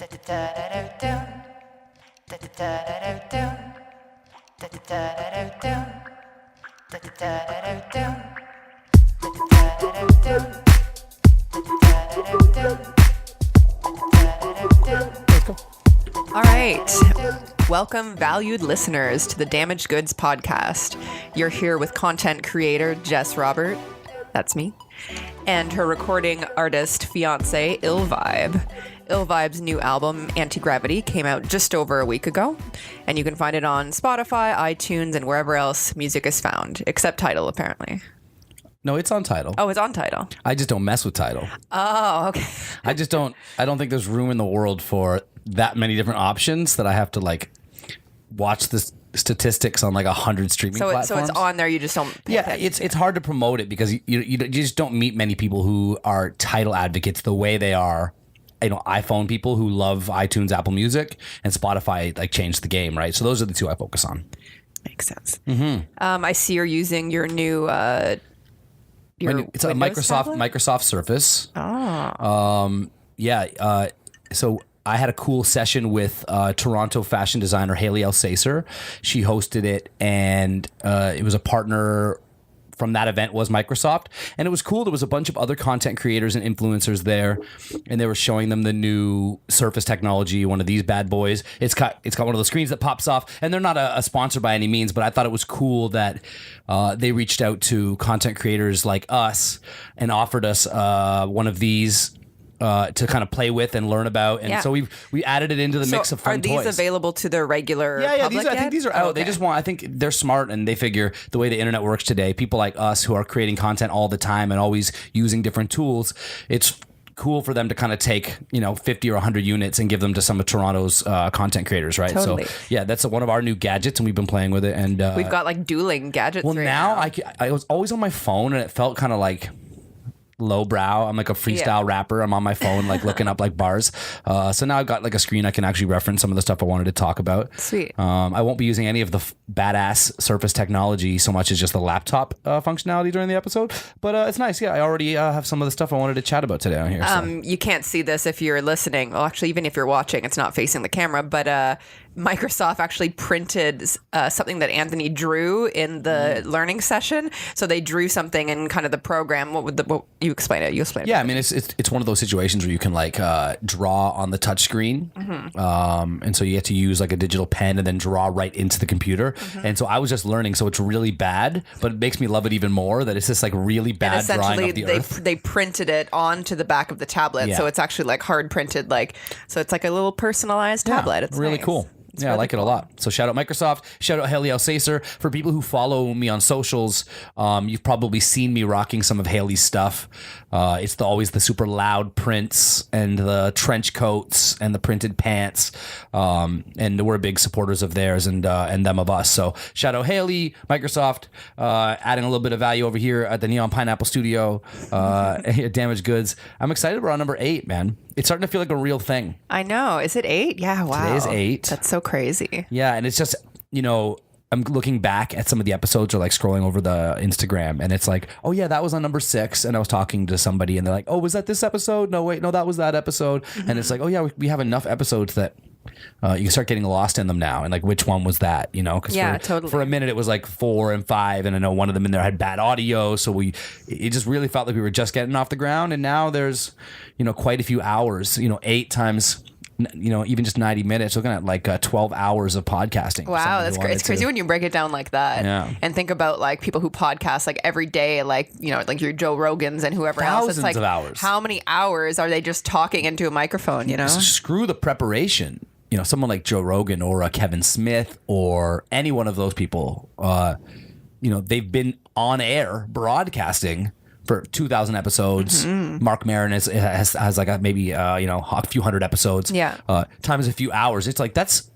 All right. Welcome, valued listeners, to the Damaged Goods podcast. You're here with content creator Jess Robert, that's me, and her recording artist fiance, Ill Vibe. Ill Vibe's new album, Anti-Gravity, came out just over a week ago, and you can find it on Spotify, iTunes, and wherever else music is found, except Tidal, apparently. No, it's on Tidal. Oh, it's on Tidal. I just don't mess with Tidal. Oh, okay. I don't think there's room in the world for that many different options that I have to watch the statistics on 100 streaming platforms. So it's on there, you just don't pay attention. It's hard to promote it because you just don't meet many people who are Tidal advocates the way they are. iPhone people who love iTunes, Apple Music, and Spotify changed the game, right? So those are the two I focus on. Makes sense. Mm-hmm. I see you're using your new it's a Microsoft Surface. Oh. So I had a cool session with Toronto fashion designer Haley Alsacer. She hosted it, and it was a partner from that event was Microsoft, and it was cool. There was a bunch of other content creators and influencers there, and they were showing them the new Surface technology, one of these bad boys. It's got one of those screens that pops off, and they're not a sponsor by any means, but I thought it was cool that they reached out to content creators like us and offered us one of these to kind of play with and learn about, and so we added it into the mix of fun toys. Are these available to the regular public I think these are out. Okay. They just I think they're smart, and they figure the way the internet works today, people like us who are creating content all the time and always using different tools, it's cool for them to kind of take 50 or 100 units and give them to some of Toronto's content creators, right? Totally. So that's one of our new gadgets, and we've been playing with it, and we've got dueling gadgets. Well, now I was always on my phone, and it felt kind of lowbrow. I'm a freestyle rapper. I'm on my phone looking up bars. So now I've got a screen I can actually reference some of the stuff I wanted to talk about. Sweet. I won't be using any of the badass Surface technology so much as just the laptop functionality during the episode. But it's nice. Yeah, I already have some of the stuff I wanted to chat about today on here. You can't see this if you're listening. Well, actually, even if you're watching, it's not facing the camera. But Microsoft actually printed something that Anthony drew in the learning session. So they drew something in kind of the program. What you explain it? You explain it. Yeah, I mean, it's one of those situations where you can draw on the touch screen, and so you get to use a digital pen and then draw right into the computer. And so I was just learning, so it's really bad, but it makes me love it even more that it's just really bad drawing of the earth. They printed it onto the back of the tablet, so it's actually hard printed, so it's a little personalized tablet. It's really nice. Cool. It's I like it a lot. So shout out Microsoft. Shout out Haley Alsacer. For people who follow me on socials, you've probably seen me rocking some of Haley's stuff. It's always the super loud prints and the trench coats and the printed pants. And we're big supporters of theirs and them of us. So shout out Haley, Microsoft, adding a little bit of value over here at the Neon Pineapple Studio, Damaged Goods. I'm excited. We're on number 8, man. It's starting to feel like a real thing. I know. Is it 8? Yeah, wow. Today's 8. That's so crazy. Yeah, and it's just, I'm looking back at some of the episodes or scrolling over the Instagram, and it's oh yeah, that was on number 6, and I was talking to somebody, and they're like, oh, was that this episode? No, wait, no, that was that episode. And it's oh yeah, we have enough episodes that you can start getting lost in them now, and which one was that, because totally. For a minute it was 4 and 5, and I know one of them in there had bad audio, so it just really felt like we were just getting off the ground, and now there's quite a few hours, 8 times even just 90 minutes, looking at 12 hours of podcasting. Wow, that's great. It's crazy when you break it down like that. Yeah. And think about people who podcast every day, your Joe Rogans and whoever Thousands else. It's of hours. How many hours are they just talking into a microphone, Screw the preparation. Someone like Joe Rogan or Kevin Smith or any one of those people, they've been on air broadcasting for 2,000 episodes. Mm-hmm. Mark Maron has maybe a few hundred episodes. Yeah. Times a few hours. It's that's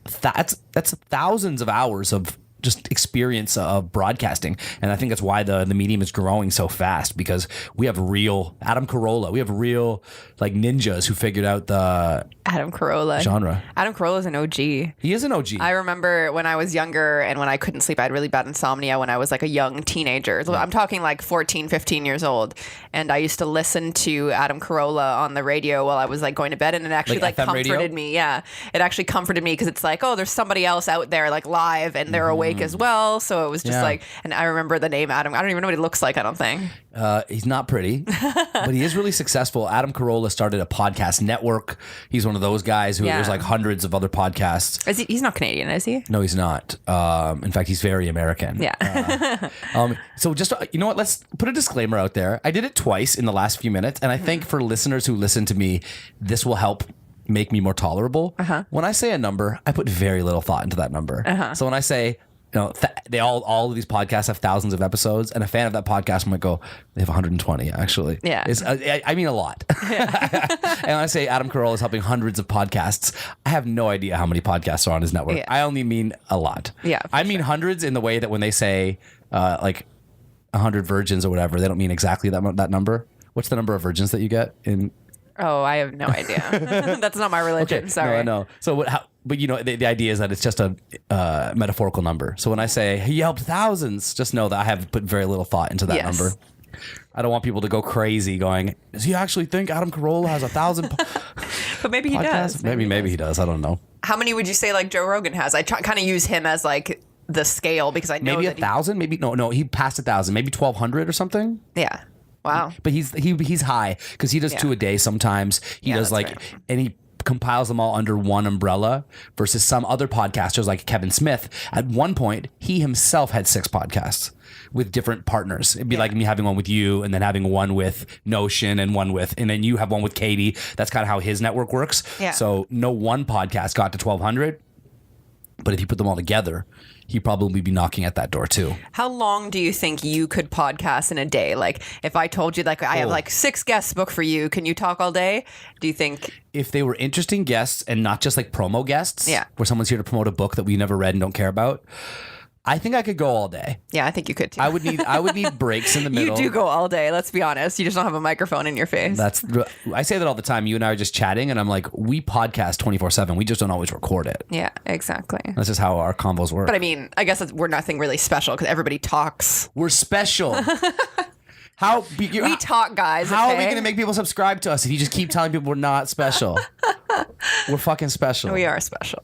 thousands of hours of just experience of broadcasting. And I think that's why the medium is growing so fast, because we have real Adam Carolla. We have real like ninjas who figured out the Adam Carolla genre. Adam Carolla is an OG. He is an OG. I remember when I was younger and when I couldn't sleep, I had really bad insomnia when I was like a young teenager. So I'm talking like 14, 15 years old. And I used to listen to Adam Carolla on the radio while I was like going to bed, and it actually like FM comforted radio? me. Yeah. It actually comforted me because it's like, oh, there's somebody else out there like live and they're awake as well. So it was just like, and I remember the name Adam. I don't even know what he looks like, I don't think. He's not pretty, but he is really successful. Adam Carolla started a podcast network. He's one of those guys who there's like hundreds of other podcasts. He's not Canadian, is he? No, he's not. In fact, he's very American. Yeah. So just, you know what? Let's put a disclaimer out there. I did it twice in the last few minutes, and I think for listeners who listen to me, this will help make me more tolerable. When I say a number, I put very little thought into that number. So when I say, you know, they all of these podcasts have thousands of episodes, and a fan of that podcast might go, they have 120 actually. Yeah. I mean a lot. And when I say Adam Carolla is helping hundreds of podcasts, I have no idea how many podcasts are on his network. I only mean a lot. Yeah. I mean hundreds in the way that when they say like 100 virgins or whatever, they don't mean exactly that number. What's the number of virgins that you get in? Oh, I have no idea. That's not my religion. Okay, sorry. No, I know. So, but you know, the idea is that it's just a metaphorical number. So when I say he helped thousands, just know that I have put very little thought into that number. I don't want people to go crazy going, does he actually think Adam Carolla has 1,000 But maybe he does. Maybe he does. I don't know. How many would you say like Joe Rogan has? I kind of use him as like the scale because I know maybe that 1,000. Maybe no. He passed 1,000. Maybe 1,200 or something. Yeah. Wow. But he's high because he does 2 a day sometimes. He does like, right. And he compiles them all under one umbrella versus some other podcasters like Kevin Smith. At one point, he himself had 6 podcasts with different partners. It'd be like me having one with you and then having one with Notion and then you have one with Katie. That's kind of how his network works. Yeah. So no one podcast got to 1,200. But if you put them all together, he'd probably be knocking at that door too. How long do you think you could podcast in a day? Like if I told you like I have like 6 guests booked for you, can you talk all day? Do you think? If they were interesting guests and not just like promo guests, where someone's here to promote a book that we never read and don't care about, I think I could go all day. Yeah, I think you could too. I would need breaks in the middle. You do go all day, let's be honest. You just don't have a microphone in your face. I say that all the time. You and I are just chatting and I'm like, we podcast 24/7. We just don't always record it. Yeah, exactly. That's just how our combos work. But I mean, I guess we're nothing really special because everybody talks. We're special. We talk, guys. How are we going to make people subscribe to us if you just keep telling people we're not special? We're fucking special. We are special.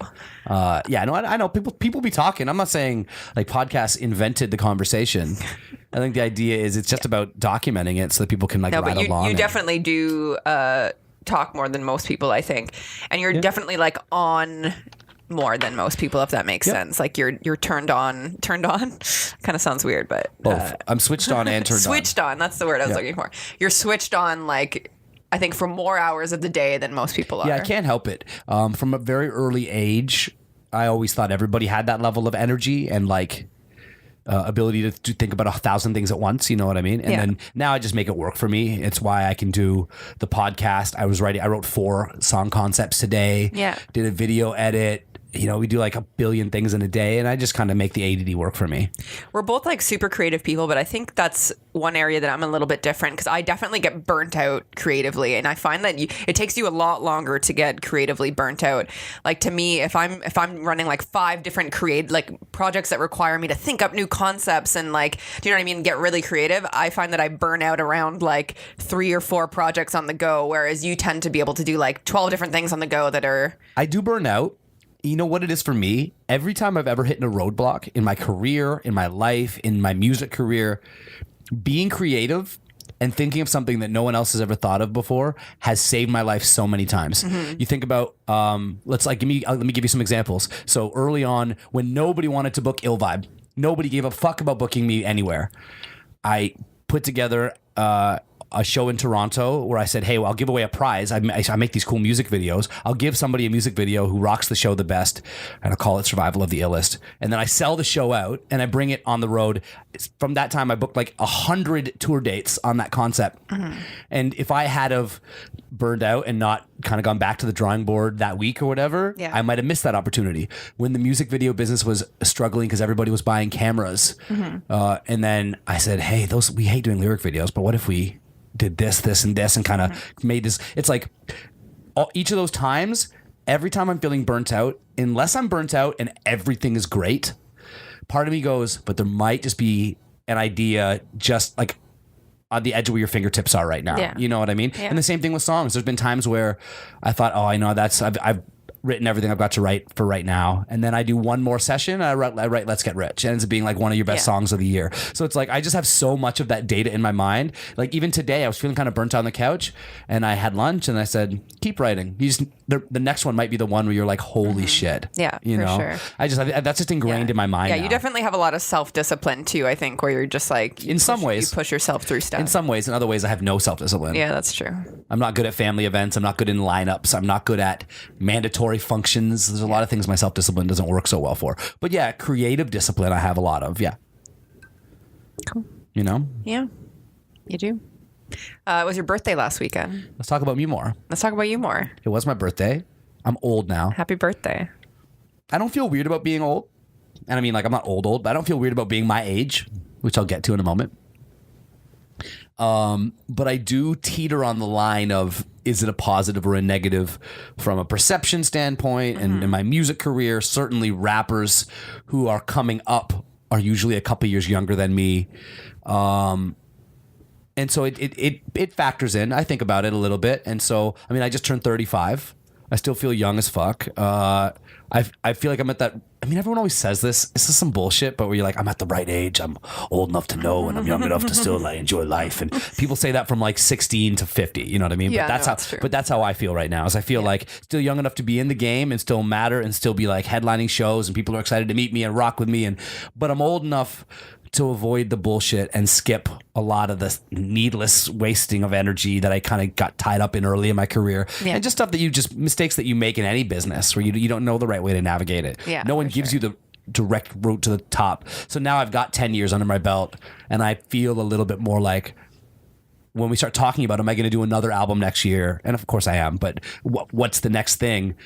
Yeah, no, I know people be talking. I'm not saying like podcasts invented the conversation. I think the idea is it's just about documenting it so that people can like ride along. You definitely do talk more than most people, I think, and you're definitely like on more than most people, if that makes sense. Like you're turned on. Kind of sounds weird, but both. I'm switched on and turned on. Switched on. That's the word I was looking for. You're switched on, like I think for more hours of the day than most people are. Yeah, I can't help it. From a very early age, I always thought everybody had that level of energy and like ability to think about 1,000 things at once. You know what I mean? And then now I just make it work for me. It's why I can do the podcast. I wrote 4 song concepts today. Yeah. Did a video edit. You know, we do like a billion things in a day, and I just kind of make the ADD work for me. We're both like super creative people, but I think that's one area that I'm a little bit different because I definitely get burnt out creatively, and I find that it takes you a lot longer to get creatively burnt out. Like to me, if I'm running like 5 different projects that require me to think up new concepts and like, do you know what I mean? Get really creative. I find that I burn out around like 3 or 4 projects on the go, whereas you tend to be able to do like 12 different things on the go that are. I do burn out. You know what it is for me? Every time I've ever hit a roadblock in my career, in my life, in my music career, being creative and thinking of something that no one else has ever thought of before has saved my life so many times. Mm-hmm. You think about, let me give you some examples. So early on, when nobody wanted to book Ill Vibe, nobody gave a fuck about booking me anywhere. I put together a show in Toronto where I said, hey, well, I'll give away a prize. I make these cool music videos. I'll give somebody a music video who rocks the show the best, and I'll call it Survival of the Illest. And then I sell the show out, and I bring it on the road. From that time, I booked like 100 tour dates on that concept. Mm-hmm. And if I had of burned out and not kind of gone back to the drawing board that week or whatever, Yeah. I might have missed that opportunity. When the music video business was struggling because everybody was buying cameras, and then I said, hey, we hate doing lyric videos, but what if we did this, and this, and kind of made this? It's like each of those times, every time I'm feeling burnt out, unless I'm burnt out and everything is great, part of me goes, but there might just be an idea just like on the edge of where your fingertips are right now. Yeah. You know what I mean? Yeah. And the same thing with songs. There's been times where I thought, oh, I know I've written everything I've got to write for right now. And then I do one more session and I write Let's Get Rich. It ends up being like one of your best songs of the year. So it's like, I just have so much of that data in my mind. Like even today I was feeling kind of burnt out on the couch and I had lunch and I said, keep writing. The next one might be the one where you're like, holy shit. Yeah, you for know, sure. that's just ingrained in my mind. Yeah, now. you definitely have a lot of self-discipline too, I think, where you're just like, In some ways. you push yourself through stuff. In some ways, in other ways, I have no self-discipline. Yeah, that's true. I'm not good at family events. I'm not good in lineups. I'm not good at mandatory functions. There's a lot of things my self-discipline doesn't work so well for. But yeah, creative discipline I have a lot of. Yeah. Cool. You know? Yeah, you do. It was your birthday last weekend. Let's talk about me more. Let's talk about you more. It was my birthday. I'm old now. Happy birthday. I don't feel weird about being old. And I mean, like, I'm not old, but I don't feel weird about being my age, which I'll get to in a moment. But I do teeter on the line of, is it a positive or a negative from a perception standpoint? And in my music career, certainly rappers who are coming up are usually a couple years younger than me. And so it factors in. I think about it a little bit. And so, I mean, I just turned 35. I still feel young as fuck. I feel like I'm at that. I mean, everyone always says this. This is some bullshit, but where you're like, I'm at the right age. I'm old enough to know, and I'm young enough to still like enjoy life. And people say that from like 16 to 50. You know what I mean? Yeah, but that's true. But that's how I feel right now. Is I feel like still young enough to be in the game and still matter and still be like headlining shows and people are excited to meet me and rock with me. But I'm old enough to avoid the bullshit and skip a lot of the needless wasting of energy that I kind of got tied up in early in my career. Yeah. And just stuff that mistakes that you make in any business where you don't know the right way to navigate it. Yeah, no one for gives sure. you the direct route to the top. So now I've got 10 years under my belt and I feel a little bit more like, when we start talking about, am I going to do another album next year? And of course I am, but what's the next thing?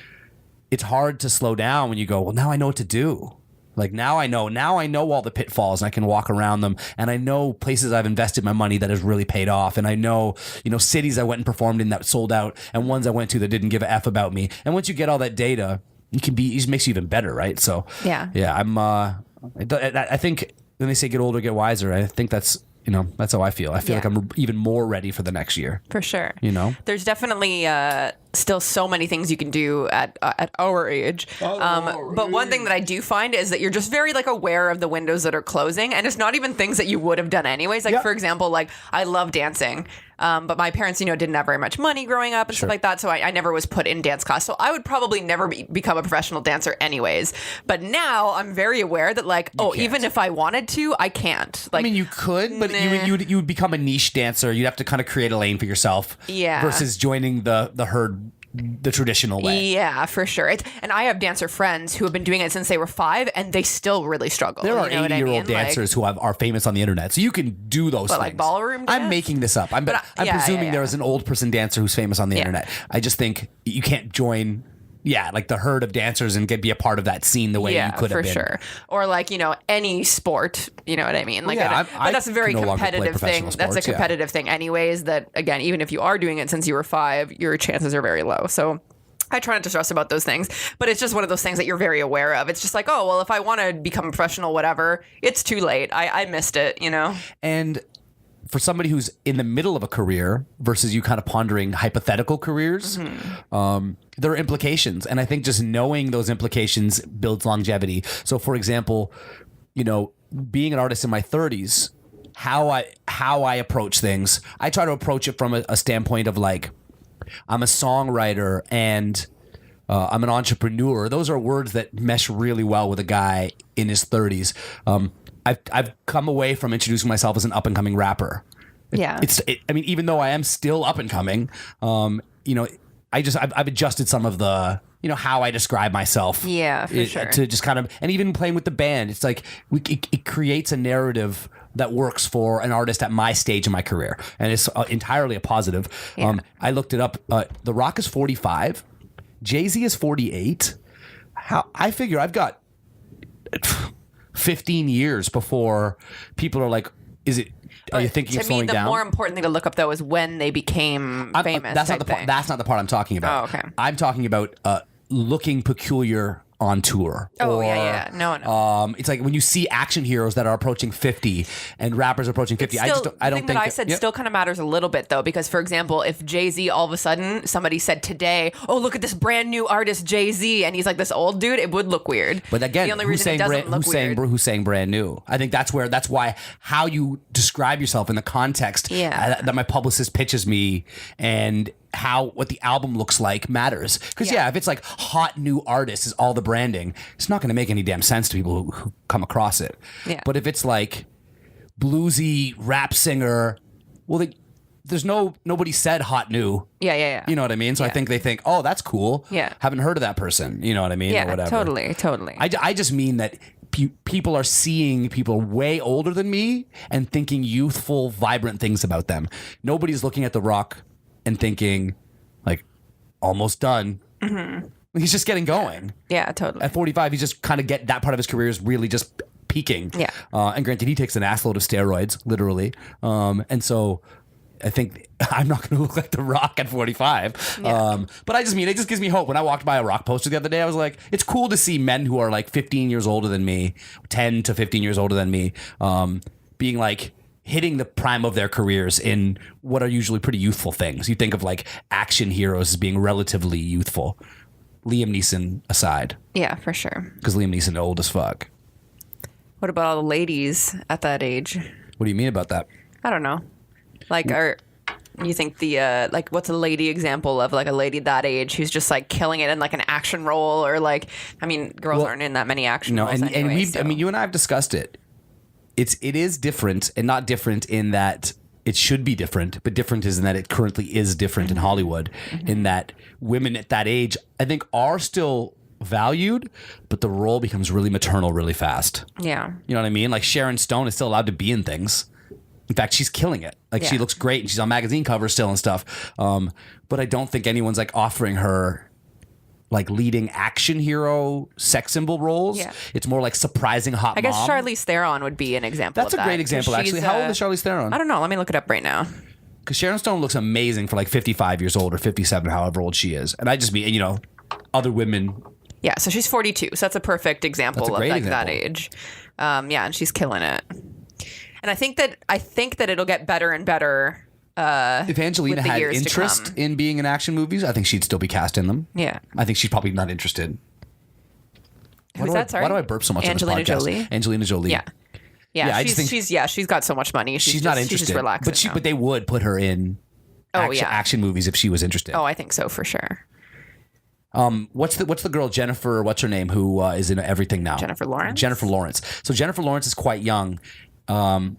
It's hard to slow down when you go, well, now I know what to do. Like now I know all the pitfalls and I can walk around them. And I know places I've invested my money that has really paid off. And I know, cities I went and performed in that sold out and ones I went to that didn't give a F about me. And once you get all that data, it makes you even better. Right. So Yeah. I think when they say get older, get wiser, I think that's how I feel. I feel like I'm even more ready for the next year. For sure. There's definitely still so many things you can do at our age. But one thing that I do find is that you're just very like aware of the windows that are closing, and it's not even things that you would have done anyways. Like for example, like I love dancing. But my parents, didn't have very much money growing up and stuff like that. So I never was put in dance class. So I would probably never become a professional dancer anyways. But now I'm very aware that even if I wanted to, I can't. Like, I mean, you could, but you would become a niche dancer. You'd have to kind of create a lane for yourself. Yeah. Versus joining the herd the traditional way. Yeah, for sure. And I have dancer friends who have been doing it since they were 5 and they still really struggle. There are 80-year-old dancers who are famous on the internet. So you can do those things. Like ballroom dance? I'm making this up. I'm presuming there is an old person dancer who's famous on the internet. I just think you can't join like the herd of dancers and be a part of that scene the way you could have been. Yeah, for sure. Or like, any sport, you know what I mean? Like, but that's a very competitive thing. That's a competitive thing anyways, that again, even if you are doing it since you were 5, your chances are very low. So I try not to stress about those things, but it's just one of those things that you're very aware of. It's just like, oh, well, if I want to become a professional, whatever, it's too late. I missed it, And for somebody who's in the middle of a career versus you kind of pondering hypothetical careers, there are implications. And I think just knowing those implications builds longevity. So for example, being an artist in my 30s, how I approach things, I try to approach it from a standpoint of like, I'm a songwriter and I'm an entrepreneur. Those are words that mesh really well with a guy in his 30s. I've come away from introducing myself as an up and coming rapper. Yeah. I mean, even though I am still up and coming, I've adjusted some of the, how I describe myself. Yeah, for sure. To just kind of, and even playing with the band, it's like it creates a narrative that works for an artist at my stage in my career, and it's entirely a positive. Yeah. I looked it up. The Rock is 45, Jay-Z is 48. I figure I've got 15 years before people are like, are you thinking of slowing down? To me, the more important thing to look up, though, is when they became famous. That's not the part I'm talking about. Oh, okay. I'm talking about looking peculiar on tour. Oh, yeah. No. It's like when you see action heroes that are approaching 50 and rappers approaching 50. I don't think that I said still kind of matters a little bit, though, because, for example, if Jay-Z all of a sudden somebody said today, oh, look at this brand new artist Jay-Z, and he's like this old dude, it would look weird. But again, the only reason it doesn't look weird. Who's saying brand new? I think that's why how you describe yourself in the context that my publicist pitches me and what the album looks like matters. Because if it's like hot new artist is all the branding, it's not going to make any damn sense to people who come across it. Yeah. But if it's like bluesy rap singer, well, nobody said hot new. Yeah. You know what I mean? So I think they think, oh, that's cool. Yeah. Haven't heard of that person. You know what I mean? Yeah, or whatever. Totally. I just mean that people are seeing people way older than me and thinking youthful, vibrant things about them. Nobody's looking at The Rock and thinking, like, almost done. Mm-hmm. He's just getting going. Yeah, totally. At 45, he's just kind of that part of his career is really just peaking. Yeah. And granted, he takes an assload of steroids, literally. And so I think I'm not going to look like The Rock at 45. Yeah. But I just mean, it just gives me hope. When I walked by a Rock poster the other day, I was like, it's cool to see men who are like 15 years older than me, 10 to 15 years older than me, being like, hitting the prime of their careers in what are usually pretty youthful things. You think of like action heroes as being relatively youthful. Liam Neeson aside. Yeah, for sure. Because Liam Neeson old as fuck. What about all the ladies at that age? What do you mean about that? I don't know. Like, you think like, what's a lady example of like a lady that age who's just like killing it in like an action role, or like, I mean, girls aren't in that many action roles anyway. I mean, you and I have discussed it. It is different, and not different in that it should be different, but different is in that it currently is different in Hollywood, in that women at that age, I think, are still valued, but the role becomes really maternal really fast. Yeah. You know what I mean? Like Sharon Stone is still allowed to be in things. In fact, she's killing it. Like she looks great and she's on magazine covers still and stuff. But I don't think anyone's like offering her like leading action hero sex symbol roles. Yeah. It's more like surprising hot mom. I guess Charlize Theron would be an example That's of that. That's a great example, actually. How old is Charlize Theron? I don't know. Let me look it up right now. Because Sharon Stone looks amazing for like 55 years old or 57, however old she is. And I just mean, other women. Yeah, so she's 42. So that's a perfect example of like example. that age. And she's killing it. And I think that it'll get better and better. If Angelina had interest in being in action movies, I think she'd still be cast in them. Yeah. I think she's probably not interested. Who's that? Sorry. Why do I burp so much Angelina on this podcast? Jolie? Angelina Jolie. Yeah. Yeah, she's got so much money. She's not interested. She's just relaxing. But they would put her in action movies if she was interested. Oh, I think so for sure. What's the girl Jennifer? What's her name? Who is in everything now? Jennifer Lawrence. Jennifer Lawrence. So Jennifer Lawrence is quite young, and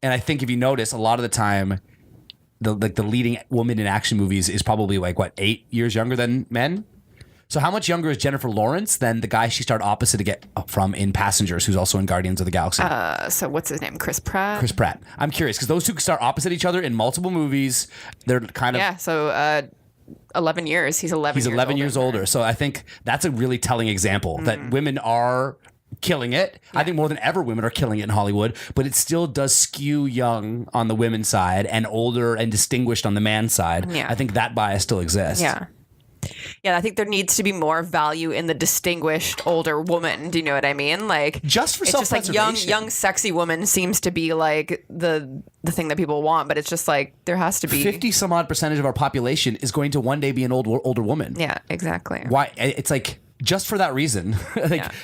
I think if you notice, a lot of the time, the leading woman in action movies is probably like 8 years younger than men. So how much younger is Jennifer Lawrence than the guy she starred opposite to get from in Passengers, who's also in Guardians of the Galaxy? So what's his name? Chris Pratt? Chris Pratt. I'm curious because those two start opposite each other in multiple movies. They're kind of... Yeah, so 11 years. He's 11 years older. So I think that's a really telling example that women are killing it. Yeah. I think more than ever women are killing it in Hollywood, but it still does skew young on the women's side and older and distinguished on the man's side. Yeah. I think that bias still exists. Yeah. Yeah, I think there needs to be more value in the distinguished older woman. Do you know what I mean? Like, just for it's just like young, sexy woman seems to be like the thing that people want, but it's just like there has to be 50 some odd percentage of our population is going to one day be an older woman. Yeah, exactly. Why? It's like just for that reason,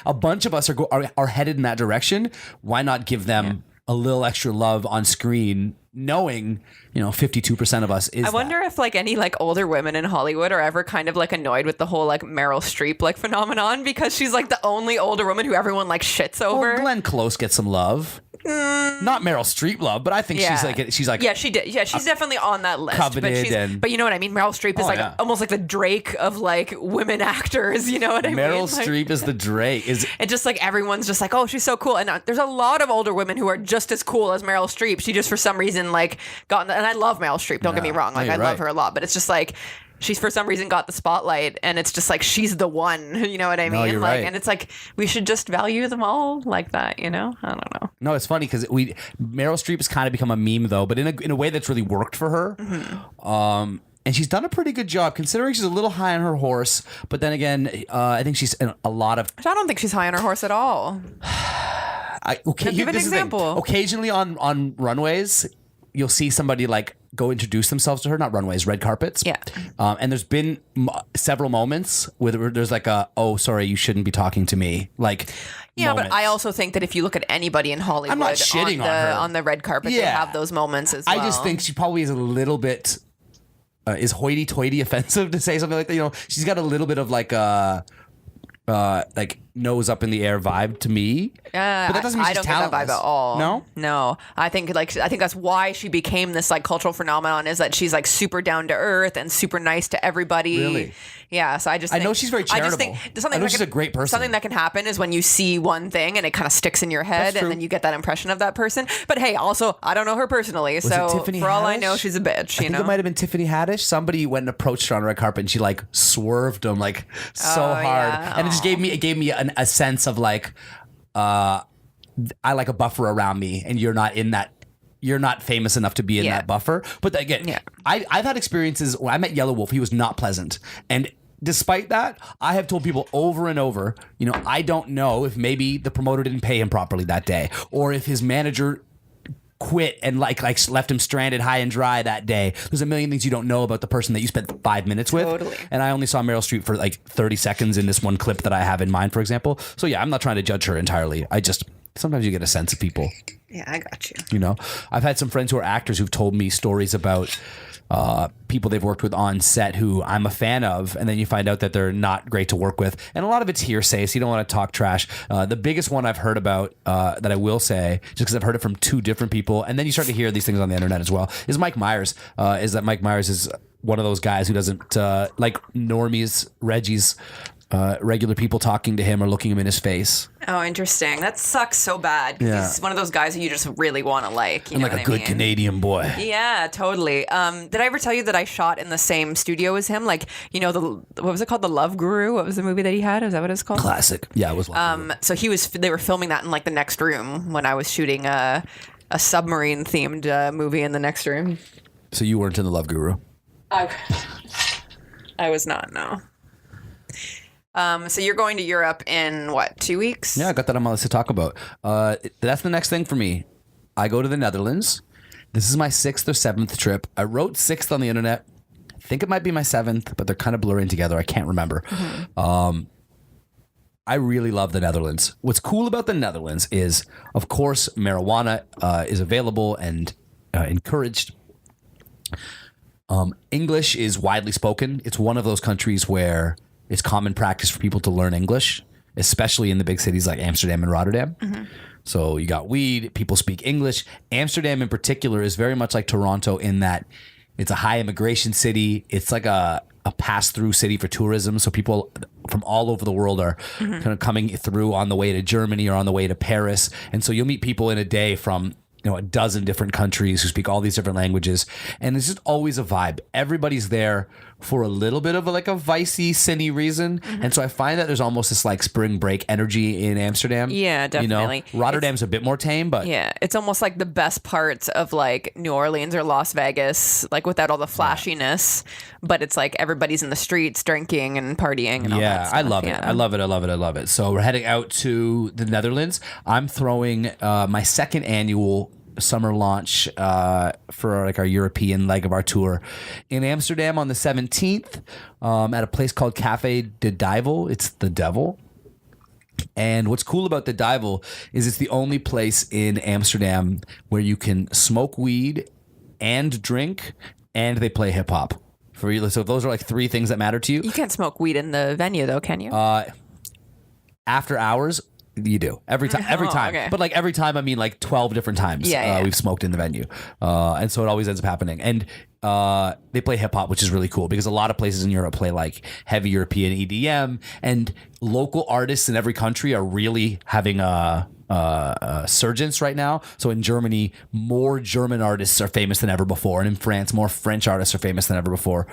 a bunch of us are headed in that direction. Why not give them a little extra love on screen? Knowing, 52% of us is. I wonder if like any like older women in Hollywood are ever kind of like annoyed with the whole like Meryl Streep like phenomenon because she's like the only older woman who everyone like shits over. Well, Glenn Close gets some love. Not Meryl Streep love, but I think she's like yeah, she did. Yeah, she's definitely on that list. Coveted but you know what I mean? Meryl Streep is almost like the Drake of like women actors. You know what I mean? Meryl Streep is the Drake. And just like everyone's just like, oh, she's so cool. And there's a lot of older women who are just as cool as Meryl Streep. She just for some reason like and I love Meryl Streep. Don't get me wrong. Like I love her a lot, but it's just like she's for some reason got the spotlight, and it's just like she's the one. You know what I mean? No, you're like, right. And it's like we should just value them all like that. You know? I don't know. No, it's funny because Meryl Streep has kind of become a meme though, but in a way that's really worked for her. Mm-hmm. And she's done a pretty good job considering she's a little high on her horse. But then again, I think she's in a lot of. I don't think she's high on her horse at all. Give an example. Occasionally on runways, you'll see somebody like go introduce themselves to her, not runways, red carpets. Yeah. And there's been several moments where there's like oh, sorry, you shouldn't be talking to me. Like, yeah, moments. But I also think that if you look at anybody in Hollywood, I'm not shitting on her. On the red carpet, they have those moments as well. I just think she probably is a little bit, is hoity-toity offensive to say something like that. You know, she's got a little bit of like nose up in the air vibe to me. But that doesn't mean she's talentless. I don't get that vibe at all. No. I think that's why she became this like cultural phenomenon, is that she's like super down to earth and super nice to everybody. Really? Yeah. So I know she's very charitable. I know she's a great person. Something that can happen is when you see one thing and it kind of sticks in your head, and then you get that impression of that person. But hey, also I don't know her personally, so for all I know, she's a bitch. I think it might have been Tiffany Haddish. Somebody went and approached her on the red carpet, and she like swerved him like so hard, and it just gave me a sense of like, I like a buffer around me, and you're not in that. You're not famous enough to be in that buffer. But again, I've had experiences when I met Yellow Wolf. He was not pleasant, and despite that, I have told people over and over, you know, I don't know if maybe the promoter didn't pay him properly that day, or if his manager quit and like left him stranded high and dry that day. There's a million things you don't know about the person that you spent 5 minutes with. Totally. And I only saw Meryl Streep for like 30 seconds in this one clip that I have in mind, for example. So yeah, I'm not trying to judge her entirely. I just, sometimes you get a sense of people. Yeah, I got you. You know, I've had some friends who are actors who've told me stories about people they've worked with on set who I'm a fan of, and then you find out that they're not great to work with. And a lot of it's hearsay, so you don't want to talk trash. The biggest one I've heard about that I will say, just because I've heard it from two different people, and then you start to hear these things on the internet as well, is Mike Myers. Is that Mike Myers is one of those guys who doesn't like normies, Reggie's, regular people talking to him or looking him in his face. Oh, interesting. That sucks so bad. Yeah. He's one of those guys that you just really want to like. You know like a good Canadian boy. Yeah, totally. Did I ever tell you that I shot in the same studio as him? Like, you know, what was it called? The Love Guru? What was the movie that he had? Is that what it's called? Classic. Yeah, it was Love Guru. So they were filming that in like the next room when I was shooting a submarine themed movie in the next room. So you weren't in the Love Guru? I was not, no. So you're going to Europe in what, 2 weeks? Yeah, I got that on my list to talk about. That's the next thing for me. I go to the Netherlands. This is my 6th or 7th trip. I wrote 6th on the internet. I think it might be my 7th, but they're kind of blurring together. I can't remember. Mm-hmm. I really love the Netherlands. What's cool about the Netherlands is, of course, marijuana is available and encouraged. English is widely spoken. It's one of those countries where it's common practice for people to learn English, especially in the big cities like Amsterdam and Rotterdam. Mm-hmm. So you got weed, people speak English. Amsterdam in particular is very much like Toronto in that it's a high immigration city. It's like a pass-through city for tourism. So people from all over the world are kind of coming through on the way to Germany or on the way to Paris. And so you'll meet people in a day from a dozen different countries who speak all these different languages. And it's just always a vibe. Everybody's there for a little bit of like a vicey, cinny reason. Mm-hmm. And so I find that there's almost this like spring break energy in Amsterdam. Yeah, definitely. You know? Rotterdam's a bit more tame, but yeah, it's almost like the best parts of like New Orleans or Las Vegas, like without all the flashiness, but it's like everybody's in the streets drinking and partying and all that stuff. I love it. I love it. So we're heading out to the Netherlands. I'm throwing my second annual summer launch for like our European leg of our tour in Amsterdam on the 17th at a place called Cafe de Duivel. It's the devil. And what's cool about the Duivel is it's the only place in Amsterdam where you can smoke weed and drink, and they play hip hop. For you, so those are like three things that matter to you. You can't smoke weed in the venue though, can you? After hours, You do every time. Every time, okay. but like every time, I mean like 12 different times. We've smoked in the venue, and so it always ends up happening. And they play hip hop, which is really cool because a lot of places in Europe play like heavy European EDM, and local artists in every country are really having a surgence right now. So in Germany, more German artists are famous than ever before, and in France, more French artists are famous than ever before,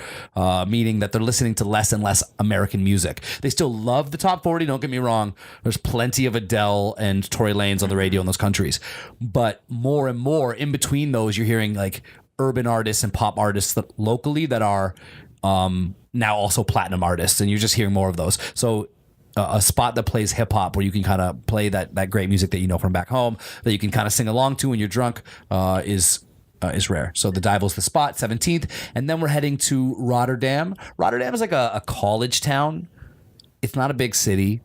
meaning that they're listening to less and less American music. They still love the top 40, don't get me wrong. There's plenty of Adele and Tory Lanez on the radio in those countries, but more and more in between those, you're hearing like urban artists and pop artists locally that are now also platinum artists, and you're just hearing more of those. So a spot that plays hip hop where you can kind of play that great music that you know from back home that you can kind of sing along to when you're drunk is rare. So the Dival's the spot, 17th, and then we're heading to Rotterdam. Rotterdam is like a college town. It's not a big city.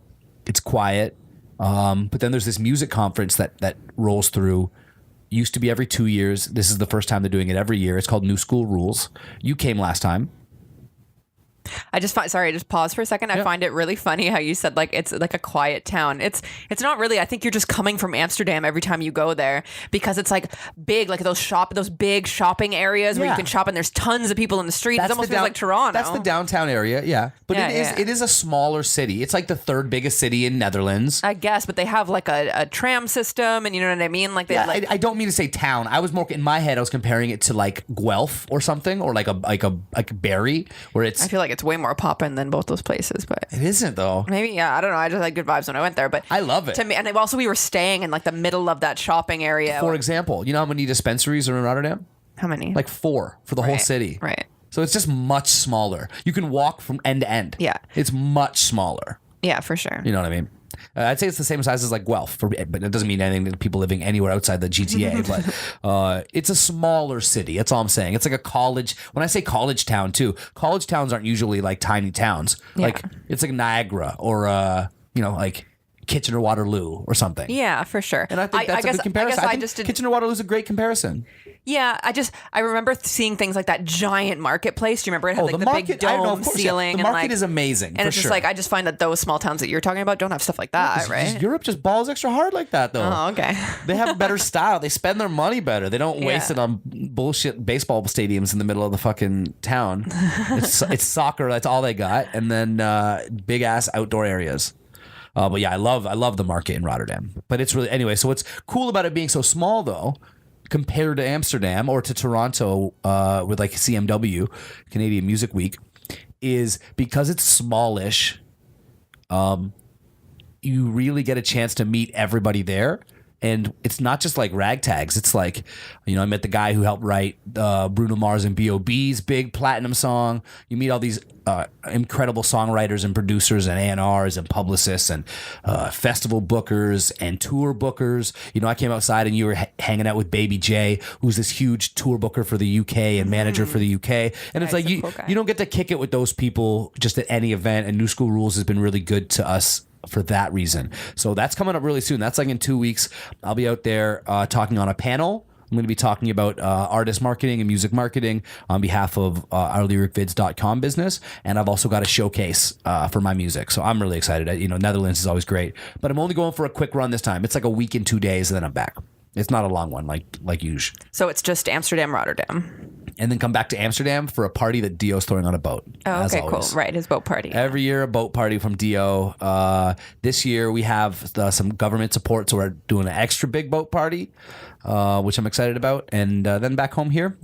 It's quiet, but then there's this music conference that rolls through. Used to be every 2 years. This is the first time they're doing it every year. It's called New School Rules. You came last time. I just paused for a second. I find it really funny how you said like it's like a quiet town. It's not really. I think you're just coming from Amsterdam every time you go there because it's like big, like those big shopping areas where you can shop and there's tons of people in the street. It almost feels like Toronto. That's the downtown area, yeah. But it is a smaller city. It's like the third biggest city in Netherlands, I guess. But they have like a tram system, and you know what I mean. Like I don't mean to say town. I was more in my head. I was comparing it to like Guelph or something, or like a Barrie, where it's. I feel like it's way more poppin' than both those places, but it isn't though. Maybe, yeah, I don't know. I just had good vibes when I went there, but I love it. To me, and also we were staying in like the middle of that shopping area. For example, you know how many dispensaries are in Rotterdam? How many? Like 4 for the whole city. Right. So it's just much smaller. You can walk from end to end. Yeah. It's much smaller. Yeah, for sure. You know what I mean? I'd say it's the same size as like Guelph, but it doesn't mean anything to people living anywhere outside the GTA. But it's a smaller city. That's all I'm saying. It's like a college. When I say college town, too, college towns aren't usually like tiny towns. Yeah. Like it's like Niagara or like Kitchener-Waterloo or something. Yeah, for sure. And I think that's a good comparison. I think Kitchener-Waterloo is a great comparison. Yeah, I remember seeing things like that giant marketplace. Do you remember it had like the big dome ceiling? The market is amazing. And it's just like I just find that those small towns that you're talking about don't have stuff like that, right? Europe just balls extra hard like that, though. Oh, okay. They have better style. They spend their money better. They don't waste it on bullshit baseball stadiums in the middle of the fucking town. It's soccer. That's all they got, and then big ass outdoor areas. But yeah, I love the market in Rotterdam. But it's really anyway. So what's cool about it being so small, though, compared to Amsterdam or to Toronto with like CMW, Canadian Music Week, is because it's smallish. You really get a chance to meet everybody there. And it's not just like ragtags. It's like, I met the guy who helped write Bruno Mars and B.O.B.'s big platinum song. You meet all these incredible songwriters and producers and A&Rs and publicists and festival bookers and tour bookers. I came outside and you were hanging out with Baby J, who's this huge tour booker for the UK and manager for the UK. And it's like you don't get to kick it with those people just at any event. And New School Rules has been really good to us for that reason. So that's coming up really soon. That's like in 2 weeks. I'll be out there talking on a panel. I'm going to be talking about artist marketing and music marketing on behalf of our lyricvids.com business. And I've also got a showcase for my music. So I'm really excited. Netherlands is always great. But I'm only going for a quick run this time. It's like a week and 2 days and then I'm back. It's not a long one like usual. So it's just Amsterdam, Rotterdam. And then come back to Amsterdam for a party that Dio's throwing on a boat. Oh, okay, cool. Right, his boat party. Every year, a boat party from Dio. This year, we have some government support, so we're doing an extra big boat party, which I'm excited about. And then back home here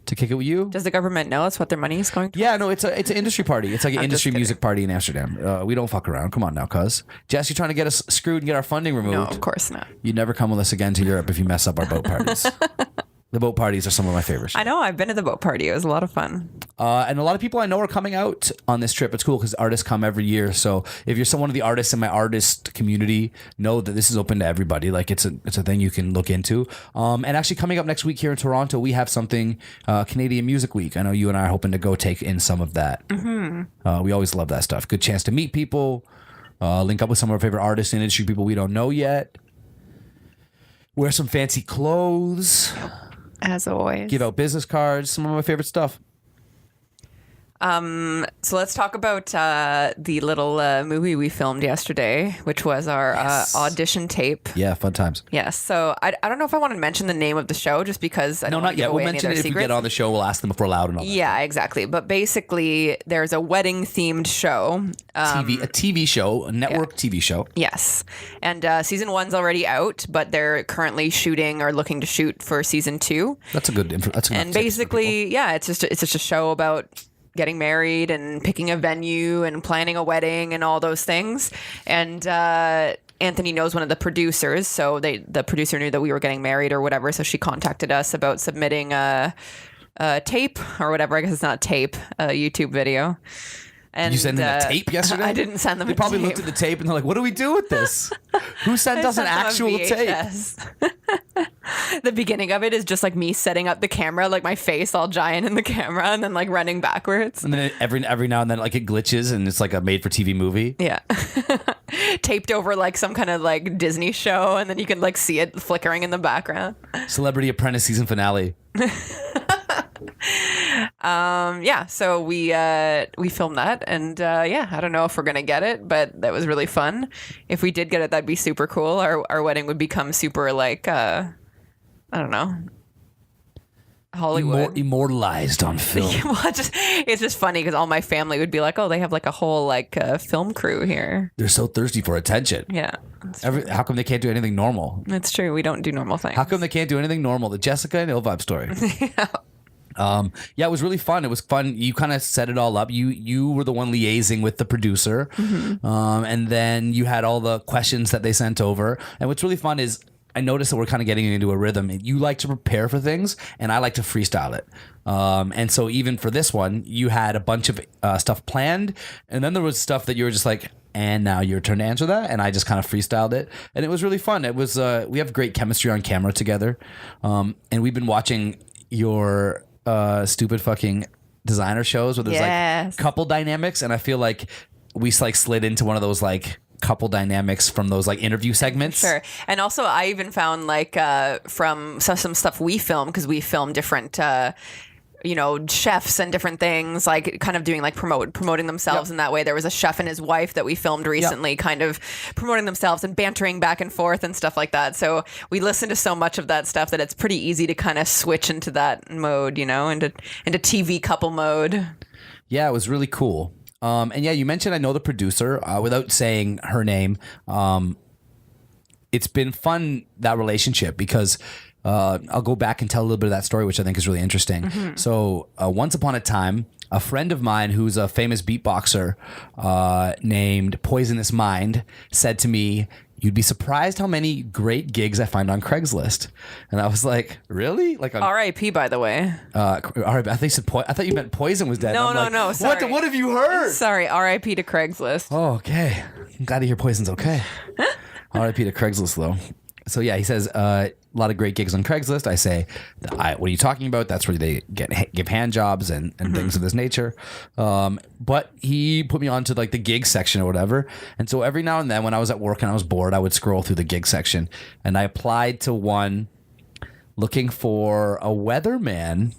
to kick it with you. Does the government know it's what their money is going to? Yeah, no, it's an industry party. It's like an industry music party in Amsterdam. We don't fuck around. Come on now, cuz. Jess, you're trying to get us screwed and get our funding removed. No, of course not. You'd never come with us again to Europe if you mess up our boat parties. The boat parties are some of my favorites. I know. I've been to the boat party. It was a lot of fun. And a lot of people I know are coming out on this trip. It's cool because artists come every year. So if you're one of the artists in my artist community, know that this is open to everybody. Like it's a thing you can look into. And actually coming up next week here in Toronto, we have something, Canadian Music Week. I know you and I are hoping to go take in some of that. Mm-hmm. We always love that stuff. Good chance to meet people, link up with some of our favorite artists and industry people we don't know yet. Wear some fancy clothes. As always. Give out business cards. Some of my favorite stuff. So let's talk about the little movie we filmed yesterday, which was our audition tape. Yeah, fun times. Yes. So I don't know if I want to mention the name of the show just because I don't want to give away any of their We'll mention it if we secrets. get on the show. We'll ask them if we're allowed and all that. Yeah, exactly. But basically, there's a wedding-themed show. A TV show, a network TV show. Yes. And season 1's already out, but they're currently shooting or looking to shoot for season 2. That's a good. And basically, yeah, it's just a show about getting married and picking a venue and planning a wedding and all those things. And Anthony knows one of the producers, so the producer knew that we were getting married or whatever, so she contacted us about submitting a tape or whatever. I guess it's not a tape, a YouTube video. And Did you send them a tape yesterday? I didn't send them They a probably tape. looked at the tape and they're like, what do we do with this? Who sent us an actual tape? The beginning of it is just like me setting up the camera, like my face all giant in the camera, and then like running backwards. And then every now and then like it glitches and it's like a made for TV movie. Yeah. Taped over like some kind of like Disney show, and then you can like see it flickering in the background. Celebrity Apprentice season finale. Yeah, so we filmed that, and yeah, I don't know if we're gonna get it, but that was really fun. If we did get it, that'd be super cool. Our wedding would become super like I don't know, Hollywood. Immortalized on film. Well, it's just funny because all my family would be like, oh, they have like a whole like film crew here. They're so thirsty for attention. Yeah, How come they can't do anything normal? it's true. We don't do normal things. How come they can't do anything normal? The Jessica and Ill Vibe story. Yeah, it was really fun. It was fun. You kind of set it all up. You were the one liaising with the producer, and then you had all the questions that they sent over. And what's really fun is I noticed that we're kind of getting into a rhythm. You like to prepare for things, and I like to freestyle it. And so even for this one, you had a bunch of stuff planned, and then there was stuff that you were just like, and now your turn to answer that, and I just kind of freestyled it, and it was really fun. It was we have great chemistry on camera together, and we've been watching your stupid fucking designer shows where there's like couple dynamics, and I feel like we like slid into one of those like couple dynamics from those like interview segments. Sure. And also I even found like from some stuff we filmed, because we filmed different chefs and different things, like kind of doing like promoting themselves in that way. There was a chef and his wife that we filmed recently, kind of promoting themselves and bantering back and forth and stuff like that. So we listened to so much of that stuff that it's pretty easy to kind of switch into that mode, into TV couple mode. Yeah, it was really cool. And yeah, you mentioned I know the producer without saying her name. It's been fun, that relationship, because I'll go back and tell a little bit of that story, which I think is really interesting. So once upon a time, a friend of mine who's a famous beatboxer named Poisonous Mind said to me, "You'd be surprised how many great gigs I find on Craigslist." And I was like, "Really?" Like R.I.P. by the way. I thought you meant Poison was dead. No. Sorry. What have you heard? Sorry, R.I.P. to Craigslist. Oh, okay. I'm glad to hear Poison's okay. R.I.P. to Craigslist though. So yeah, he says a lot of great gigs on Craigslist. I say, what are you talking about? That's where they give hand jobs and things of this nature. But he put me onto like the gig section or whatever. And so every now and then when I was at work and I was bored, I would scroll through the gig section, and I applied to one looking for a weatherman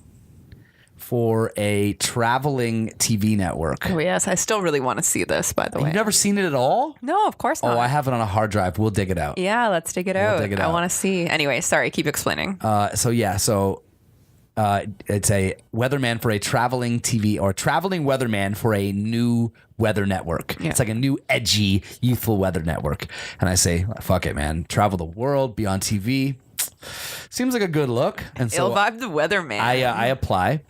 for a traveling TV network. Oh yes, I still really want to see this, by the way. You've never seen it at all? No, of course not. Oh, I have it on a hard drive. We'll dig it out. Yeah, let's dig it out. I want to see. Anyway, sorry, keep explaining. It's a weatherman for a traveling TV, or traveling weatherman for a new weather network. Yeah. It's like a new edgy, youthful weather network. And I say, fuck it, man. Travel the world, be on TV. Seems like a good look. And so Ill Vibe the weatherman. I apply.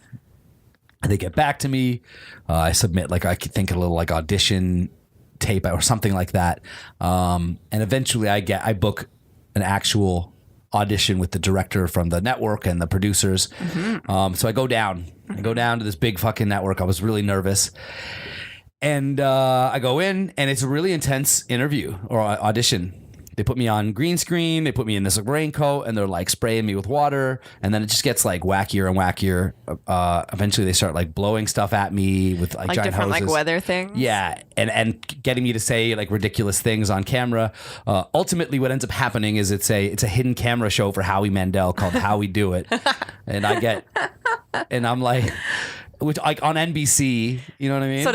They get back to me. I submit like I could think a little like audition tape or something like that. And eventually I book an actual audition with the director from the network and the producers. So I go down to this big fucking network. I was really nervous. And I go in, and it's a really intense interview or audition. They put me on green screen. They put me in this raincoat, and they're like spraying me with water. And then it just gets like wackier and wackier. Eventually, they start like blowing stuff at me with like giant different hoses. like weather things. Yeah, and getting me to say like ridiculous things on camera. Ultimately, what ends up happening is it's a hidden camera show for Howie Mandel called How We Do It, and I'm like. which like on NBC, you know what I mean? So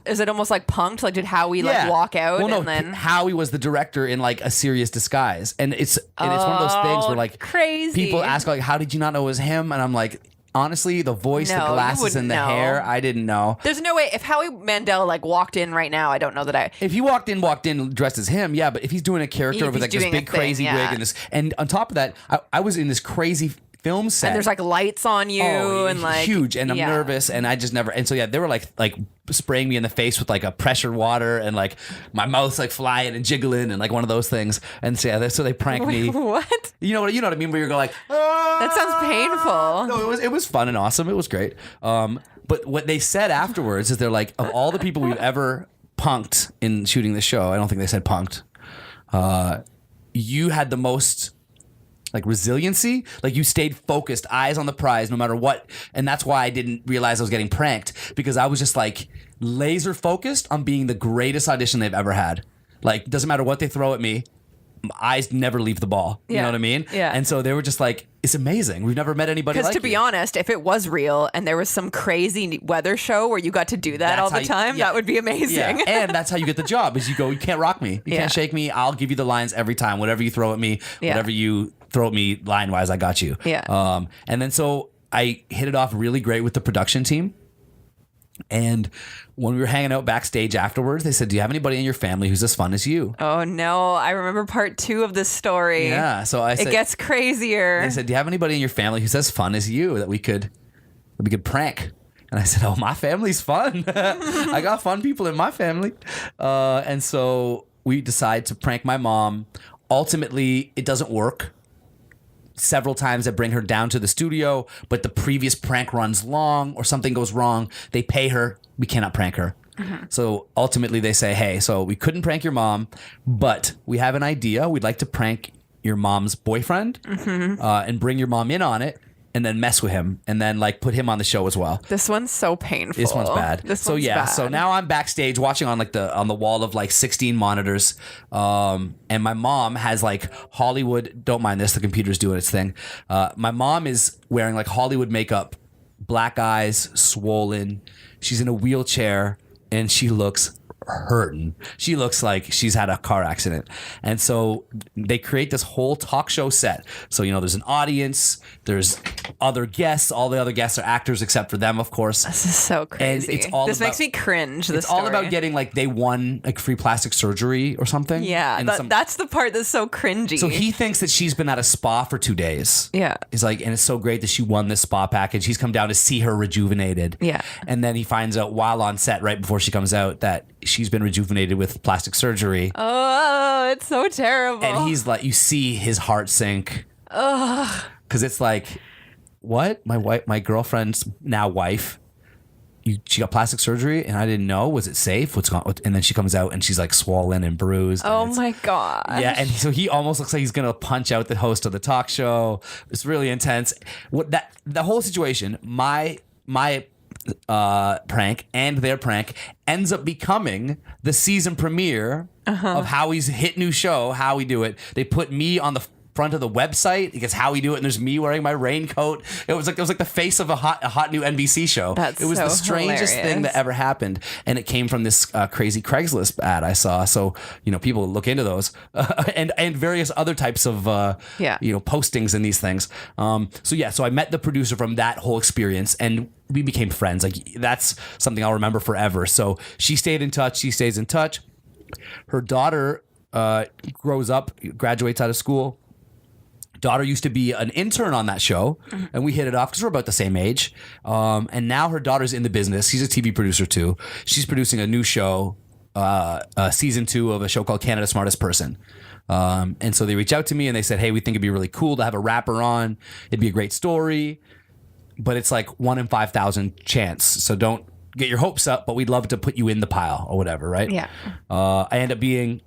is it almost like Punk'd? Like did Howie walk out well, no, and then Howie was the director in like a serious disguise, and it's one of those things where like crazy people ask like, how did you not know it was him? And I'm like, honestly, the voice, the glasses, and the hair, I didn't know. There's no way. If Howie Mandel like walked in right now, I don't know that I. If he walked in dressed as him, yeah. But if he's doing a character with like this big crazy wig and this, and on top of that, I was in this crazy film set. And there's like lights on you and like huge, and I'm nervous, and I just never. And so yeah, they were like spraying me in the face with like a pressure water, and like my mouth's like flying and jiggling, and like one of those things. And so yeah, so they pranked me. What? You know what I mean? Where you're going like, that sounds painful. No, it was fun and awesome. It was great. But what they said afterwards is they're like, of all the people we've ever punked in shooting the show, I don't think they said punked. You had the most like resiliency, like you stayed focused, eyes on the prize no matter what. And that's why I didn't realize I was getting pranked, because I was just like laser focused on being the greatest audition they've ever had. Like, doesn't matter what they throw at me, my eyes never leave the ball. You know what I mean? Yeah. And so they were just like, it's amazing. We've never met anybody like you. Because to be honest, if it was real and there was some crazy weather show where you got to do that all the time, that would be amazing. Yeah. And that's how you get the job, is you go, you can't rock me. You can't shake me. I'll give you the lines every time. Whatever you throw at me, whatever you throw at me line-wise, I got you. Yeah. And then so I hit it off really great with the production team. And when we were hanging out backstage afterwards, they said, do you have anybody in your family who's as fun as you? Oh, no. I remember part 2 of this story. Yeah. So I said, it gets crazier. They said, do you have anybody in your family who's as fun as you that we could prank? And I said, oh, my family's fun. I got fun people in my family. And so we decide to prank my mom. Ultimately, it doesn't work. Several times I bring her down to the studio, but the previous prank runs long or something goes wrong. They pay her. We cannot prank her. Mm-hmm. So ultimately they say, hey, so we couldn't prank your mom, but we have an idea. We'd like to prank your mom's boyfriend and bring your mom in on it, and then mess with him, and then like put him on the show as well. This one's so painful. This one's bad. So now I'm backstage watching on like on the wall of like 16 monitors, and my mom has like Hollywood. Don't mind this, the computer's doing its thing. My mom is wearing like Hollywood makeup, black eyes, swollen. She's in a wheelchair, and she looks hurting. She looks like she's had a car accident. And so they create this whole talk show set. So, you know, there's an audience, there's other guests. All the other guests are actors except for them, of course. This is so crazy. And it's all this makes me cringe. It's all about getting like they won like free plastic surgery or something. Yeah, that's the part that's so cringy. So he thinks that she's been at a spa for 2 days. Yeah. He's like, and it's so great that she won this spa package. He's come down to see her rejuvenated. Yeah. And then he finds out while on set, right before she comes out, that she's been rejuvenated with plastic surgery. Oh, it's so terrible. And he's like, you see his heart sink. Ugh. Because it's like, what? My girlfriend's now wife, she got plastic surgery, and I didn't know. Was it safe? What's going on? And then she comes out, and she's like swollen and bruised. Oh my god. Yeah, and so he almost looks like he's gonna punch out the host of the talk show. It's really intense. The whole situation, my prank and their prank ends up becoming the season premiere of Howie's hit new show, How We Do It. They put me on the front of the website because How We Do It, and there's me wearing my raincoat. It was like the face of a hot new NBC show. It was the strangest thing that ever happened, and it came from this crazy Craigslist ad I saw. So you know, people look into those and various other types of postings and these things. So I met the producer from that whole experience, and we became friends. Like, that's something I'll remember forever. So she stayed in touch. She stays in touch. Her daughter grows up, graduates out of school. Daughter used to be an intern on that show, and we hit it off because we're about the same age. And now her daughter's in the business. She's a TV producer too. She's producing a new show, season 2 of a show called Canada's Smartest Person. And so they reach out to me and they said, hey, we think it'd be really cool to have a rapper on. It'd be a great story, but it's like 1 in 5,000 chance. So don't get your hopes up, but we'd love to put you in the pile or whatever, right? Yeah. I end up being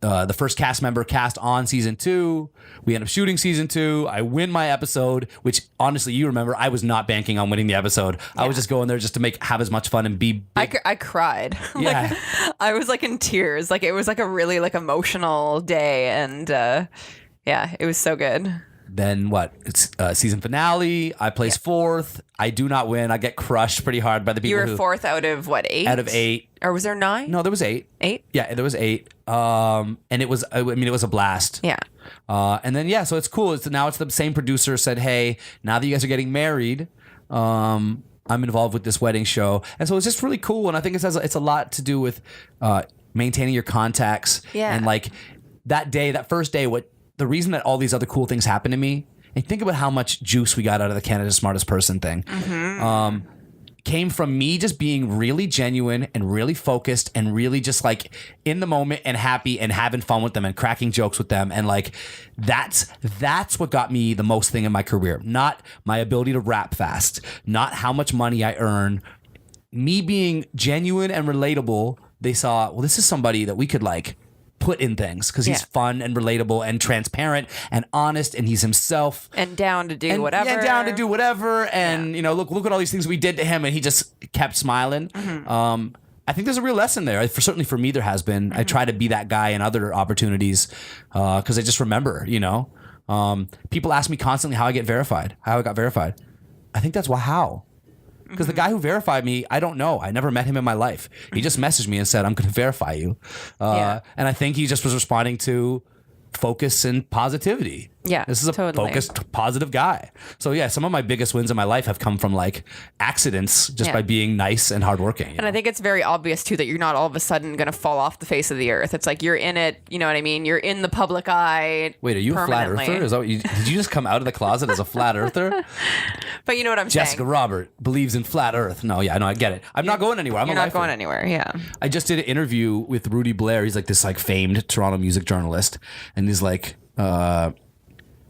the first cast member cast on season 2. We end up shooting season 2. I win my episode, which honestly, you remember, I was not banking on winning the episode. Yeah. I was just going there just to have as much fun and be big. I cried. Yeah. I was like in tears. Like, it was like a really like emotional day, and it was so good. Then what? It's season finale. I place fourth. I do not win. I get crushed pretty hard by the people. You were fourth out of what, 8? Out of 8. Or was there 9? No, there was 8. 8? Yeah, there was 8. And it was, I mean, it was a blast. Yeah. And then, yeah, so it's cool. Now it's the same producer said, hey, now that you guys are getting married, I'm involved with this wedding show. And so it's just really cool. And I think it's a lot to do with maintaining your contacts. Yeah. And like that first day, the reason that all these other cool things happened to me, and think about how much juice we got out of the Canada's Smartest Person thing. Came from me just being really genuine and really focused and really just like in the moment and happy and having fun with them and cracking jokes with them. And like, that's what got me the most thing in my career. Not my ability to rap fast, not how much money I earn. Me being genuine and relatable, they saw, well, this is somebody that we could like put in things because he's fun and relatable and transparent and honest and he's himself and down to do whatever. Yeah, down to do whatever. And you know, look at all these things we did to him, and he just kept smiling. I think there's a real lesson there. Certainly for me, there has been. I try to be that guy in other opportunities because I just remember. You know, people ask me constantly how I got verified. I think that's how. Because the guy who verified me, I don't know. I never met him in my life. He just messaged me and said, I'm going to verify you. And I think he just was responding to focus and positivity. Yeah, this is a focused, positive guy. So yeah, some of my biggest wins in my life have come from like accidents just by being nice and hardworking. And I think it's very obvious too that you're not all of a sudden going to fall off the face of the earth. It's like you're in it, you know what I mean? You're in the public eye. Wait, are you a flat earther? Is that what did you just come out of the closet as a flat earther? But you know what I'm saying? Jessica Robert believes in flat earth. No, yeah, no, I get it. I'm not going anywhere. I'm You're not going anywhere, yeah. I just did an interview with Rudy Blair. He's like this like famed Toronto music journalist. And he's like,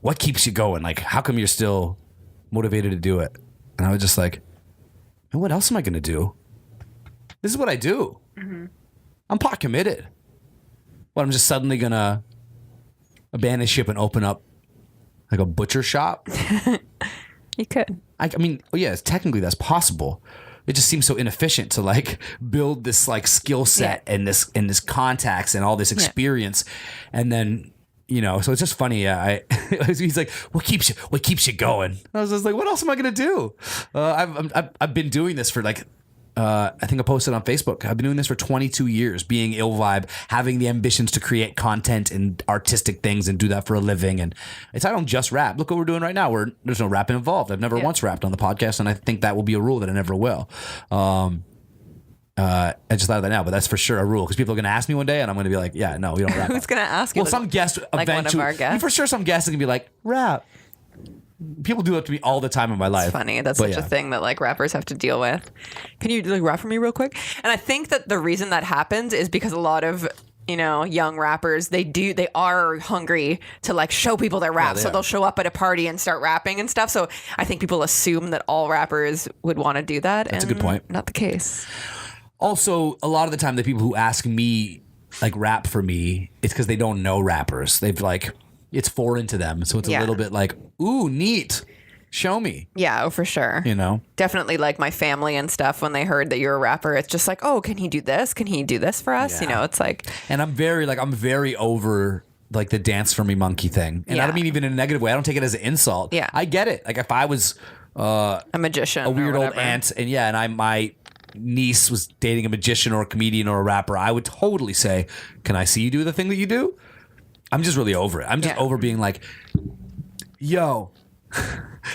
what keeps you going? Like, how come you're still motivated to do it? And I was just like, and what else am I going to do? This is what I do. I'm pot committed. What, I'm just suddenly going to abandon ship and open up like a butcher shop? You could. I mean, yes, technically that's possible. It just seems so inefficient to like build this like skill set and this contacts and all this experience, and then you know. So it's just funny. He's like, what keeps you going? I was just like, what else am I gonna do? I've been doing this for like. I think I posted on Facebook. I've been doing this for 22 years, being ill vibe, having the ambitions to create content and artistic things and do that for a living. And I don't just rap. Look what we're doing right now. There's no rapping involved. I've never once rapped on the podcast, and I think that will be a rule that I never will. I just thought of that now, but that's for sure a rule because people are going to ask me one day, and I'm going to be like, "Yeah, no, we don't rap." Who's going to ask you? Well, some guest like eventually. One of our guests? For sure, some guests are going to be like, "Rap." People do it to me all the time in my life. It's funny. That's such a thing that like rappers have to deal with. Can you like rap for me real quick? And I think that the reason that happens is because a lot of, you know, young rappers, they are hungry to like show people their rap. So they'll show up at a party and start rapping and stuff. So I think people assume that all rappers would want to do that. That's a good point. Not the case. Also, a lot of the time the people who ask me like rap for me, it's because they don't know rappers. They've like, it's foreign to them. So it's a little bit like, ooh, neat. Show me. Yeah, oh, for sure. You know? Definitely like my family and stuff, when they heard that you're a rapper, it's just like, oh, can he do this? Can he do this for us? Yeah. You know, it's like. And I'm very over like the dance for me monkey thing. And I don't mean even in a negative way. I don't take it as an insult. Yeah. I get it. Like if I was a magician, a weird old aunt, and my niece was dating a magician or a comedian or a rapper, I would totally say, can I see you do the thing that you do? I'm just really over it. I'm just over being like, yo.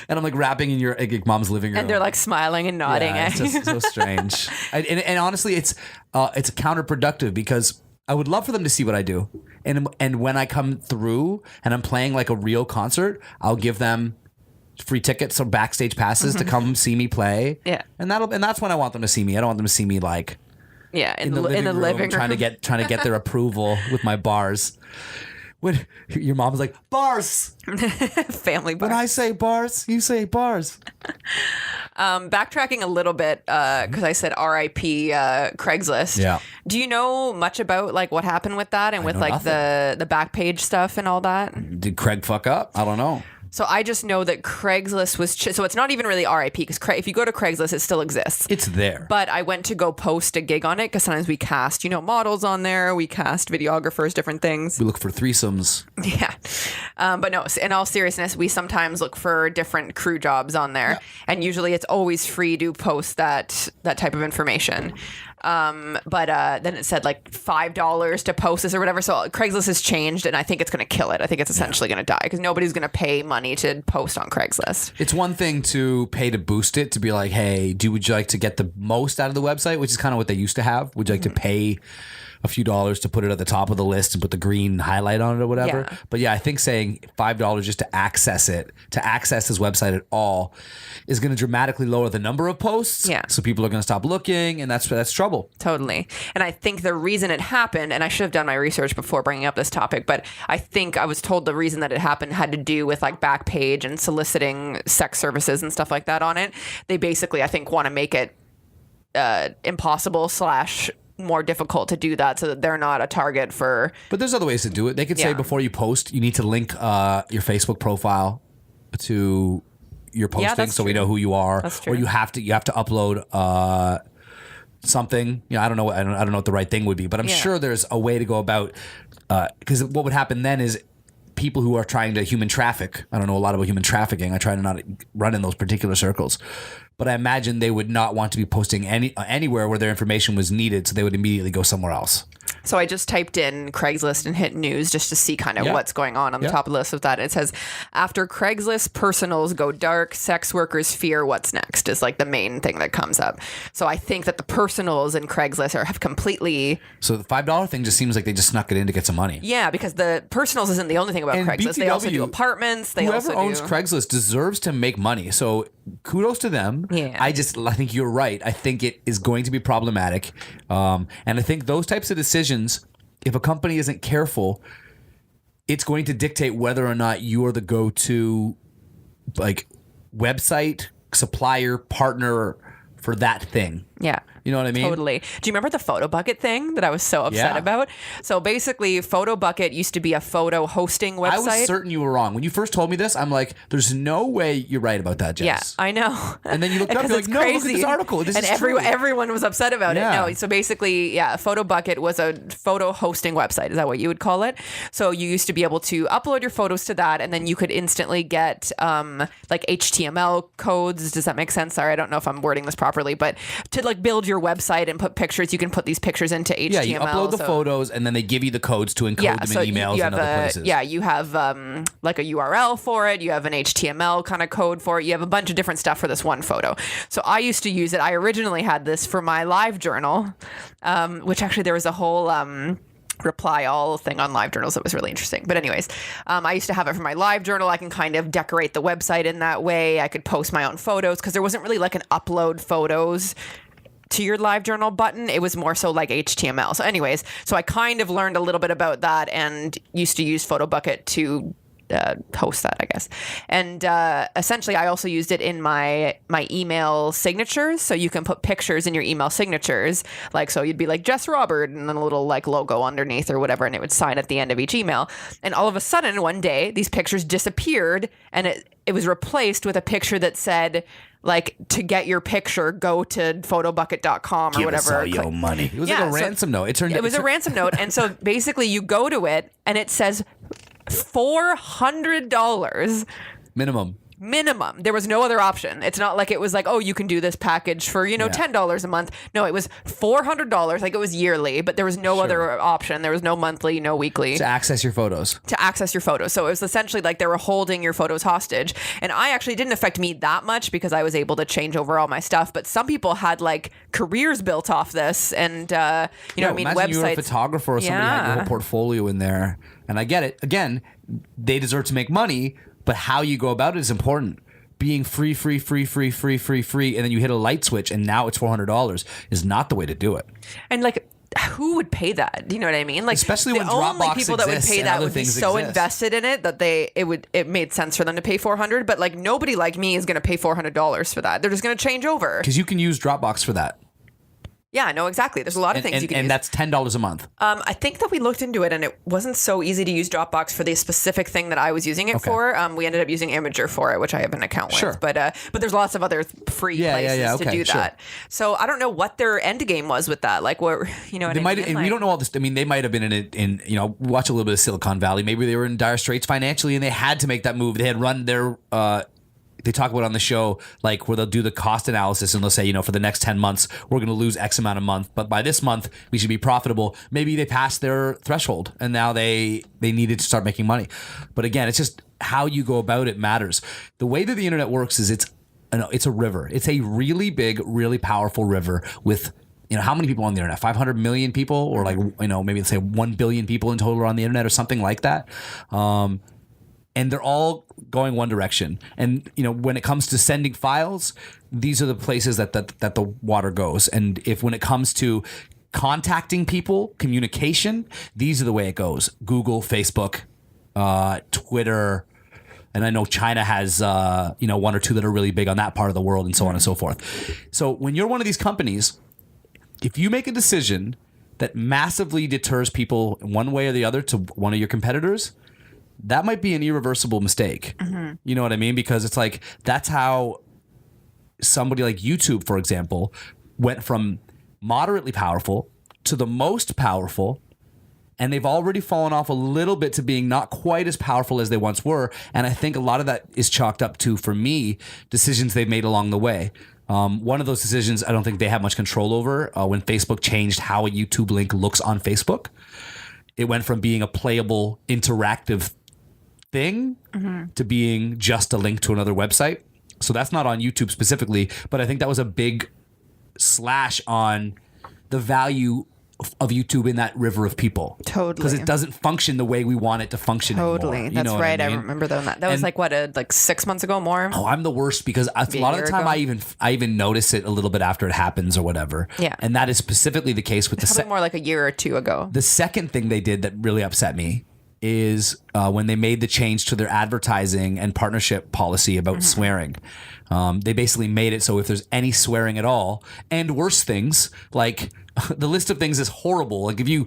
And I'm like rapping in your like, mom's living room. And they're like smiling and nodding. Yeah, it's just so strange. And honestly, it's counterproductive because I would love for them to see what I do. And when I come through and I'm playing like a real concert, I'll give them free tickets or backstage passes to come see me play. Yeah. And that's when I want them to see me. I don't want them to see me like in the living room trying to get their approval with my bars. When your mom's like, bars. Family bars. When I say bars, you say bars. Backtracking a little bit, because I said R.I.P. Craigslist. Yeah. Do you know much about like what happened with that and with like the Backpage stuff and all that? Did Craig fuck up? I don't know. So I just know that Craigslist was, so it's not even really RIP because if you go to Craigslist, it still exists. It's there. But I went to go post a gig on it because sometimes we cast, models on there. We cast videographers, different things. We look for threesomes. Yeah. But no, in all seriousness, we sometimes look for different crew jobs on there. Yeah. And usually it's always free to post that type of information. But then it said like $5 to post this or whatever. So Craigslist has changed and I think it's going to kill it. I think it's essentially going to die because nobody's going to pay money to post on Craigslist. It's one thing to pay to boost it, to be like, hey, would you like to get the most out of the website, which is kind of what they used to have. Would you like to pay a few dollars to put it at the top of the list and put the green highlight on it or whatever? Yeah. But yeah, I think saying $5 just to access this website at all is going to dramatically lower the number of posts. Yeah. So people are going to stop looking, and that's trouble. Totally. And I think the reason it happened, and I should have done my research before bringing up this topic, but I think I was told the reason that it happened had to do with like Backpage and soliciting sex services and stuff like that on it. They basically, I think, want to make it impossible / more difficult to do that so that they're not a target for... But there's other ways to do it. They could say before you post, you need to link your Facebook profile to your posting so we know who you are. That's true. Or you have to upload something. I don't know what the right thing would be, but I'm sure there's a way to go about, because what would happen then is people who are trying to human traffic. I don't know a lot about human trafficking. I try to not run in those particular circles. But I imagine they would not want to be posting anywhere where their information was needed, so they would immediately go somewhere else. So I just typed in Craigslist and hit news just to see kind of what's going on the top of the list with that. It says, after Craigslist personals go dark, sex workers fear what's next is like the main thing that comes up. So I think that the personals in Craigslist have completely... So the $5 thing just seems like they just snuck it in to get some money. Yeah, because the personals isn't the only thing about Craigslist. BTW, they also do apartments. Whoever owns Craigslist deserves to make money. So kudos to them. Yeah. I think you're right. I think it is going to be problematic. And I think those types of decisions, if a company isn't careful, it's going to dictate whether or not you are the go-to like website, supplier, partner for that thing. Yeah. You know what I mean? Totally. Do you remember the photo bucket thing that I was so upset about? So basically, Photo Bucket used to be a photo hosting website. I was certain you were wrong. When you first told me this, I'm like, there's no way you're right about that, Jess. Yeah, I know. And then you looked up, you're like, no, look at this article. This is true. Everyone was upset about it. No, so basically, Photo Bucket was a photo hosting website. Is that what you would call it? So you used to be able to upload your photos to that, and then you could instantly get like HTML codes. Does that make sense? Sorry, I don't know if I'm wording this properly, but to like build your website and put pictures, you can put these pictures into HTML. Yeah, you upload the photos and then they give you the codes to encode them in emails and other places. Yeah, you have like a URL for it. You have an HTML kind of code for it. You have a bunch of different stuff for this one photo. So I used to use it. I originally had this for my live journal, which actually there was a whole... reply all thing on live journals that was really interesting. But anyways, I used to have it for my live journal. I can kind of decorate the website in that way. I could post my own photos because there wasn't really like an upload photos to your live journal button. It was more so like HTML. So anyways, so I kind of learned a little bit about that and used to use PhotoBucket to host that, I guess. And essentially, I also used it in my email signatures. So you can put pictures in your email signatures. Like, so you'd be like Jess Robert and then a little like logo underneath or whatever, and it would sign at the end of each email. And all of a sudden, one day, these pictures disappeared and it was replaced with a picture that said, like, to get your picture, go to photobucket.com or whatever. Give us all your money. It was like a ransom note. It was a ransom note. And so basically you go to it and it says $400 minimum. There was no other option. It's not like it was like, oh, you can do this package for, $10 a month. No, it was $400. Like, it was yearly, but there was no other option. There was no monthly, no weekly. To access your photos. So it was essentially like they were holding your photos hostage. And I actually didn't affect me that much because I was able to change over all my stuff. But some people had like careers built off this. And, imagine websites. You were a photographer or somebody had your whole portfolio in there. And I get it. Again, they deserve to make money. But how you go about it is important. Being free, and then you hit a light switch, and now it's $400 is not the way to do it. And like, who would pay that? Do you know what I mean? Like, especially when Dropbox the only people that would pay that would be so invested in it that it made sense for them to pay $400. But like, nobody like me is going to pay $400 for that. They're just going to change over because you can use Dropbox for that. Yeah, no, exactly. There's a lot of things you can use. And that's $10 a month. I think that we looked into it and it wasn't so easy to use Dropbox for the specific thing that I was using it for. We ended up using Imager for it, which I have an account with. But there's lots of other free places to do that. So I don't know what their end game was with that. Like what, you know what I mean? And we don't know all this. I mean, they might have been in watch a little bit of Silicon Valley. Maybe they were in dire straits financially and they had to make that move. They had run their they talk about on the show, like where they'll do the cost analysis and they'll say, for the next 10 months, we're going to lose X amount a month. But by this month, we should be profitable. Maybe they passed their threshold and now they needed to start making money. But again, it's just how you go about it matters. The way that the internet works is it's a river. It's a really big, really powerful river with, how many people on the internet? 500 million people, or maybe let's say 1 billion people in total are on the internet or something like that. And they're all going one direction. And, when it comes to sending files, these are the places that the water goes. And when it comes to contacting people, communication, these are the way it goes. Google, Facebook, Twitter, and I know China has, one or two that are really big on that part of the world and so on and so forth. So when you're one of these companies, if you make a decision that massively deters people one way or the other to one of your competitors, that might be an irreversible mistake. Mm-hmm. You know what I mean? Because it's like, that's how somebody like YouTube, for example, went from moderately powerful to the most powerful. And they've already fallen off a little bit to being not quite as powerful as they once were. And I think a lot of that is chalked up to, for me, decisions they've made along the way. One of those decisions I don't think they have much control over. When Facebook changed how a YouTube link looks on Facebook, it went from being a playable, interactive thing to being just a link to another website. So that's not on YouTube specifically, but I think that was a big slash on the value of YouTube in that river of people. Totally. Because it doesn't function the way we want it to function Totally. anymore. That's right. I remember that. That was like 6 months ago more. Oh, I'm the worst because a lot of the time I even notice it a little bit after it happens or whatever. Yeah. And that is specifically the case with probably more like a year or two ago. The second thing they did that really upset me is when they made the change to their advertising and partnership policy about swearing. They basically made it so if there's any swearing at all, and worse things, like the list of things is horrible. Like if you,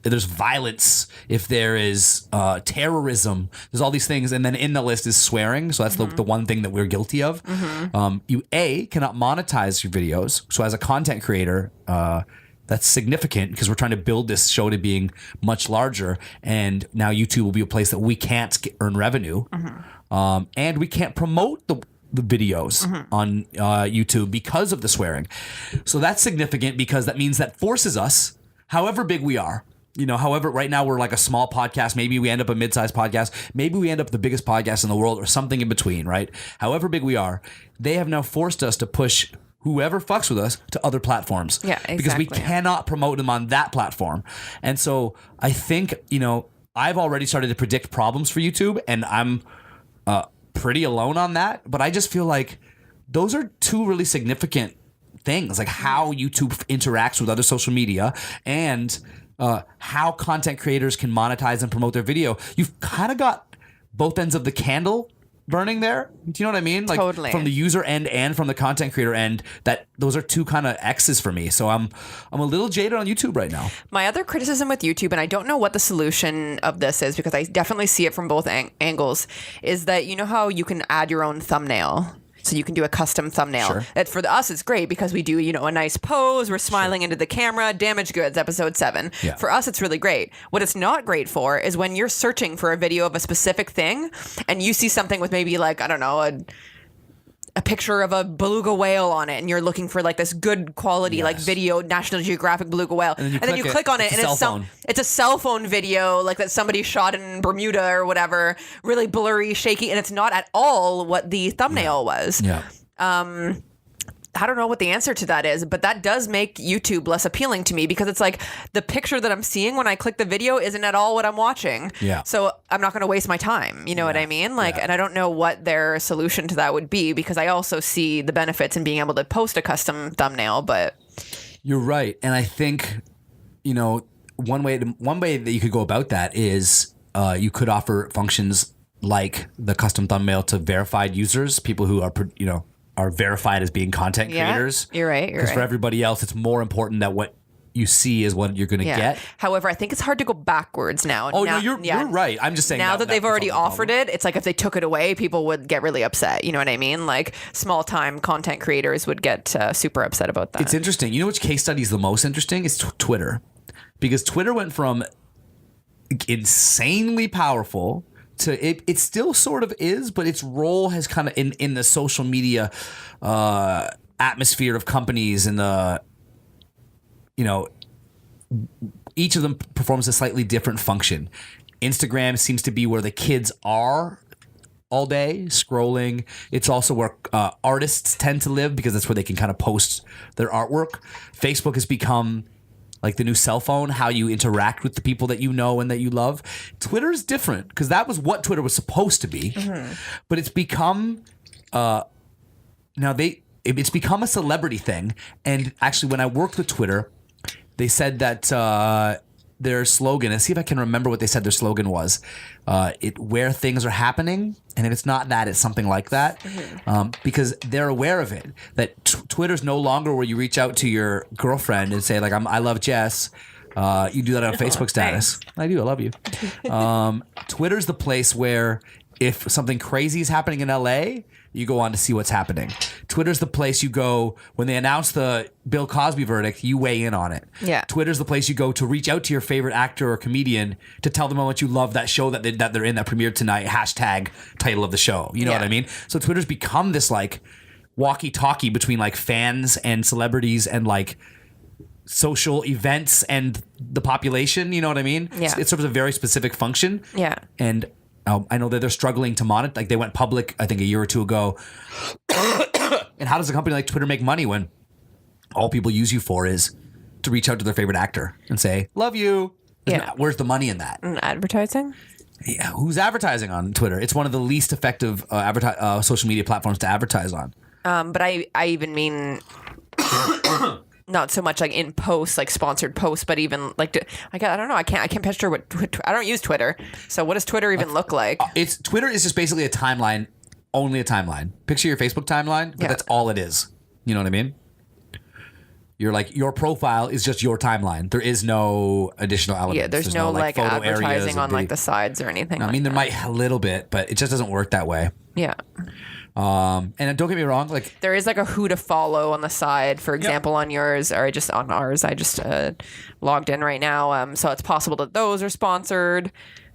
there's violence, if there is terrorism, there's all these things, and then in the list is swearing. So that's the one thing that we're guilty of. You cannot monetize your videos. So as a content creator, that's significant because we're trying to build this show to being much larger. And now YouTube will be a place that we can't earn revenue. And we can't promote the videos on YouTube because of the swearing. So that's significant because that means that forces us, however big we are, however, right now we're like a small podcast. Maybe we end up a mid-sized podcast. Maybe we end up the biggest podcast in the world or something in between, right? However big we are, they have now forced us to push whoever fucks with us to other platforms. Yeah, exactly. Because we cannot promote them on that platform. And so I think, I've already started to predict problems for YouTube, and I'm pretty alone on that. But I just feel like those are two really significant things, like how YouTube interacts with other social media and how content creators can monetize and promote their video. You've kind of got both ends of the candle burning there. Do you know what I mean? Like totally. From the user end and from the content creator end, that those are two kind of X's for me. So I'm a little jaded on YouTube right now. My other criticism with YouTube, and I don't know what the solution of this is because I definitely see it from both angles, is that how you can add your own thumbnail. So you can do a custom thumbnail. Sure. That for us, it's great because we do, a nice pose. We're smiling into the camera. Damaged Goods, episode 7. Yeah. For us, it's really great. What it's not great for is when you're searching for a video of a specific thing and you see something with maybe like, I don't know, a picture of a beluga whale on it, and you're looking for like this good quality like video, National Geographic beluga whale, and then you click on it, and it's a cell phone video like that somebody shot in Bermuda or whatever, really blurry, shaky, and it's not at all what the thumbnail was. Yeah. I don't know what the answer to that is, but that does make YouTube less appealing to me because it's like the picture that I'm seeing when I click the video isn't at all what I'm watching. Yeah. So I'm not going to waste my time. You know what I mean? And I don't know what their solution to that would be because I also see the benefits in being able to post a custom thumbnail, but. You're right. And I think, one way that you could go about that is you could offer functions like the custom thumbnail to verified users, people who are, are verified as being content creators. You're right. Because for everybody else, it's more important that what you see is what you're going to get. However, I think it's hard to go backwards now. No, you're right. I'm just saying now that they've already offered it, it's like if they took it away, people would get really upset. You know what I mean? Like small time content creators would get super upset about that. It's interesting. You know which case study is the most interesting? It's Twitter. Because Twitter went from insanely powerful to it still sort of is, but its role has kind of in the social media atmosphere of companies and the, each of them performs a slightly different function. Instagram seems to be where the kids are all day scrolling. It's also where artists tend to live because that's where they can kind of post their artwork. Facebook has become like the new cell phone, how you interact with the people that you know and that you love. Twitter is different because that was what Twitter was supposed to be, but it's become it's become a celebrity thing. And actually, when I worked with Twitter, they said that their slogan, and see if I can remember what they said their slogan was, where things are happening, and if it's not that, it's something like that, because they're aware of it, that Twitter's no longer where you reach out to your girlfriend and say, like, I love Jess. You do that on a Facebook status. Thanks. I do. I love you. Twitter's the place where if something crazy is happening in LA, you go on to see what's happening. Twitter's the place you go when they announce the Bill Cosby verdict, you weigh in on it. Yeah. Twitter's the place you go to reach out to your favorite actor or comedian to tell them how much you love that show that they're in that premiered tonight, hashtag title of the show. You know what I mean? So Twitter's become this like walkie-talkie between like fans and celebrities and like social events and the population. You know what I mean? Yeah. It serves a very specific function. Yeah. And I know that they're struggling to monitor. Like they went public, I think, a year or two ago. And how does a company like Twitter make money when all people use you for is to reach out to their favorite actor and say, love you? Where's the money in that? Advertising? Yeah. Who's advertising on Twitter? It's one of the least effective social media platforms to advertise on. But I even mean... not so much like in posts, like sponsored posts, but even like I don't know. I can't picture what I don't use Twitter. So what does Twitter even look like? Twitter is just basically a timeline, only a timeline. Picture your Facebook timeline, but that's all it is. You know what I mean? You're like your profile is just your timeline. There is no additional elements. Yeah, there's no like advertising on like the sides or anything. I mean, there might a little bit, but it just doesn't work that way. Yeah. And don't get me wrong, like there is like a who to follow on the side, for example, on yours or just on ours. I just logged in right now, so it's possible that those are sponsored.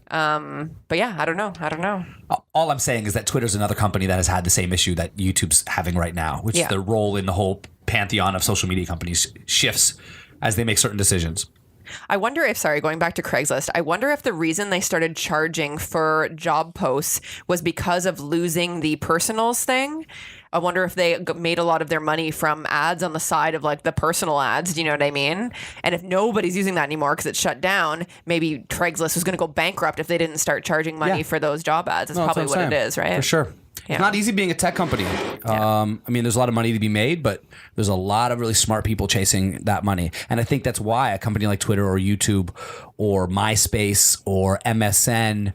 But yeah, I don't know. All I'm saying is that Twitter's another company that has had the same issue that YouTube's having right now, which is their role in the whole pantheon of social media companies shifts as they make certain decisions. I wonder if, going back to Craigslist, I wonder if the reason they started charging for job posts was because of losing the personals thing. I wonder if they made a lot of their money from ads on the side of like the personal ads. Do you know what I mean? And if nobody's using that anymore because it's shut down, maybe Craigslist was going to go bankrupt if they didn't start charging money for those job ads. That's probably what it is, right? For sure. Yeah. It's not easy being a tech company. I mean, there's a lot of money to be made, but there's a lot of really smart people chasing that money. And I think that's why a company like Twitter or YouTube or MySpace or MSN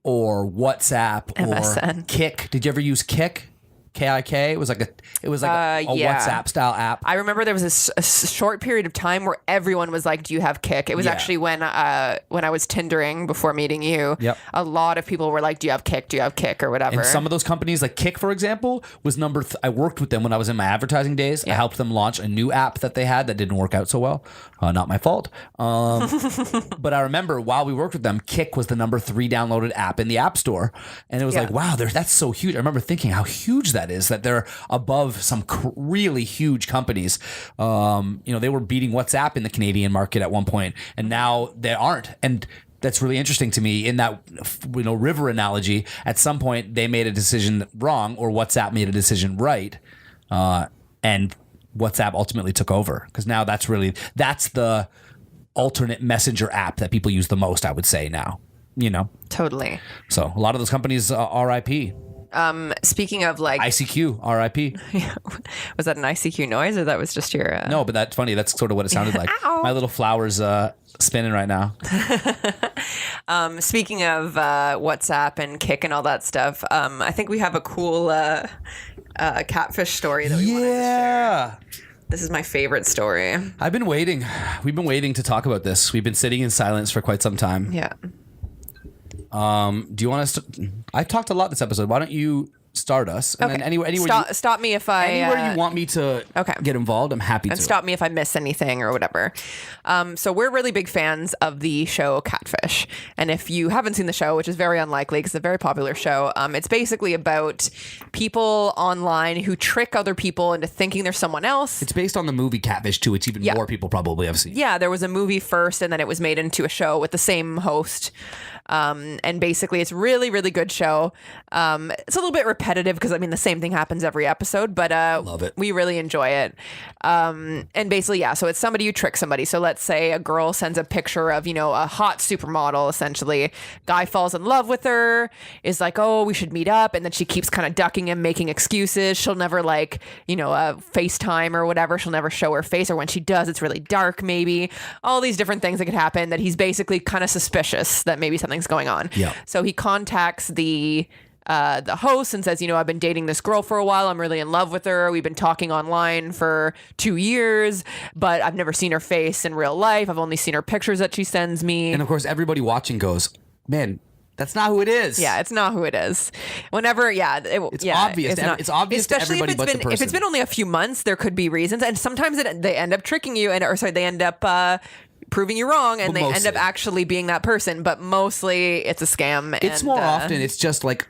or WhatsApp or Kik. Did you ever use Kik? KIK. It was like a WhatsApp style app. I remember there was a short period of time where everyone was like, "Do you have Kik?" It was actually when I was Tindering before meeting you. Yep. A lot of people were like, "Do you have Kik? Do you have Kik?" or whatever. And some of those companies, like Kik, for example, was I worked with them when I was in my advertising days. I helped them launch a new app that they had that didn't work out so well. Not my fault. But I remember while we worked with them, Kik was the number 3 downloaded app in the App Store, and it was like, wow, that's so huge. I remember thinking how huge that is, that they're above some really huge companies. They were beating WhatsApp in the Canadian market at one point, and now they aren't. And that's really interesting to me in that, river analogy. At some point, they made a decision wrong, or WhatsApp made a decision right, and WhatsApp ultimately took over, because now that's the alternate messenger app that people use the most, I would say now. Totally. So a lot of those companies RIP. Speaking of like ICQ, RIP. Was that an ICQ noise, or that was just your? No, but that's funny. That's sort of what it sounded like. My little flower's spinning right now. Speaking of WhatsApp and Kik and all that stuff, I think we have a cool catfish story that we wanted to share. Yeah. This is my favorite story. I've been waiting. We've been waiting to talk about this. We've been sitting in silence for quite some time. Yeah. Do you want us to... I've talked a lot this episode. Why don't you start us? And then anywhere stop me if I... Anywhere you want me to get involved, I'm happy to. And stop me if I miss anything or whatever. So we're really big fans of the show Catfish. And if you haven't seen the show, which is very unlikely because it's a very popular show, it's basically about people online who trick other people into thinking they're someone else. It's based on the movie Catfish too, which even more people probably have seen. Yeah, there was a movie first and then it was made into a show with the same host. And basically it's really, really good show. It's a little bit repetitive because I mean the same thing happens every episode, but love it. We really enjoy it. And basically, so it's somebody who tricks somebody. So let's say a girl sends a picture of, a hot supermodel, essentially. Guy falls in love with her, is like, oh, we should meet up. And then she keeps kind of ducking him, making excuses. She'll never FaceTime or whatever. She'll never show her face, or when she does, it's really dark, maybe. All these different things that could happen that he's basically kind of suspicious that maybe something's going on. Yeah. So he contacts the host and says, I've been dating this girl for a while. I'm really in love with her. We've been talking online for 2 years, but I've never seen her face in real life. I've only seen her pictures that she sends me. And of course, everybody watching goes, man, that's not who it is. Yeah, it's not who it is. Whenever, it's obvious. It's obvious to everybody but the person. If it's been only a few months, there could be reasons. And sometimes they end up tricking you, they end up proving you wrong, and they end up actually being that person. But mostly it's a scam. It's more often, it's just like,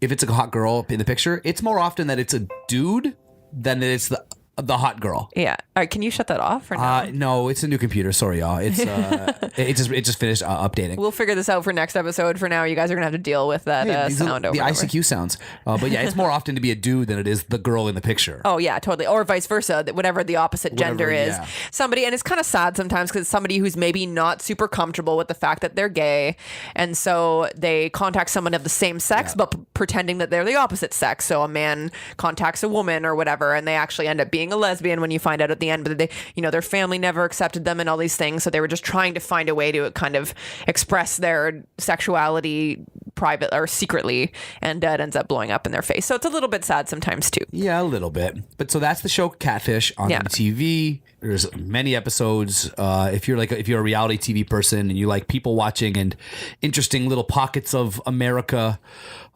if it's a hot girl in the picture, it's more often that it's a dude than that it's the hot girl. Yeah. All right. Can you shut that off or no? No, it's a new computer. Sorry, y'all. It's it just finished updating. We'll figure this out for next episode. For now, you guys are gonna have to deal with that sound over the ICQ sounds. But yeah, it's more often to be a dude than it is the girl in the picture. Oh yeah, totally. Or vice versa. Whatever the opposite gender is, somebody, and it's kind of sad sometimes because it's somebody who's maybe not super comfortable with the fact that they're gay, and so they contact someone of the same sex, but pretending that they're the opposite sex. So a man contacts a woman or whatever, and they actually end up being a lesbian when you find out at the end, but they, their family never accepted them and all these things. So they were just trying to find a way to kind of express their sexuality private or secretly, and it ends up blowing up in their face. So it's a little bit sad sometimes too. Yeah, a little bit. But so that's the show Catfish on TV. There's many episodes. If you're a reality TV person and you like people watching and interesting little pockets of America,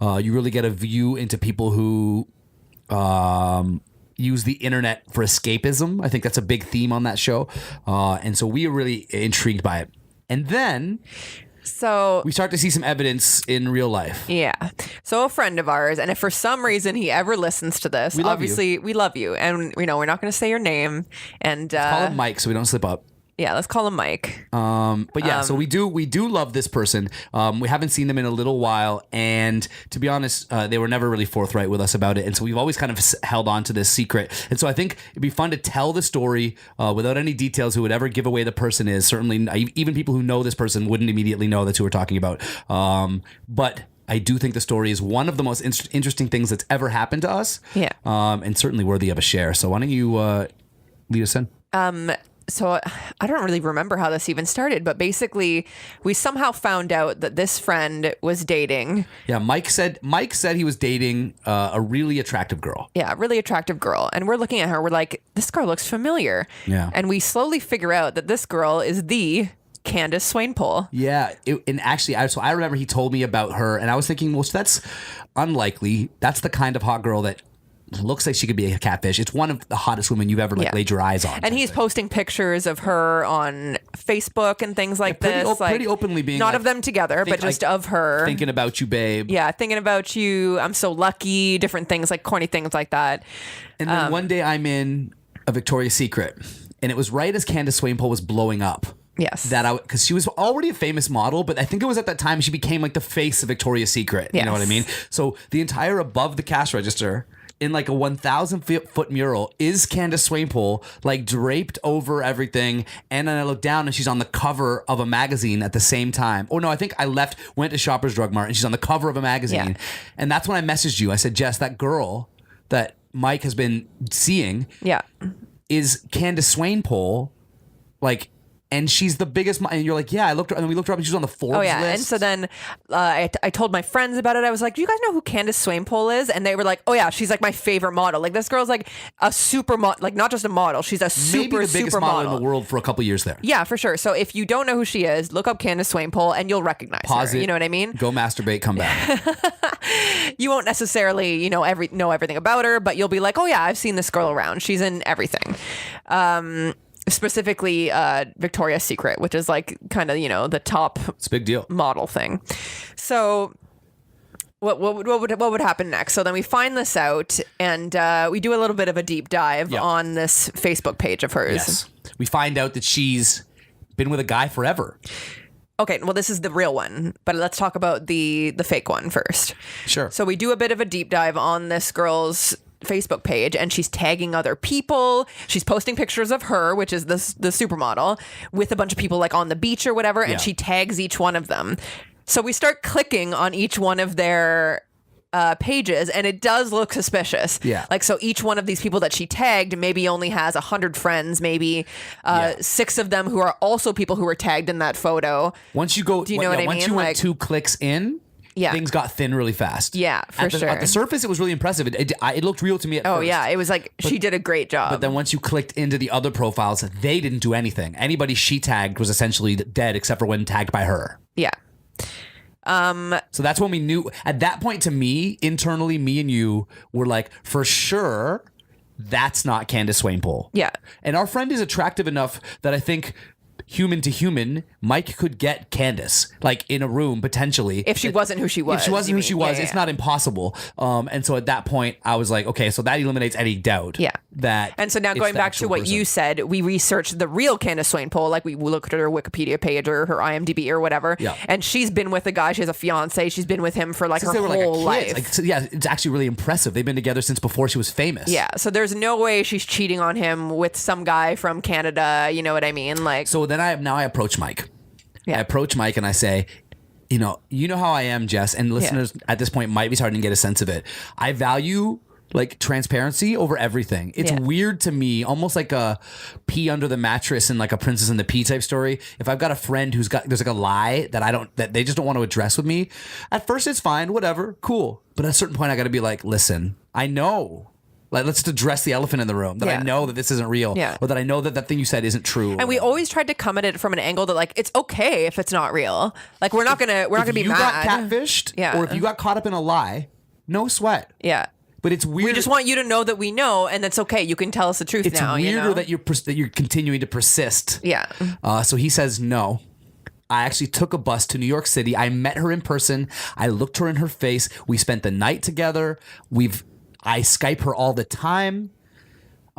you really get a view into people who use the internet for escapism. I think that's a big theme on that show. And so we are really intrigued by it. And then we start to see some evidence in real life. Yeah. So a friend of ours, and if for some reason he ever listens to this, we love you. And we're not going to say your name. And let's call him Mike so we don't slip up. Yeah, let's call him Mike. But yeah, so we do love this person. We haven't seen them in a little while, and to be honest, they were never really forthright with us about it, and so we've always kind of held on to this secret. And so I think it'd be fun to tell the story without any details who would ever give away the person is. Certainly, even people who know this person wouldn't immediately know that's who we're talking about. But I do think the story is one of the most interesting things that's ever happened to us. Yeah. And certainly worthy of a share. So why don't you lead us in? So I don't really remember how this even started, but basically we somehow found out that this friend was dating. Yeah, Mike said he was dating a really attractive girl. Yeah, a really attractive girl. And we're looking at her. We're like, this girl looks familiar. Yeah. And we slowly figure out that this girl is the Candace Swainpole. Yeah. And actually, I remember he told me about her, and I was thinking, well, that's unlikely. That's the kind of hot girl that looks like she could be a catfish. It's one of the hottest women you've ever laid your eyes on. And he's posting pictures of her on Facebook and things like this. Pretty openly being not of them together, but just of her. Thinking about you, babe. Yeah, thinking about you. I'm so lucky. Different things, like corny things like that. And then one day I'm in a Victoria's Secret, and it was right as Candace Swainpole was blowing up. Yes. Because she was already a famous model, but I think it was at that time she became like the face of Victoria's Secret. Yes. You know what I mean? So the entire above the cash register in like a 1,000-foot mural is Candace Swainpole, like draped over everything. And then I look down and she's on the cover of a magazine at the same time. Oh no, I think I went to Shoppers Drug Mart and she's on the cover of a magazine. Yeah. And that's when I messaged you. I said, Jess, that girl that Mike has been seeing is Candace Swainpole, like And she's the biggest, and you're like, yeah, I looked her, and then we looked her up and she was on the Forbes list. And so then I told my friends about it. I was like, do you guys know who Candace Swainpole is? And they were like, oh yeah, she's like my favorite model. Like this girl's like a super model, like not just a model. She's a Maybe the biggest super model in the world for a couple years there. Yeah, for sure. So if you don't know who she is, look up Candace Swainpole and you'll recognize Pause her. it. You know what I mean? Go masturbate, come back. You won't necessarily, know everything about her, but you'll be like, oh yeah, I've seen this girl around. She's in everything. Specifically Victoria's Secret, which is like kind of, the top It's a big deal. model thing. So what would happen next? So then we find this out and we do a little bit of a deep dive on this Facebook page of hers. Yes. We find out that she's been with a guy forever. Okay, well, this is the real one, but let's talk about the fake one first. Sure. So we do a bit of a deep dive on this girl's Facebook page, and she's tagging other people. She's posting pictures of her, which is the supermodel, with a bunch of people like on the beach or whatever, and she tags each one of them. So we start clicking on each one of their pages, and it does look suspicious. Yeah. Like, so each one of these people that she tagged maybe only has 100 friends, maybe 6 of them who are also people who were tagged in that photo. Once you go, do you know what I mean? Once you went 2 clicks in, things got thin really fast. Yeah, for sure. At the surface, it was really impressive. It looked real to me at first. Oh, yeah. It was like, she did a great job. But then once you clicked into the other profiles, they didn't do anything. Anybody she tagged was essentially dead except for when tagged by her. Yeah. So that's when we knew. At that point, to me, internally, me and you were like, for sure, that's not Candace Swainpole. Yeah. And our friend is attractive enough that I think human to human, Mike could get Candace like in a room potentially. If she wasn't who she was. If she wasn't who she was, Yeah. it's not impossible. And so at that point, I was like, okay, so that eliminates any doubt. Yeah. That. And so now it's going the back to actual what person. you said, we researched the real Candace Swainpole, like we looked at her Wikipedia page or her IMDb or whatever. Yeah. And she's been with a guy. She has a fiance. She's been with him for like Since her they were whole like a kid. life. Like, so, yeah, it's actually really impressive. They've been together since before she was famous. Yeah. So there's no way she's cheating on him with some guy from Canada. You know what I mean? Like. So then I approach Mike. Yeah. I approach Mike and I say, you know how I am, Jess, and listeners at this point might be starting to get a sense of it. I value like transparency over everything. It's weird to me, almost like a pee under the mattress and like a Princess and the Pea type story. If I've got a friend there's like a lie that they just don't want to address with me, at first it's fine, whatever, cool. But at a certain point I got to be like, listen, I know. Like, let's address the elephant in the room that I know that this isn't real, or that I know that that thing you said isn't true. And we always tried to come at it from an angle that like it's okay if it's not real. Like we're not gonna be mad. If you got catfished, or if you got caught up in a lie, no sweat. Yeah. But it's weird. We just want you to know that we know, and that's okay. You can tell us the truth now. It's weirder you know? that you're continuing to persist. Yeah. So he says no. I actually took a bus to New York City. I met her in person. I looked her in her face. We spent the night together. I Skype her all the time.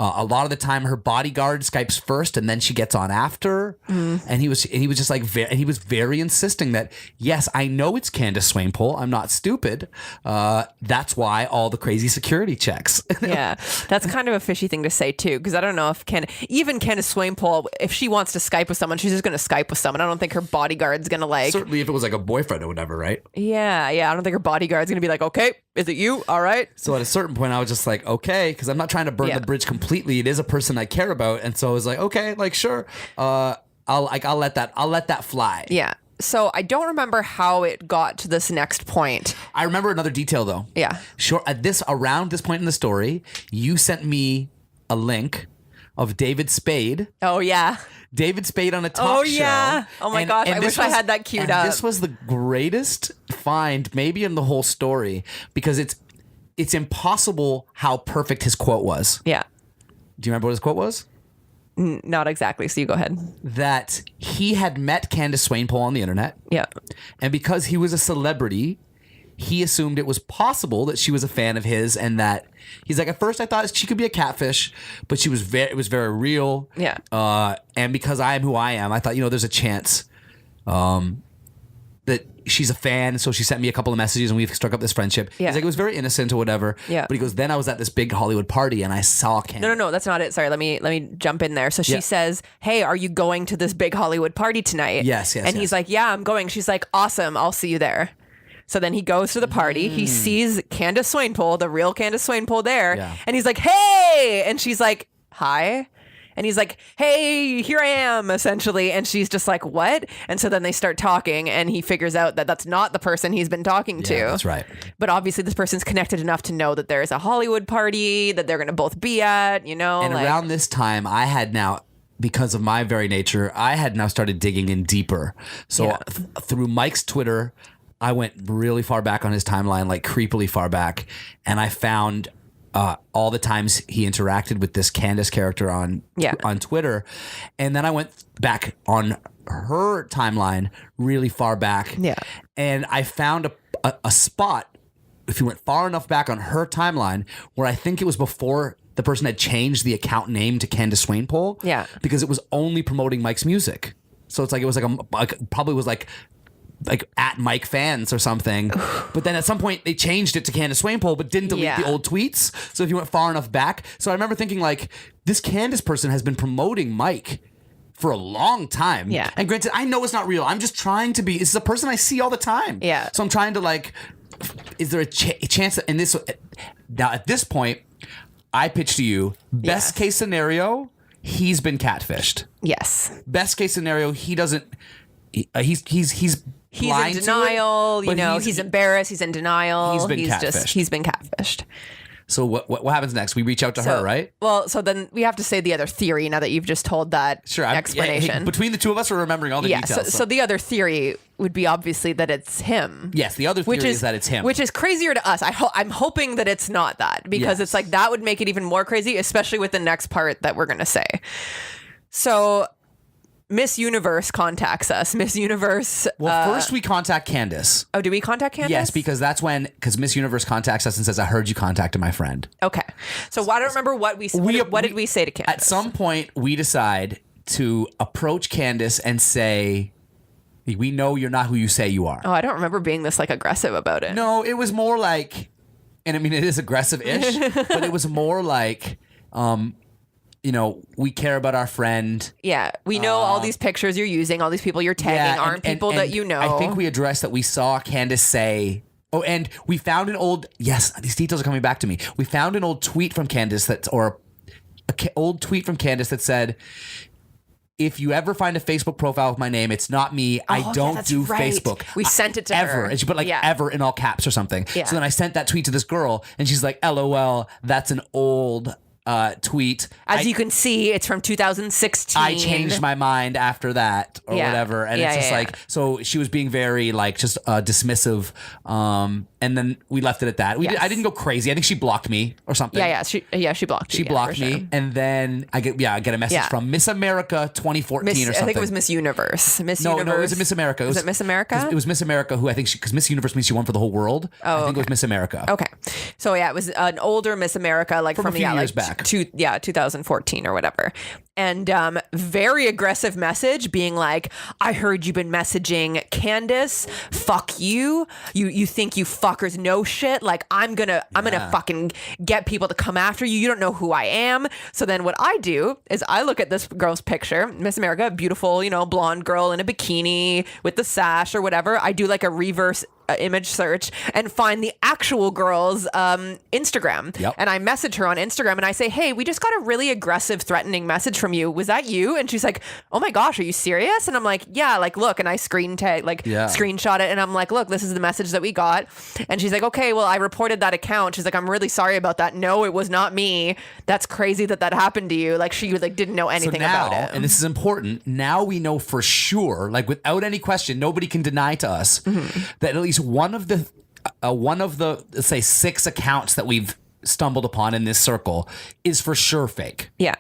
A lot of the time, her bodyguard Skypes first, and then she gets on after. And he was just like, he was very insisting that yes, I know it's Candace Swainpole. I'm not stupid. That's why all the crazy security checks. Yeah, that's kind of a fishy thing to say too, because I don't know if even Candace Swainpole, if she wants to Skype with someone, she's just going to Skype with someone. I don't think her bodyguard's going to like. Certainly, if it was like a boyfriend or whatever, right? Yeah. I don't think her bodyguard's going to be like, okay, is it you? All right. So at a certain point, I was just like, okay, because I'm not trying to burn the bridge completely. It is a person I care about, and so I was like, okay, like sure, I'll let that fly. Yeah. So I don't remember how it got to this next point. I remember another detail though. Yeah. Sure. Around this point in the story, you sent me a link of David Spade. Oh yeah. David Spade on a talk show. Oh yeah. Oh my gosh. I wish I had that queued up. This was the greatest find maybe in the whole story, because it's impossible how perfect his quote was. Yeah. Do you remember what his quote was? Not exactly. So you go ahead. That he had met Candace Swainpole on the internet. Yeah. And because he was a celebrity, he assumed it was possible that she was a fan of his, and that he's like, at first I thought she could be a catfish, but it was very real. Yeah. And because I am who I am, I thought, there's a chance that she's a fan, so she sent me a couple of messages and we've struck up this friendship. Yeah. He's like, it was very innocent or whatever. Yeah. But he goes, then I was at this big Hollywood party and I saw Candace. No, that's not it. Sorry, let me jump in there. So she says, "Hey, are you going to this big Hollywood party tonight?" Yes. And he's like, "Yeah, I'm going." She's like, "Awesome, I'll see you there." So then he goes to the party. He sees Candace Swainpole, the real Candace Swainpole there, and he's like, "Hey!" And she's like, "Hi." And he's like, hey, here I am, essentially. And she's just like, what? And so then they start talking, and he figures out that that's not the person he's been talking to. That's right. But obviously this person's connected enough to know that there's a Hollywood party that they're going to both be at, you know? And around this time, I had now, because of my very nature, I had now started digging in deeper. So through Mike's Twitter, I went really far back on his timeline, like creepily far back. And I found all the times he interacted with this Candace character on Twitter. And then I went back on her timeline really far back. Yeah. And I found a spot, if you went far enough back on her timeline, where I think it was before the person had changed the account name to Candace Swainpole. Yeah. Because it was only promoting Mike's music. So it's like, it was probably was like at Mike fans or something. But then at some point they changed it to Candace Swainpole, but didn't delete the old tweets. So if you went far enough back. So I remember thinking, like, this Candace person has been promoting Mike for a long time. Yeah. And granted, I know it's not real. I'm just trying to be, this is a person I see all the time. Yeah. So I'm trying to, like, is there a chance that in this, now at this point, I pitched to you, best case scenario, he's been catfished. Yes. Best case scenario, he doesn't, he's blind in denial, to it, he's embarrassed, he's in denial. He's been catfished. He's been catfished. So what happens next? We reach out to her, right? Well, so then we have to say the other theory now that you've just told that explanation. Between the two of us, we're remembering all the details. So the other theory would be obviously that it's him. Yes, the other theory is that it's him. Which is crazier to us. I'm hoping that it's not that, because it's like that would make it even more crazy, especially with the next part that we're going to say. So Miss Universe contacts us. Miss Universe. Well, first we contact Candace. Oh, do we contact Candace? Yes, because because Miss Universe contacts us and says, I heard you contacted my friend. Okay. So I don't remember what what did we say to Candace? At some point, we decide to approach Candace and say, we know you're not who you say you are. Oh, I don't remember being this like aggressive about it. No, it was more like, and I mean, it is aggressive-ish, but it was more like, we care about our friend. Yeah, we know all these pictures you're using, all these people you're tagging aren't people that you know. I think we addressed that we saw Candace say, and we found an old, these details are coming back to me. We found an old tweet from Candace old tweet from Candace that said, if you ever find a Facebook profile with my name, it's not me. I don't do right. Facebook. We sent it to her. And she put ever in all caps or something. Yeah. So then I sent that tweet to this girl and she's like, LOL, that's an old tweet. As you can see, it's from 2016. I changed my mind after that or whatever. And it's just like, so she was being very like just dismissive. And then we left it at that. I didn't go crazy. I think she blocked me or something. She blocked you. She blocked me. Sure. And then I get a message from Miss America 2014 or something. I think it was Miss Universe. No, it was Miss America. Was it Miss America? It was Miss America who I think because Miss Universe means she won for the whole world. I think it was Miss America. Okay. So it was an older Miss America, like from a few years back. 2014 or whatever. And very aggressive message being like, I heard you've been messaging Candace. Fuck you. You think you fuckers know shit. Like I'm gonna fucking get people to come after you. You don't know who I am. So then what I do is I look at this girl's picture, Miss America, beautiful, blonde girl in a bikini with the sash or whatever. I do like a reverse image search and find the actual girl's Instagram. Yep. And I message her on Instagram and I say, hey, we just got a really aggressive, threatening message from you. Was that you? And she's like, oh my gosh, are you serious? And I'm like, yeah, like, look. And I screenshot it and I'm like, look, this is the message that we got. And she's like, okay, well, I reported that account. She's like, I'm really sorry about that. No, it was not me. That's crazy that happened to you. Like she didn't know anything about it. And this is important. Now we know for sure, like without any question, nobody can deny to us that at least one of the let's say 6 accounts that we've stumbled upon in this circle is for sure fake. Yeah.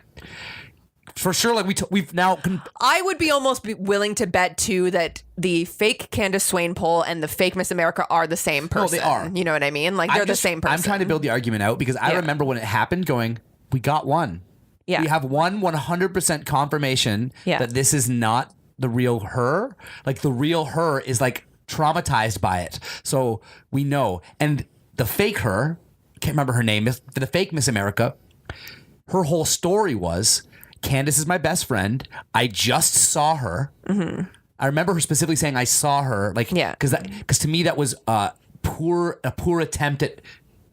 For sure, like we've now. I would be almost willing to bet too that the fake Candace Swainpole and the fake Miss America are the same person. No, they are. You know what I mean? Like they're the same person. I'm trying to build the argument out because I remember when it happened going, we got one. Yeah. We have 100% confirmation that this is not the real her. Like the real her is like traumatized by it. So we know. And the fake her, I can't remember her name, the fake Miss America, her whole story was, Candace is my best friend. I just saw her. Mm-hmm. I remember her specifically saying, I saw her. Like, because to me that was a poor attempt at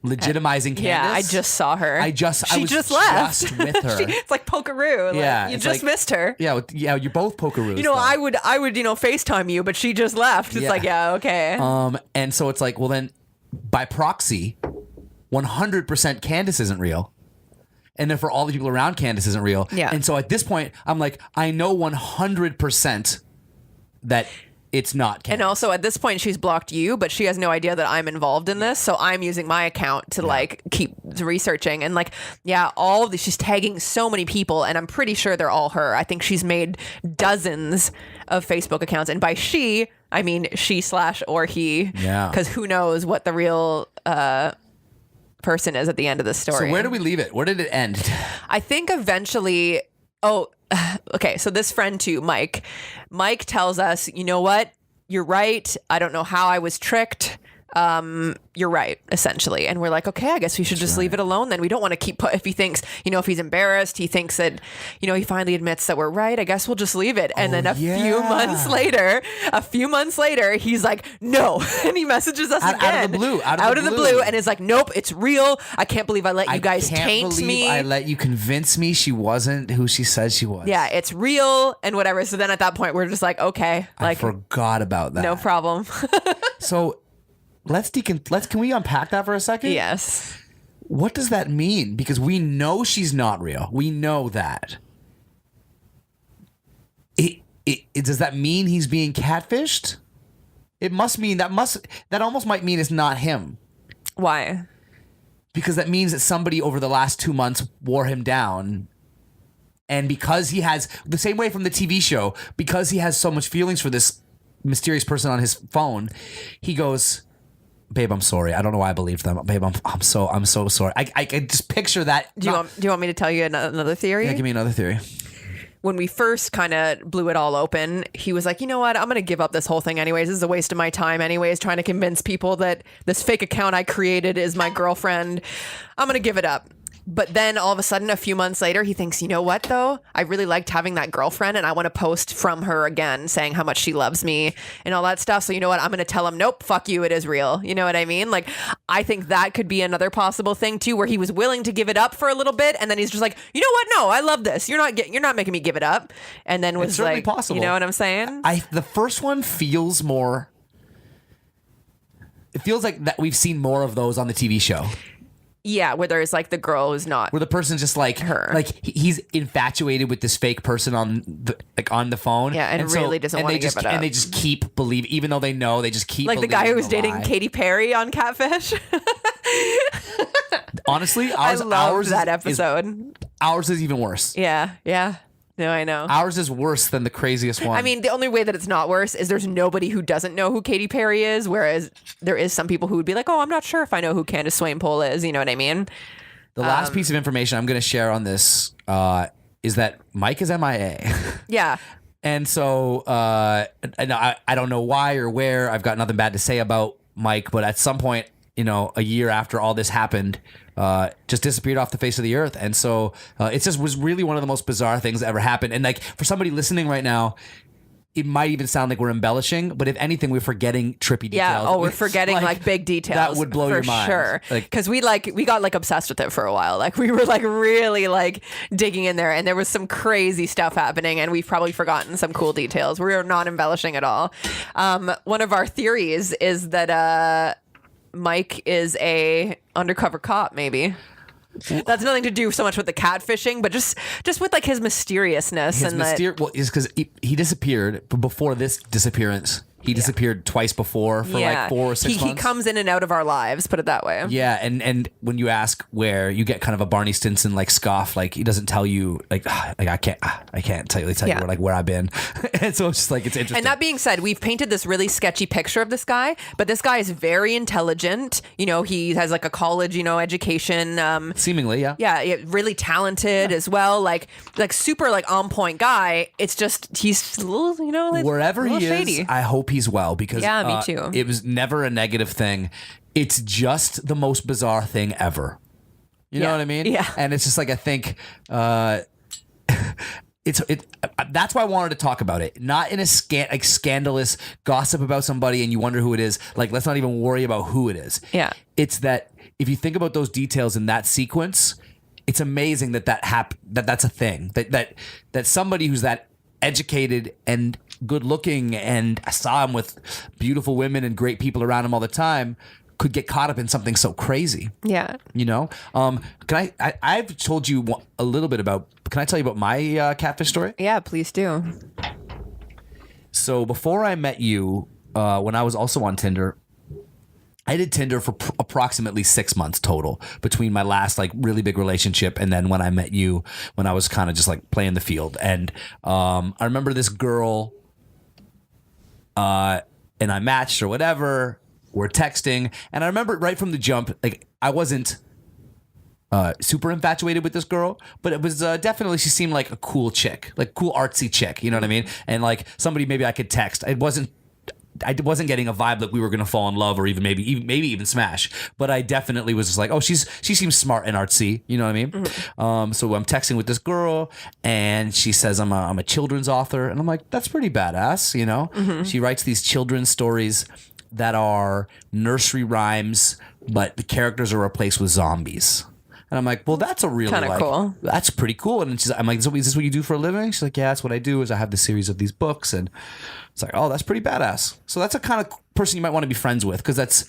legitimizing Candace. Yeah, I just saw her. I was just left. just with her. It's like pokeroo. Yeah, like, you it's just like- missed her. Yeah, you're both pokeroos. You know, though. I would, FaceTime you, but she just left. It's Yeah. like, yeah, okay. And so it's like, well, then by proxy, 100% Candace isn't real. And then for all the people around, Candace isn't real. Yeah. And so at this point, I'm like, I know 100% that it's not Candace. And also at this point, she's blocked you, but she has no idea that I'm involved in this. So I'm using my account to like keep researching and like, yeah, all of these, she's tagging so many people and I'm pretty sure they're all her. I think she's made dozens of Facebook accounts. And by she, I mean she/or he. Yeah. Because who knows what the real person is at the end of the story. So where do we leave it? Where did it end? I think eventually, okay, so this friend too, Mike tells us, you know what? You're right. I don't know how I was tricked. You're right, essentially. And we're like, okay, I guess we should just leave it alone then. We don't want to keep if he thinks, if he's embarrassed, he thinks that, he finally admits that we're right. I guess we'll just leave it. And then a few months later, he's like, no. And he messages us again. Out of the blue. Out of the blue. And is like, nope, it's real. I can't believe I let you guys taint me. I let you convince me she wasn't who she said she was. Yeah, it's real and whatever. So then at that point, we're just like, okay. I forgot about that. No problem. So can we unpack that for a second? Yes. What does that mean? Because we know she's not real. We know that. Does that mean he's being catfished? It must mean that almost might mean it's not him. Why? Because that means that somebody over the last 2 months wore him down. And because he has the same way from the TV show, because he has so much feelings for this mysterious person on his phone, he goes, babe, I'm sorry. I don't know why I believed them. Babe, I'm so sorry. I can just picture that. Do you want me to tell you another theory? Yeah, give me another theory. When we first kind of blew it all open, he was like, you know what? I'm going to give up this whole thing anyways. This is a waste of my time anyways, trying to convince people that this fake account I created is my girlfriend. I'm going to give it up. But then all of a sudden, a few months later, he thinks, you know what, though? I really liked having that girlfriend and I want to post from her again saying how much she loves me and all that stuff. So you know what? I'm going to tell him, nope, fuck you. It is real. You know what I mean? Like, I think that could be another possible thing, too, where he was willing to give it up for a little bit. And then he's just like, you know what? No, I love this. You're not making me give it up. And then was It's certainly like, possible. You know what I'm saying? The first one feels more. It feels like that we've seen more of those on the TV show. Yeah, where there's like the girl who's not. Where the person's just like her. Like he's infatuated with this fake person on the phone. Yeah, and really doesn't want to give it up. And they just keep believing, even though they know, they just keep like the guy who was believing dating lie. Katy Perry on Catfish. Honestly, I loved that episode. Ours is even worse. Yeah. No, I know. Ours is worse than the craziest one. I mean, the only way that it's not worse is there's nobody who doesn't know who Katy Perry is, whereas there is some people who would be like, oh, I'm not sure if I know who Candace Swainpole is. You know what I mean? The last piece of information I'm going to share on this is that Mike is MIA. Yeah. And so and I don't know why or where. I've got nothing bad to say about Mike, but at some point, a year after all this happened, just disappeared off the face of the earth. And so it just was really one of the most bizarre things that ever happened. And like for somebody listening right now, it might even sound like we're embellishing, but if anything, we're forgetting trippy details. Yeah. Oh, we're forgetting like big details. That would blow your mind. For sure. Because we got like obsessed with it for a while. Like we were like really like digging in there and there was some crazy stuff happening and we've probably forgotten some cool details. We are not embellishing at all. One of our theories is that Mike is a undercover cop, maybe. That's nothing to do so much with the catfishing, but just with like his mysteriousness Well, is because he disappeared, but before this disappearance, he disappeared twice before for like 4 or 6 months. He comes in and out of our lives, put it that way. Yeah, and when you ask where, you get kind of a Barney Stinson like scoff, like he doesn't tell you like I can't tell you where I've been, and so it's just like it's interesting. And that being said, we've painted this really sketchy picture of this guy, but this guy is very intelligent. He has like a college education. Seemingly, yeah. Yeah, really talented as well. Like super like on point guy. It's just he's a little like, wherever a little he shady. is, I hope he's well because me too. It was never a negative thing. It's just the most bizarre thing ever. You know what I mean? Yeah. And it's just like I think that's why I wanted to talk about it, not in a scandalous gossip about somebody and you wonder who it is. Like let's not even worry about who it is. Yeah. It's that if you think about those details in that sequence, it's amazing that's a thing. That somebody who's that educated and good looking, and I saw him with beautiful women and great people around him all the time, could get caught up in something so crazy. Yeah. You know? I've told you a little bit about, can I tell you about my catfish story? Yeah, please do. So before I met you, when I was also on Tinder, I did Tinder for approximately 6 months total between my last like really big relationship and then when I met you, when I was kind of just like playing the field. And I remember this girl, and I matched or whatever. We're texting, and I remember right from the jump, like I wasn't super infatuated with this girl, but it was definitely, she seemed like a cool chick, like cool artsy chick, you know what I mean? And like somebody maybe I could text. I wasn't getting a vibe that we were gonna fall in love or maybe even smash, but I definitely was just like, oh, she seems smart and artsy, you know what I mean? Mm-hmm. So I'm texting with this girl, and she says I'm a children's author, and I'm like, that's pretty badass, you know? Mm-hmm. She writes these children's stories that are nursery rhymes, but the characters are replaced with zombies. And I'm like, well, that's a really kind of cool. That's pretty cool. And I'm like, so is this what you do for a living? She's like, yeah, that's what I do. Is I have this series of these books, and it's like, oh, that's pretty badass. So that's a kind of person you might want to be friends with, because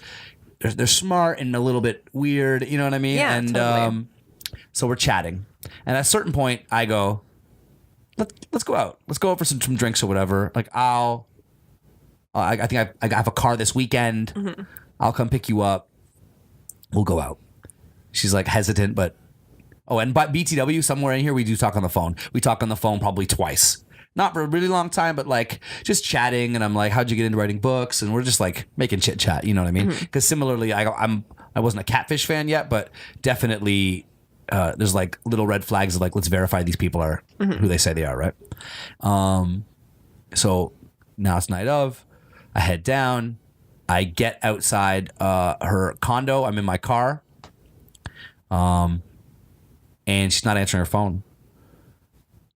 they're smart and a little bit weird. You know what I mean? Yeah, and totally. So we're chatting, and at a certain point, I go, let's go out. Let's go out for some drinks or whatever. Like I think I have a car this weekend. Mm-hmm. I'll come pick you up. We'll go out. She's like hesitant, but and by BTW, somewhere in here, we do talk on the phone. We talk on the phone probably twice. Not for a really long time, but like just chatting. And I'm like, how'd you get into writing books? And we're just like making chit chat. You know what I mean? Because similarly, I wasn't a Catfish fan yet, but definitely there's like little red flags of like, let's verify these people are who they say they are, right? So now it's night of. I head down. I get outside her condo. I'm in my car. And she's not answering her phone.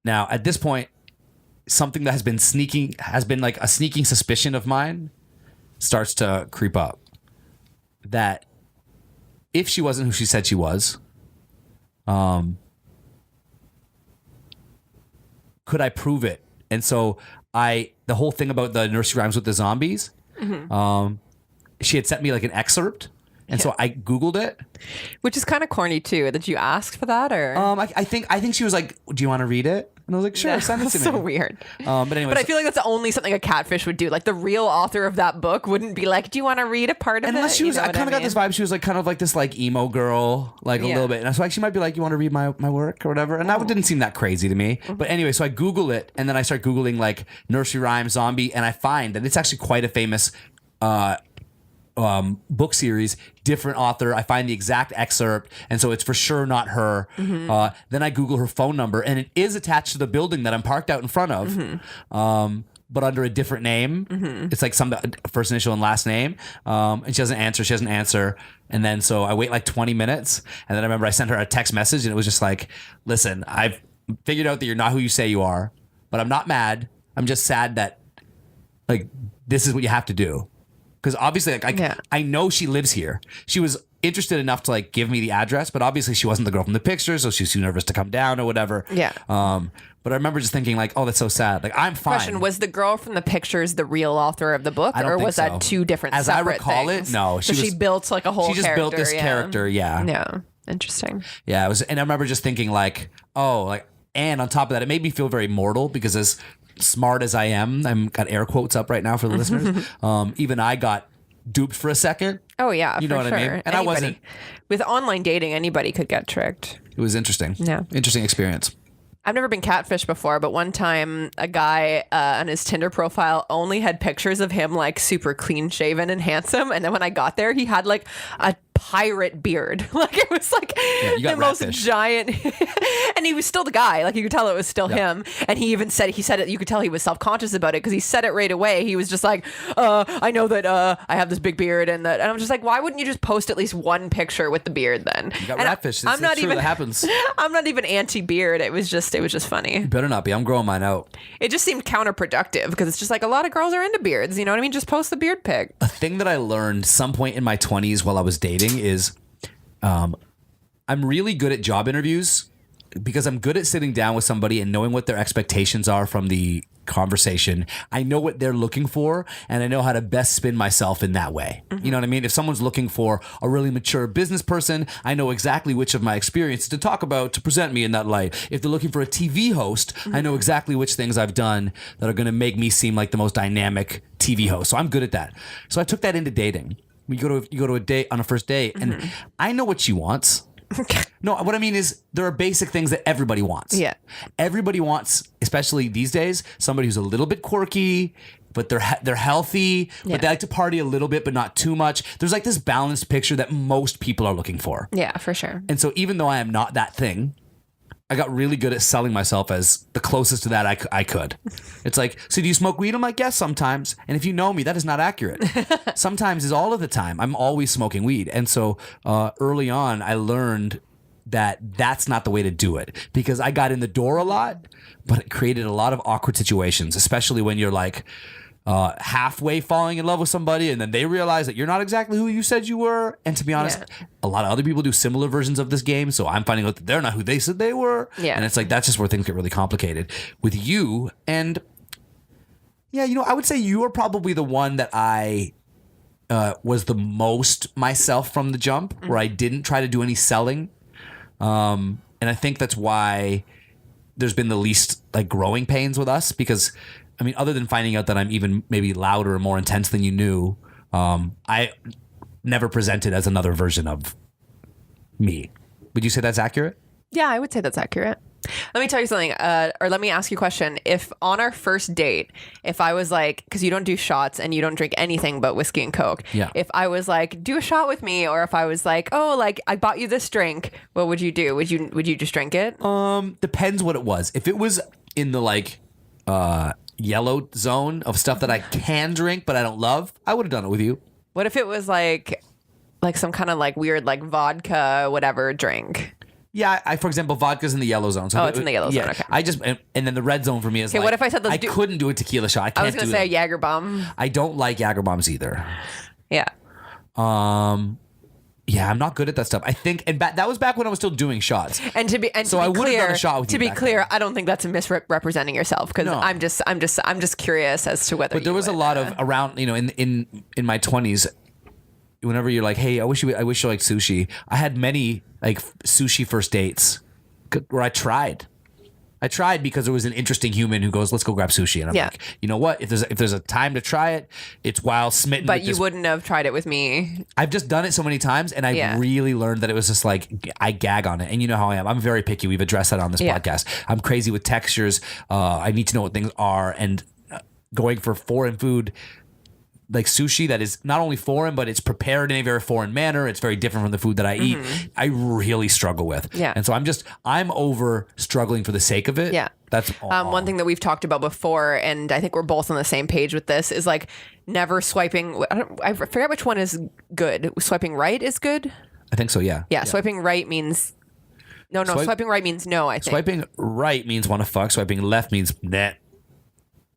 Now, at this point, something that has been like a sneaking suspicion of mine starts to creep up. That if she wasn't who she said she was, could I prove it? And so the whole thing about the nursery rhymes with the zombies, she had sent me like an excerpt. And so I Googled it. Which is kind of corny too. Did you ask for that, or? I think she was like, do you want to read it? And I was like, sure, send it to me. So weird. But anyway. But I feel like that's only something a Catfish would do. Like the real author of that book wouldn't be like, do you want to read a part of it? Unless she was, I kind of got this vibe. She was like kind of like this like emo girl, like a little bit. And I was like, she might be like, you want to read my work or whatever? And that didn't seem that crazy to me. But anyway, so I Google it, and then I start Googling like nursery rhyme zombie, and I find that it's actually quite a famous book series, different author. I find the exact excerpt, and so it's for sure not her. Then I Google her phone number, and it is attached to the building that I'm parked out in front of, but under a different name. It's like some first initial and last name, and she doesn't answer. And then so I wait like 20 minutes, and then I remember I sent her a text message, and it was just like, listen, I've figured out that you're not who you say you are, but I'm not mad. I'm just sad that like this is what you have to do. Because obviously, like, I know she lives here. She was interested enough to like give me the address, but obviously she wasn't the girl from the picture, so she was too nervous to come down or whatever. Yeah. But I remember just thinking like, oh, that's so sad. Like, I'm fine. Question: was the girl from the pictures the real author of the book, I don't or think was so. that two different? As I separate recall things? it, no. She built like a whole. She just built this character. Yeah. Yeah. Interesting. Yeah. It was, and I remember just thinking like, oh, like, and on top of that, it made me feel very mortal because as smart as I am, I'm got air quotes up right now for the listeners. Even I got duped for a second. Oh yeah, you know what I mean. And I wasn't. With online dating, anybody could get tricked. It was interesting. Yeah, interesting experience. I've never been catfished before, but one time a guy on his Tinder profile only had pictures of him like super clean shaven and handsome, and then when I got there, he had like a pirate beard. Like it was like the most giant and he was still the guy. Like you could tell it was still him. And he even said it, you could tell he was self-conscious about it because he said it right away. He was just like, I know that I have this big beard and I'm just like, why wouldn't you just post at least one picture with the beard then? You got ratfish. I'm not even that happens. I'm not even anti-beard. It was just funny. You better not be. I'm growing mine out. It just seemed counterproductive because it's just like a lot of girls are into beards. You know what I mean? Just post the beard pic. A thing that I learned some point in my 20s while I was dating is I'm really good at job interviews because I'm good at sitting down with somebody and knowing what their expectations are from the conversation. I know what they're looking for, and I know how to best spin myself in that way. Mm-hmm. You know what I mean? If someone's looking for a really mature business person, I know exactly which of my experiences to talk about to present me in that light. If they're looking for a TV host, I know exactly which things I've done that are going to make me seem like the most dynamic TV host. So I'm good at that. So I took that into dating. You go to a date on a first date, and I know what she wants. No, what I mean is there are basic things that everybody wants. Yeah. Everybody wants, especially these days, somebody who's a little bit quirky, but they're healthy, but they like to party a little bit, but not too much. There's like this balanced picture that most people are looking for. Yeah, for sure. And so even though I am not that thing, I got really good at selling myself as the closest to that I could. It's like, so do you smoke weed? I'm like, yes, sometimes. And if you know me, that is not accurate. Sometimes is all of the time. I'm always smoking weed. And so early on, I learned that that's not the way to do it because I got in the door a lot, but it created a lot of awkward situations, especially when you're like halfway falling in love with somebody and then they realize that you're not exactly who you said you were. And to be honest, a lot of other people do similar versions of this game. So I'm finding out that they're not who they said they were. Yeah. And it's like, that's just where things get really complicated with you. And yeah, you know, I would say you are probably the one that I was the most myself from the jump, where I didn't try to do any selling. And I think that's why there's been the least like growing pains with us because I mean, other than finding out that I'm even maybe louder and more intense than you knew, I never presented as another version of me. Would you say that's accurate? Yeah, I would say that's accurate. Let me tell you something, or let me ask you a question. If on our first date, if I was like, because you don't do shots and you don't drink anything but whiskey and Coke. Yeah. If I was like, do a shot with me, or if I was like, oh, like I bought you this drink, what would you do? Would you just drink it? Depends what it was. If it was in the like yellow zone of stuff that I can drink but I don't love, I would have done it with you. What if it was like some kind of like weird like vodka whatever drink? Yeah, for example, vodka's in the yellow zone. So it's in the yellow zone. Okay. I just and then the red zone for me is okay. Like, what if I said I couldn't do a tequila shot. I was going to say a Jager bomb. I don't like Jager bombs either. Yeah. Yeah, I'm not good at that stuff. I think, and that was back when I was still doing shots. So I would have done a shot with you. To be clear, I don't think that's misrepresenting yourself because I'm just curious as to whether. But there was a lot of around, you know, in my 20s. Whenever you're like, hey, I wish you liked sushi. I had many like sushi first dates where I tried because there was an interesting human who goes, let's go grab sushi. And I'm like, you know what? If there's a time to try it, it's while smitten. But you wouldn't have tried it with me. I've just done it so many times and I really learned that it was just like, I gag on it. And you know how I am. I'm very picky. We've addressed that on this podcast. I'm crazy with textures. I need to know what things are. And going for foreign food, like sushi that is not only foreign, but it's prepared in a very foreign manner. It's very different from the food that I eat. I really struggle with. Yeah. And so I'm over struggling for the sake of it. Yeah. That's all. One thing that we've talked about before, and I think we're both on the same page with this, is like never swiping. I forget which one is good. Swiping right is good. I think so. Yeah. Yeah. Swiping right means no. Swiping right means no. I think swiping right means want to fuck. Swiping left means nah.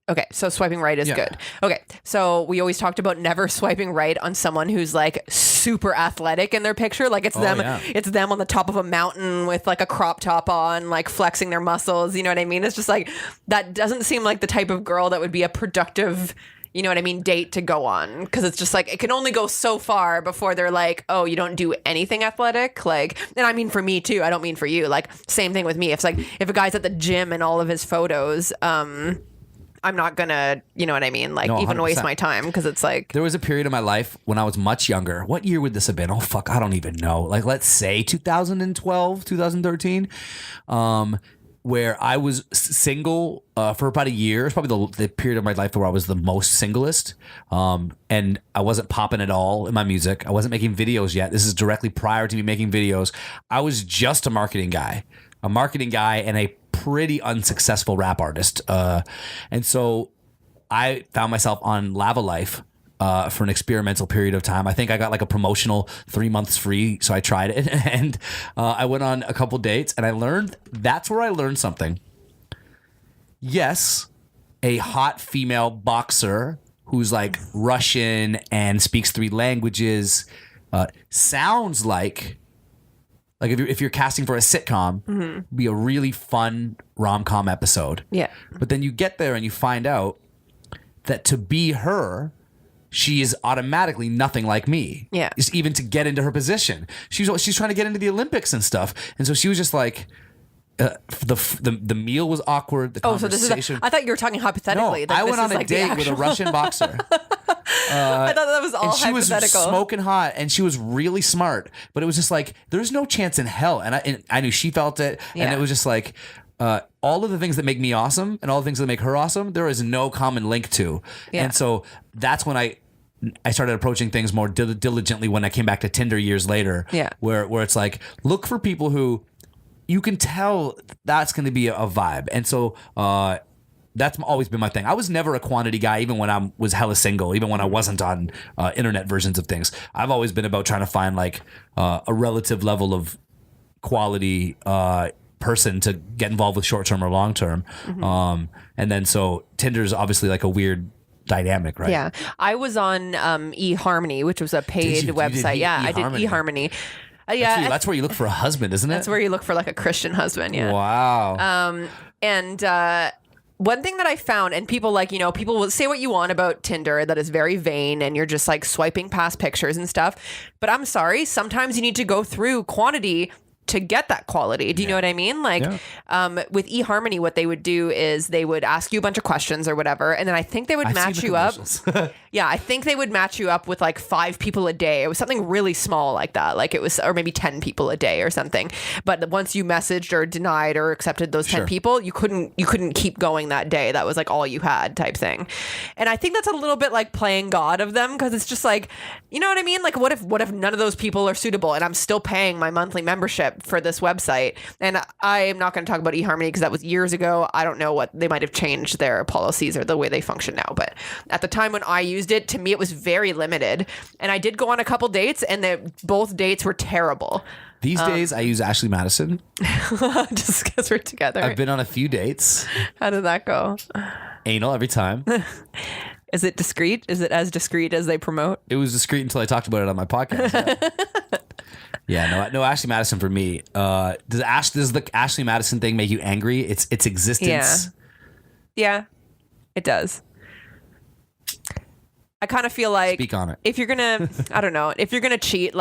Okay, so swiping right is good. Okay, so we always talked about never swiping right on someone who's like super athletic in their picture. Like it's them. Yeah. It's them on the top of a mountain with like a crop top on, like flexing their muscles. You know what I mean? It's just like that doesn't seem like the type of girl that would be a productive, you know what I mean, date to go on. Because it's just like it can only go so far before they're like, oh, you don't do anything athletic. Like, and I mean for me too. I don't mean for you. Like same thing with me. If a guy's at the gym in all of his photos, I'm not gonna, you know what I mean? Like, no, even waste my time because it's like... There was a period of my life when I was much younger. What year would this have been? Oh, fuck, I don't even know. Like, let's say 2012, 2013, where I was single for about a year. It's probably the period of my life where I was the most singlest. And I wasn't popping at all in my music. I wasn't making videos yet. This is directly prior to me making videos. I was just a marketing guy and a pretty unsuccessful rap artist. And so I found myself on Lava Life for an experimental period of time. I think I got like a promotional 3 months free. So I tried it and I went on a couple dates and that's where I learned something. Yes, a hot female boxer who's like Russian and speaks 3 languages sounds like like if you're casting for a sitcom, be a really fun rom-com episode. Yeah. But then you get there and you find out that to be her, she is automatically nothing like me. Yeah. Just even to get into her position. She's trying to get into the Olympics and stuff. And so she was just like, the meal was awkward. The conversation. I thought you were talking hypothetically. No, I went on a date with a Russian boxer. I thought that was all and she was hypothetical. smoking hot, and she was really smart. But it was just like, there's no chance in hell. And I knew she felt it. Yeah. And it was just like, all of the things that make me awesome and all the things that make her awesome, there is no common link to. Yeah. And so that's when I started approaching things more diligently when I came back to Tinder years later. Yeah. Where it's like, look for people who you can tell that's going to be a vibe. And so that's always been my thing. I was never a quantity guy, even when I was hella single, even when I wasn't on internet versions of things. I've always been about trying to find like a relative level of quality person to get involved with short term or long term. And then so Tinder's obviously like a weird dynamic, right? Yeah. I was on eHarmony, which was a paid website. I did eHarmony. Yeah. That's where you look for a husband, isn't it? That's where you look for like a Christian husband. Yeah. Wow. And one thing that I found, and people like, people will say what you want about Tinder that is very vain and you're just like swiping past pictures and stuff. But I'm sorry, sometimes you need to go through quantity to get that quality. Do you know what I mean? Like with eHarmony, what they would do is they would ask you a bunch of questions or whatever. And then I think they would match you up. Yeah, I think they would match you up with like 5 people a day. It was something really small like that. Like it was, or maybe 10 people a day or something. But once you messaged or denied or accepted those 10 people, you couldn't keep going that day. That was like all you had type thing. And I think that's a little bit like playing God of them, because it's just like, you know what I mean? Like what if none of those people are suitable and I'm still paying my monthly membership for this website? And I am not going to talk about eHarmony because that was years ago. I don't know what they might have changed their policies or the way they function now. But at the time when I used it, to me, it was very limited. And I did go on a couple dates and both dates were terrible. These days, I use Ashley Maddison. Just because we're together. I've been on a few dates. How did that go? Anal every time. Is it discreet? Is it as discreet as they promote? It was discreet until I talked about it on my podcast. Yeah, no, Ashley Maddison for me. Does the Ashley Maddison thing make you angry? Its existence. Yeah, it does. I kind of feel like Speak on it. If you're gonna, I don't know, if you're gonna cheat,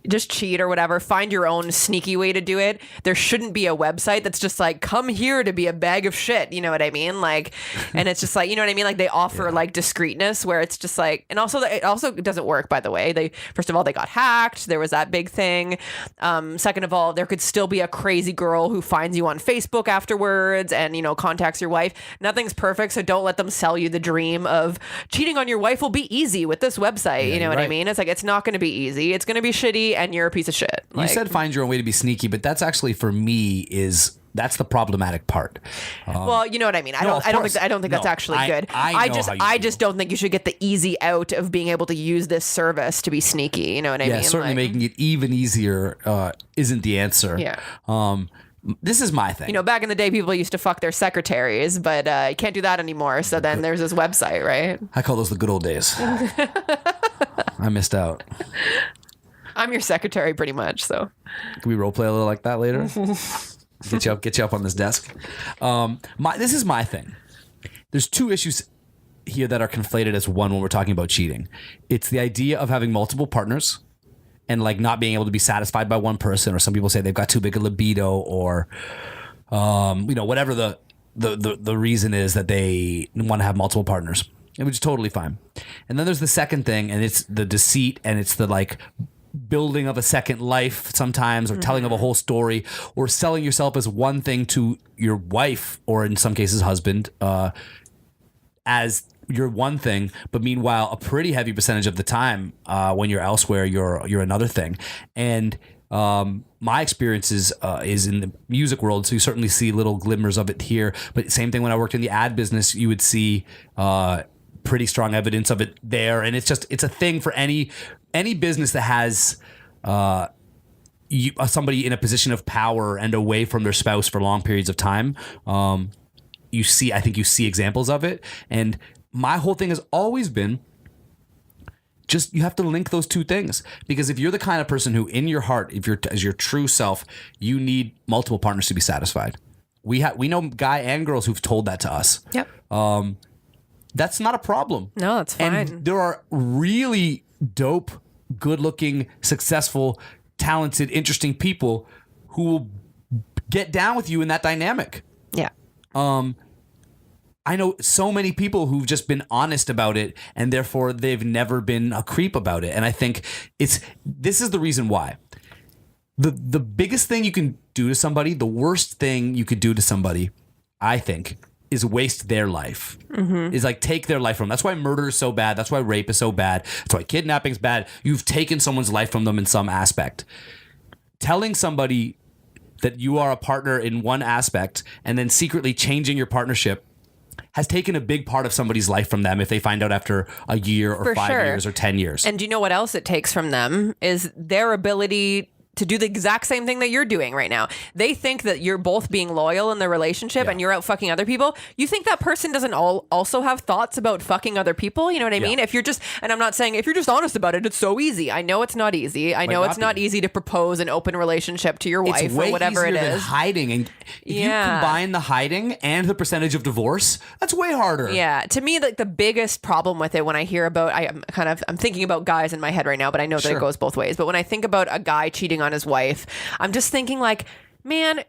just cheat or whatever, find your own sneaky way to do it. There shouldn't be a website that's just like, come here to be a bag of shit. You know what I mean? Like, and it's just like, you know what I mean? Like they offer like discreetness where it's just like, and also it also doesn't work, by the way. First of all, they got hacked. There was that big thing. Second of all, there could still be a crazy girl who finds you on Facebook afterwards and, contacts your wife. Nothing's perfect. So don't let them sell you the dream of cheating on your wife will be easy with this website. You know what I mean? It's like, it's not going to be easy. It's going to be shitty. And you're a piece of shit. You said find your own way to be sneaky, but that's actually for me that's the problematic part. Well, you know what I mean. I don't think that's actually good. I just don't think you should get the easy out of being able to use this service to be sneaky. You know what I mean? Yeah, certainly making it even easier isn't the answer. Yeah. This is my thing. Back in the day, people used to fuck their secretaries, but you can't do that anymore. So then there's this website, right? I call those the good old days. I missed out. I'm your secretary pretty much, so. Can we role play a little like that later? Get you up on this desk. This is my thing. There's 2 issues here that are conflated as one when we're talking about cheating. It's the idea of having multiple partners and like not being able to be satisfied by one person, or some people say they've got too big a libido, or whatever the reason is that they want to have multiple partners, which is totally fine. And then there's the second thing, and it's the deceit, and it's the like building of a second life sometimes, or telling of a whole story, or selling yourself as one thing to your wife, or in some cases husband, as you're one thing, but meanwhile a pretty heavy percentage of the time when you're elsewhere you're another thing. And my experience is in the music world, so you certainly see little glimmers of it here, but same thing when I worked in the ad business, you would see pretty strong evidence of it there. And it's a thing for any business that has somebody in a position of power and away from their spouse for long periods of time. I think you see examples of it. And my whole thing has always been, you have to link those two things, because if you're the kind of person who in your heart, if you're as your true self, you need multiple partners to be satisfied. We know guy and girls who've told that to us. Yep. That's not a problem. No, that's fine. And there are really dope, good-looking, successful, talented, interesting people who will get down with you in that dynamic. Yeah. I know so many people who've just been honest about it, and therefore they've never been a creep about it. And I think this is the reason why. The biggest thing you can do to somebody, the worst thing you could do to somebody, I think, is waste their life. Is like take their life from them. That's why murder is so bad. That's why rape is so bad. That's why kidnapping is bad. You've taken someone's life from them in some aspect. Telling somebody that you are a partner in one aspect and then secretly changing your partnership has taken a big part of somebody's life from them if they find out after a year or For 5 sure. years or 10 years. And do you know what else it takes from them is their ability to do the exact same thing that you're doing right now. They think that you're both being loyal in the relationship and you're out fucking other people. You think that person doesn't also have thoughts about fucking other people? You know what I mean? If you're just, and I'm not saying if you're just honest about it, it's so easy. I know it's not easy. I know it's not easy to propose an open relationship to your wife or whatever it easier than is. hiding, and if you combine the hiding and the percentage of divorce, that's way harder. Yeah, to me, like the biggest problem with it when I hear about, I'm thinking about guys in my head right now, but I know that it goes both ways. But when I think about a guy cheating on his wife, I'm just thinking like, man,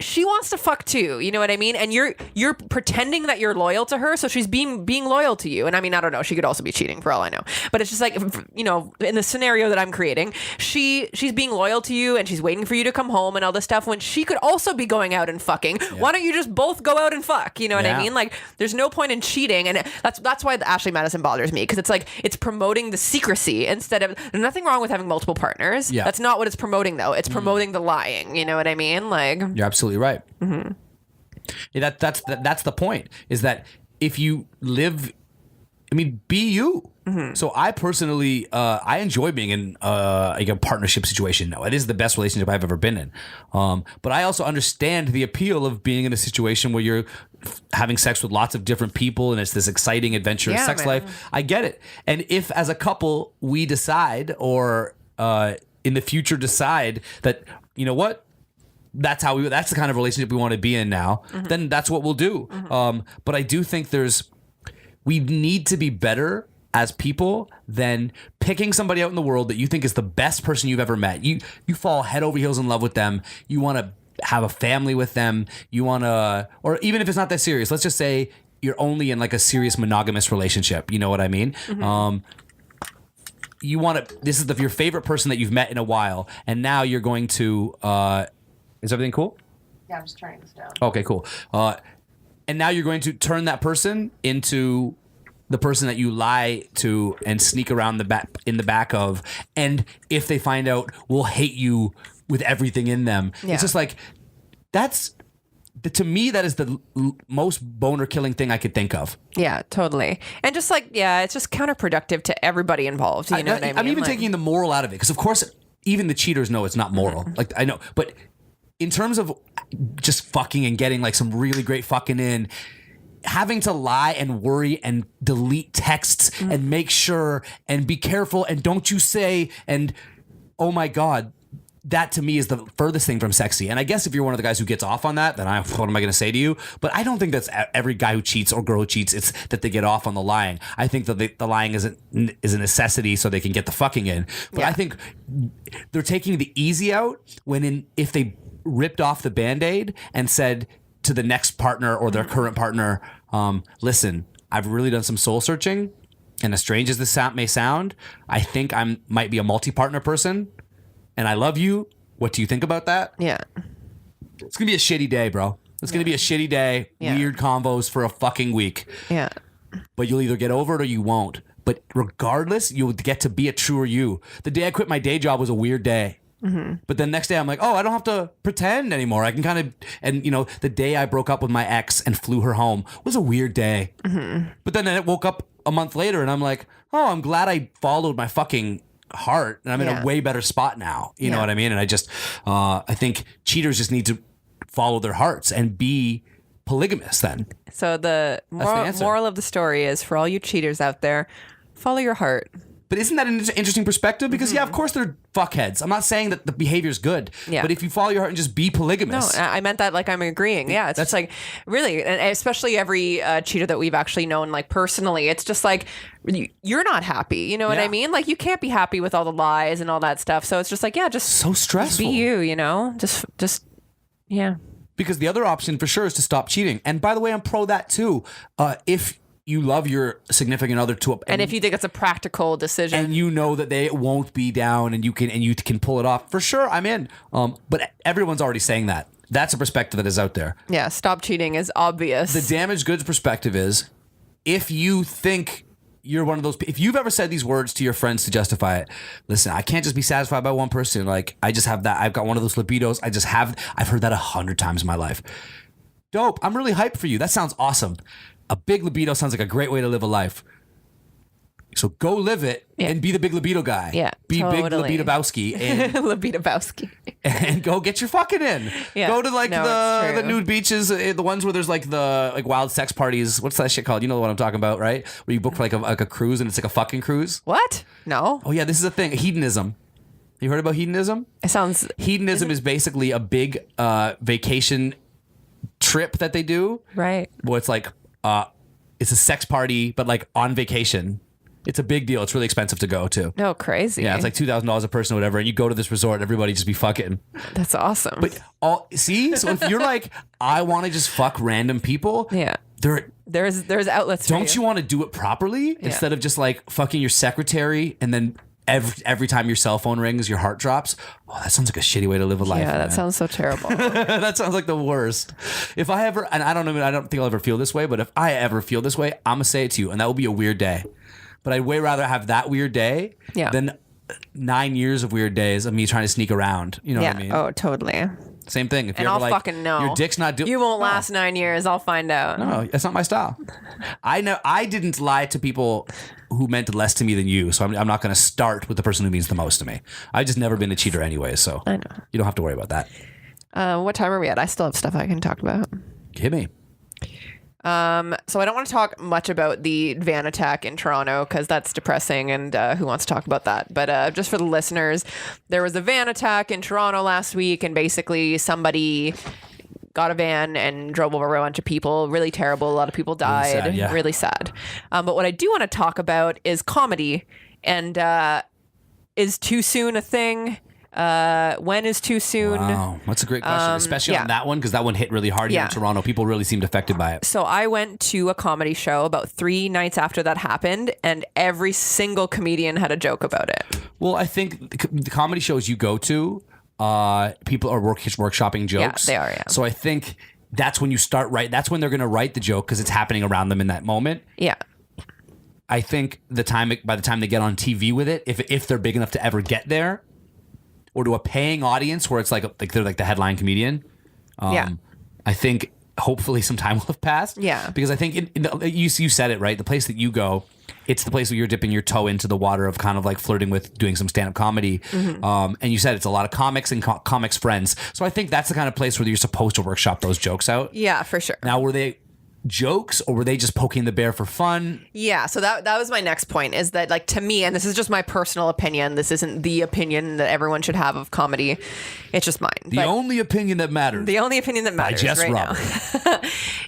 she wants to fuck too, you know what I mean? And you're pretending that you're loyal to her, so she's being loyal to you. And I mean, I don't know, she could also be cheating for all I know. But it's just like, you know, in the scenario that I'm creating, she's being loyal to you and she's waiting for you to come home and all this stuff when she could also be going out and fucking. Yeah. Why don't you just both go out and fuck? You know what I mean? Like, there's no point in cheating, and that's why the Ashley Maddison bothers me, because it's like it's promoting the secrecy instead of. There's nothing wrong with having multiple partners. Yeah. That's not what it's promoting though. It's promoting the lying. You know what I mean? Like, you're absolutely right. Mm-hmm. Yeah, that's the point, is that if you live, I mean, be you. Mm-hmm. So I personally, I enjoy being in like a partnership situation. No, it is the best relationship I've ever been in. But I also understand the appeal of being in a situation where you're having sex with lots of different people and it's this exciting, adventurous sex life. I get it. And if as a couple we decide, or in the future decide that, you know what, that's the kind of relationship we want to be in now, then that's what we'll do. But I do think we need to be better as people than picking somebody out in the world that you think is the best person you've ever met. You fall head over heels in love with them. You want to have a family with them. You want to, or even if it's not that serious, let's just say you're only in like a serious monogamous relationship. You know what I mean? You want to, this is your favorite person that you've met in a while, and now you're going to, is everything cool? Yeah, I'm just turning this down. Okay, cool. And now you're going to turn that person into the person that you lie to and sneak around in the back of, and if they find out, will hate you with everything in them. Yeah. It's just like, to me, that is the most boner killing thing I could think of. Yeah, totally. And just like, it's just counterproductive to everybody involved. You know what I mean? I'm even taking the moral out of it, because of course, even the cheaters know it's not moral. Like, I know, but in terms of just fucking and getting like some really great fucking in, having to lie and worry and delete texts and make sure and be careful and don't you say, and oh my God, that to me is the furthest thing from sexy. And I guess if you're one of the guys who gets off on that, then what am I going to say to you? But I don't think that's every guy who cheats or girl who cheats, it's that they get off on the lying. I think that the lying is a necessity so they can get the fucking in. But I think they're taking the easy out if they ripped off the Band-Aid and said to the next partner or their current partner, listen, I've really done some soul searching, and as strange as this may sound, I think I might be a multi-partner person, and I love you. What do you think about that? Yeah. It's going to be a shitty day, bro. It's going to be a shitty day, weird combos for a fucking week. Yeah. But you'll either get over it or you won't. But regardless, you'll get to be a truer you. The day I quit my day job was a weird day. But then next day I'm like, oh, I don't have to pretend anymore. I can kind of, and you know, the day I broke up with my ex and flew her home was a weird day. But then I woke up a month later and I'm like, oh, I'm glad I followed my fucking heart, and I'm in a way better spot now. You know what I mean? And I just, I think cheaters just need to follow their hearts and be polygamous then. So the moral of the story is, for all you cheaters out there, follow your heart. But isn't that an interesting perspective? Because yeah, of course they're fuckheads. I'm not saying that the behavior is good. Yeah. But if you follow your heart and just be polygamous. No, I meant that like I'm agreeing. Yeah, it's just like really, and especially every cheater that we've actually known like personally, it's just like you're not happy. You know what I mean? Like you can't be happy with all the lies and all that stuff. So it's just like, yeah, just so stressful. Just be you, you know? Just yeah. Because the other option for sure is to stop cheating. And by the way, I'm pro that too. If you love your significant other and if you think it's a practical decision, and you know that they won't be down, and you can pull it off, for sure, I'm in. But everyone's already saying that. That's a perspective that is out there. Yeah, stop cheating is obvious. The damaged goods perspective is, if you think you're one of those, if you've ever said these words to your friends to justify it, listen, I can't just be satisfied by one person. Like, I just have that. I've got one of those libidos. I've heard that 100 times in my life. Dope. I'm really hyped for you. That sounds awesome. A big libido sounds like a great way to live a life. So go live it and be the big libido guy. Yeah, be totally. big libidobowski and libidobowski. And go get your fucking in. Yeah. Go to the nude beaches, the ones where there's like the like wild sex parties. What's that shit called? You know what I'm talking about, right? Where you book for like a cruise and it's like a fucking cruise. What? No. Oh yeah, this is a thing. Hedonism. You heard about hedonism? It sounds. Hedonism is basically a big vacation trip that they do. Right. Well, it's like it's a sex party, but like on vacation. It's a big deal. It's really expensive to go to. No, crazy. Yeah, it's like $2,000 a person or whatever, and you go to this resort, everybody just be fucking. That's awesome. But so if you're like, I want to just fuck random people. Yeah. There's outlets. Don't you want to do it properly instead of just like fucking your secretary and then every time your cell phone rings, your heart drops? Oh, that sounds like a shitty way to live a life. Yeah, that sounds so terrible. That sounds like the worst. If I ever, and I don't think I'll ever feel this way, but if I ever feel this way, I'm gonna say it to you, and that will be a weird day. But I'd way rather have that weird day than 9 years of weird days of me trying to sneak around. You know what I mean? Oh, totally. Same thing. If And you're I'll like, fucking know. your dick's not doing. You won't last 9 years. I'll find out. No, that's not my style. I know I didn't lie to people who meant less to me than you, so I'm not going to start with the person who means the most to me. I've just never been a cheater anyway, so I know. You don't have to worry about that. What time are we at? I still have stuff I can talk about. Hit me. So I don't want to talk much about the van attack in Toronto because that's depressing, and who wants to talk about that? But just for the listeners, there was a van attack in Toronto last week, and basically somebody got a van and drove over a bunch of people. Really terrible. A lot of people died. Really sad, yeah. Really sad. But what I do want to talk about is comedy, and is too soon a thing? When is too soon? Wow, that's a great question, especially on that one, because that one hit really hard here in Toronto. People really seemed affected by it. So I went to a comedy show about 3 nights after that happened, and every single comedian had a joke about it. Well, I think the comedy shows you go to, people are workshopping jokes. Yeah, they are, yeah. So I think that's when you start that's when they're going to write the joke because it's happening around them in that moment. Yeah. I think by the time they get on TV with it, if they're big enough to ever get there, or to a paying audience where it's like they're like the headline comedian. I think hopefully some time will have passed. Yeah. Because I think you said it right. The place that you go, it's the place where you're dipping your toe into the water of kind of like flirting with doing some stand-up comedy. Mm-hmm. And you said it's a lot of comics and comics friends. So I think that's the kind of place where you're supposed to workshop those jokes out. Yeah, for sure. Now, were they jokes or were they just poking the bear for fun? Yeah, so that was my next point, is that like to me, and this is just my personal opinion, this isn't the opinion that everyone should have of comedy, it's just mine. The only opinion that matters. The only opinion that matters Jess right Robert. now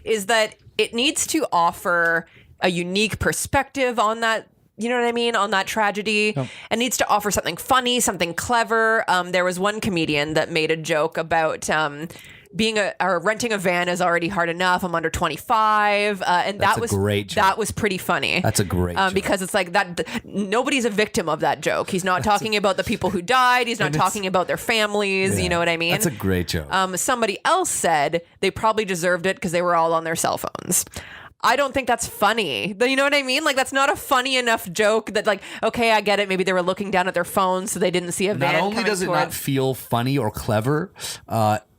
is that it needs to offer a unique perspective on that. You know what I mean? On that tragedy. Yep. And needs to offer something funny, something clever. There was one comedian that made a joke about renting a van is already hard enough. I'm under 25. And that was great joke. That was pretty funny. That's a great joke. Because it's like that. Nobody's a victim of that joke. He's not talking about the people who died. He's not talking about their families. You know what I mean? That's a great joke. Somebody else said they probably deserved it because they were all on their cell phones. I don't think that's funny. You know what I mean? Like, that's not a funny enough joke that, like, okay, I get it. Maybe they were looking down at their phones so they didn't see a van. Not only does it not feel funny or clever,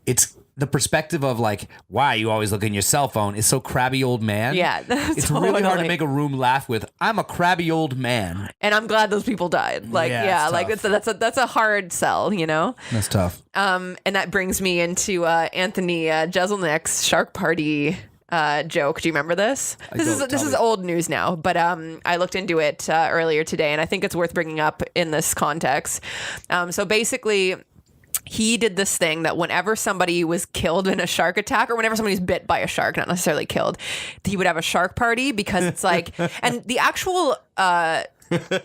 it's the perspective of like, why you always look in your cell phone is so crabby old man. Yeah, it's really hard to make a room laugh with. I'm a crabby old man, and I'm glad those people died. Like, that's a hard sell. You know, that's tough. And that brings me into Anthony Jeselnik's Shark Party joke. Do you remember this? This is me. old news now, but I looked into it earlier today, and I think it's worth bringing up in this context. So basically, he did this thing that whenever somebody was killed in a shark attack, or whenever somebody's bit by a shark, not necessarily killed, he would have a shark party, because it's like, and the actual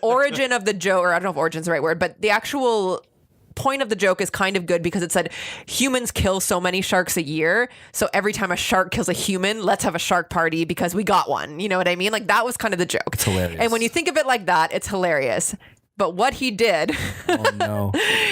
origin of the joke, or I don't know if origin's the right word, but the actual point of the joke is kind of good, because it said humans kill so many sharks a year, so every time a shark kills a human, let's have a shark party because we got one. You know what I mean? Like, that was kind of the joke. It's hilarious. And when you think of it like that, it's hilarious. But what he did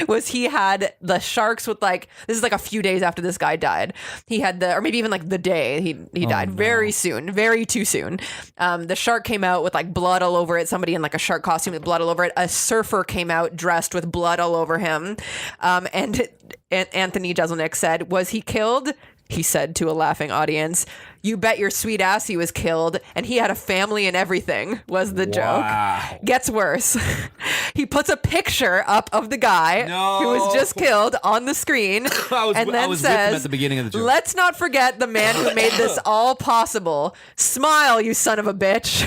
was he had the sharks with, like, this is like a few days after this guy died. He had or maybe even like the day he died, very soon, very too soon. The shark came out with like blood all over it. Somebody in like a shark costume with blood all over it. A surfer came out dressed with blood all over him. And Anthony Jeselnik said, was he killed? He said to a laughing audience, "You bet your sweet ass he was killed, and he had a family and everything," was the joke. Gets worse. He puts a picture up of the guy who was just killed on the screen, and then with says, him at the beginning of the joke. "Let's not forget the man who made this all possible. Smile, you son of a bitch."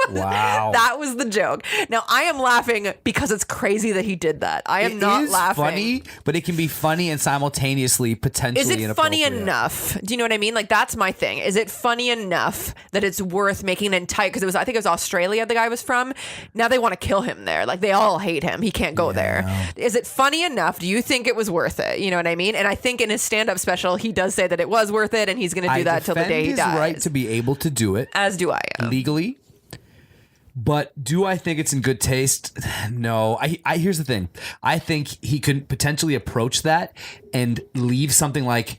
Wow. That was the joke. Now, I am laughing because it's crazy that he did that. I am not laughing. Funny, but it can be funny and simultaneously potentially Is it funny inappropriate. enough? Do you know what I mean? Like, that's my thing. Is it funny enough that it's worth making an entire, because I think it was Australia the guy was from. Now they want to kill him there. Like, they all hate him. He can't go there. Is it funny enough? Do you think it was worth it? You know what I mean? And I think in his stand-up special, he does say that it was worth it, and he's going to do that till the day he dies. I defend his right to be able to do it. As do I. Legally. But do I think it's in good taste? No. I here's the thing. I think he could potentially approach that and leave something like,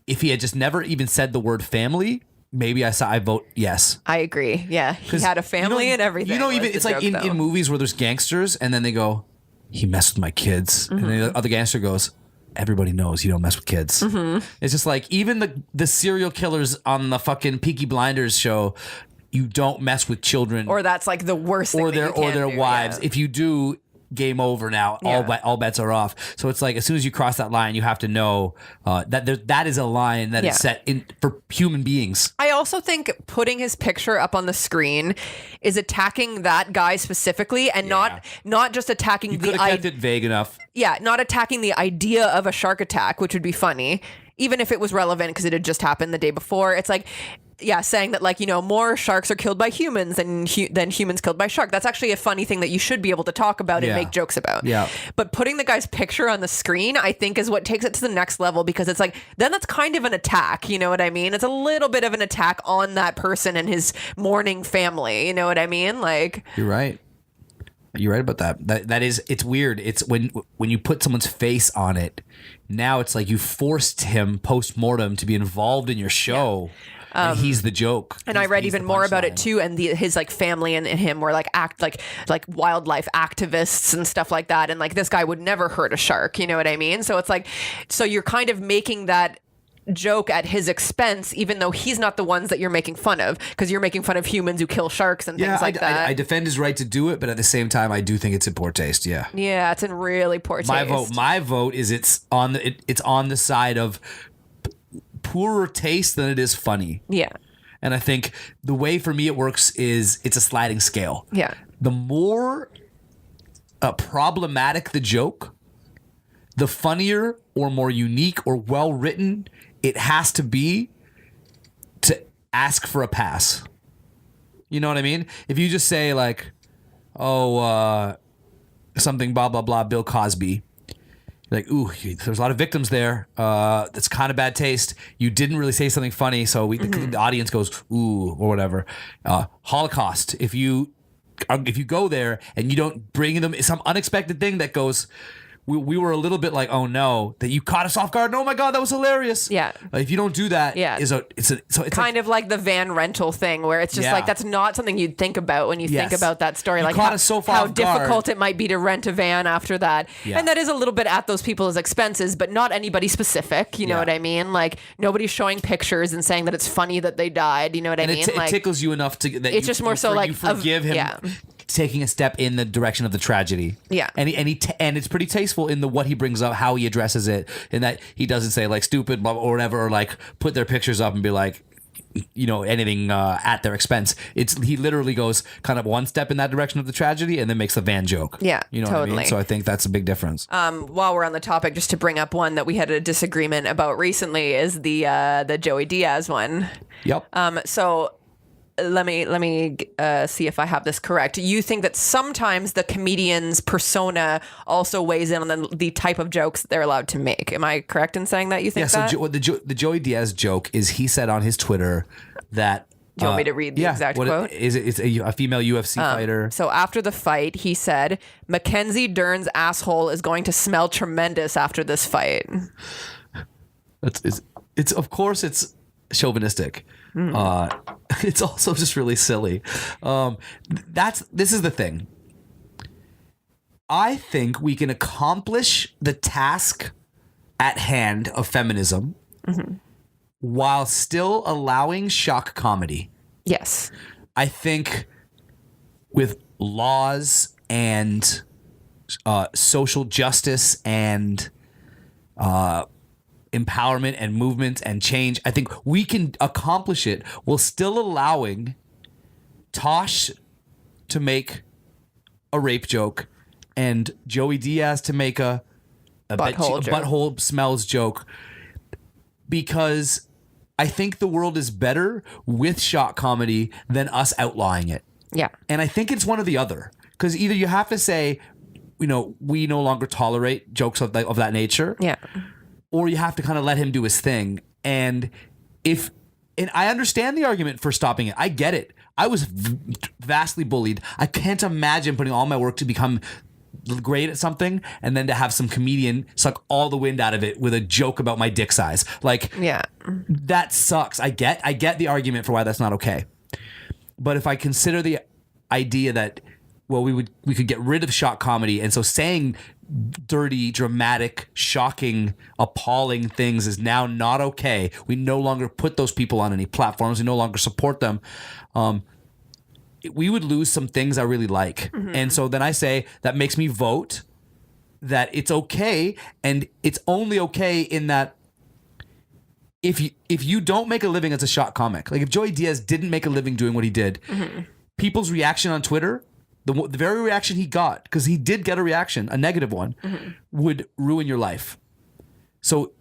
if he had just never even said the word family, maybe I vote yes. I agree. Yeah. He had a family and everything. You know, even it's like in movies where there's gangsters and then they go, he messed with my kids. And then the other gangster goes, everybody knows you don't mess with kids. It's just like, even the serial killers on the fucking Peaky Blinders show, you don't mess with children, or that's like the worst thing, or their wives. If you do, game over now. All bets are off. So it's like, as soon as you cross that line, you have to know that is a line that is set in for human beings. I also think putting his picture up on the screen is attacking that guy specifically, and not just attacking you could have kept it vague enough. Yeah, not attacking the idea of a shark attack, which would be funny, even if it was relevant because it had just happened the day before. It's like, saying that, like, you know, more sharks are killed by humans than humans killed by shark. That's actually a funny thing that you should be able to talk about and make jokes about. Yeah. But putting the guy's picture on the screen, I think, is what takes it to the next level, because it's like, then that's kind of an attack. You know what I mean? It's a little bit of an attack on that person and his mourning family. You know what I mean? Like, you're right. You're right about that. That is, it's weird. It's when you put someone's face on it, now it's like you forced him post-mortem to be involved in your show. And he's the joke. And I read even more about it too, and his like family and him were like like wildlife activists and stuff like that, and like this guy would never hurt a shark, you know what I mean? So it's like, so you're kind of making that joke at his expense, even though he's not the ones that you're making fun of, because you're making fun of humans who kill sharks and things like that. I defend his right to do it, but at the same time, I do think it's in poor taste. Yeah, it's in really poor taste. My vote is it's on the side of poorer taste than it is funny. Yeah. And I think the way for me it works is it's a sliding scale. Yeah. The more problematic the joke, the funnier or more unique or well written it has to be to ask for a pass. You know what I mean? If you just say like, something blah blah blah Bill Cosby, like, ooh, there's a lot of victims there. That's kind of bad taste. You didn't really say something funny, so the audience goes, ooh, or whatever. Holocaust. If you go there and you don't bring them some unexpected thing that goes, we were a little bit like, oh no, that you caught us off guard. Oh my God, that was hilarious. Yeah. If you don't do that, it's kind of like the van rental thing, where it's just like, that's not something you'd think about when you think about that story. You like caught us so far how off guard. difficult it might be to rent a van after that. Yeah. And that is a little bit at those people's expenses, but not anybody specific. You know what I mean? Like, nobody's showing pictures and saying that it's funny that they died. You know what I mean? It tickles you enough that it's just more so like you forgive him. Yeah. Taking a step in the direction of the tragedy. Yeah. And it's pretty tasteful in what he brings up, how he addresses it, in that he doesn't say like stupid or whatever, or like put their pictures up and be like, anything at their expense. He literally goes kind of one step in that direction of the tragedy and then makes a van joke. Yeah, you know totally. what I mean? So I think that's a big difference. While we're on the topic, just to bring up one that we had a disagreement about recently is the Joey Diaz one. Yep. So let me see if I have this correct. You think that sometimes the comedian's persona also weighs in on the type of jokes they're allowed to make. Am I correct in saying that? You think that? So the Joey Diaz joke is he said on his Twitter that. Do you want me to read the exact quote? It's a female UFC fighter. So after the fight, he said, "Mackenzie Dern's asshole is going to smell tremendous after this fight." It's of course it's chauvinistic. It's also just really silly. This is the thing. I think we can accomplish the task at hand of feminism while still allowing shock comedy. Yes. I think with laws and social justice and empowerment and movement and change, I think we can accomplish it while still allowing Tosh to make a rape joke and Joey Diaz to make a butthole smells joke, because I think the world is better with shock comedy than us outlawing it. Yeah. And I think it's one or the other, because either you have to say, we no longer tolerate jokes of that nature. Yeah. Or you have to kind of let him do his thing. And I understand the argument for stopping it. I get it. I was vastly bullied. I can't imagine putting all my work to become great at something and then to have some comedian suck all the wind out of it with a joke about my dick size. Like, yeah, that sucks. I get the argument for why that's not okay. But if I consider the idea that, well, we could get rid of shock comedy, and so saying dirty, dramatic, shocking, appalling things is now not okay. We no longer put those people on any platforms. We no longer support them. We would lose some things I really like. Mm-hmm. And so then I say that makes me vote that it's okay, and it's only okay in that if you don't make a living as a shock comic, like if Joey Diaz didn't make a living doing what he did, people's reaction on Twitter, the very reaction he got, because he did get a reaction, a negative one, would ruin your life. So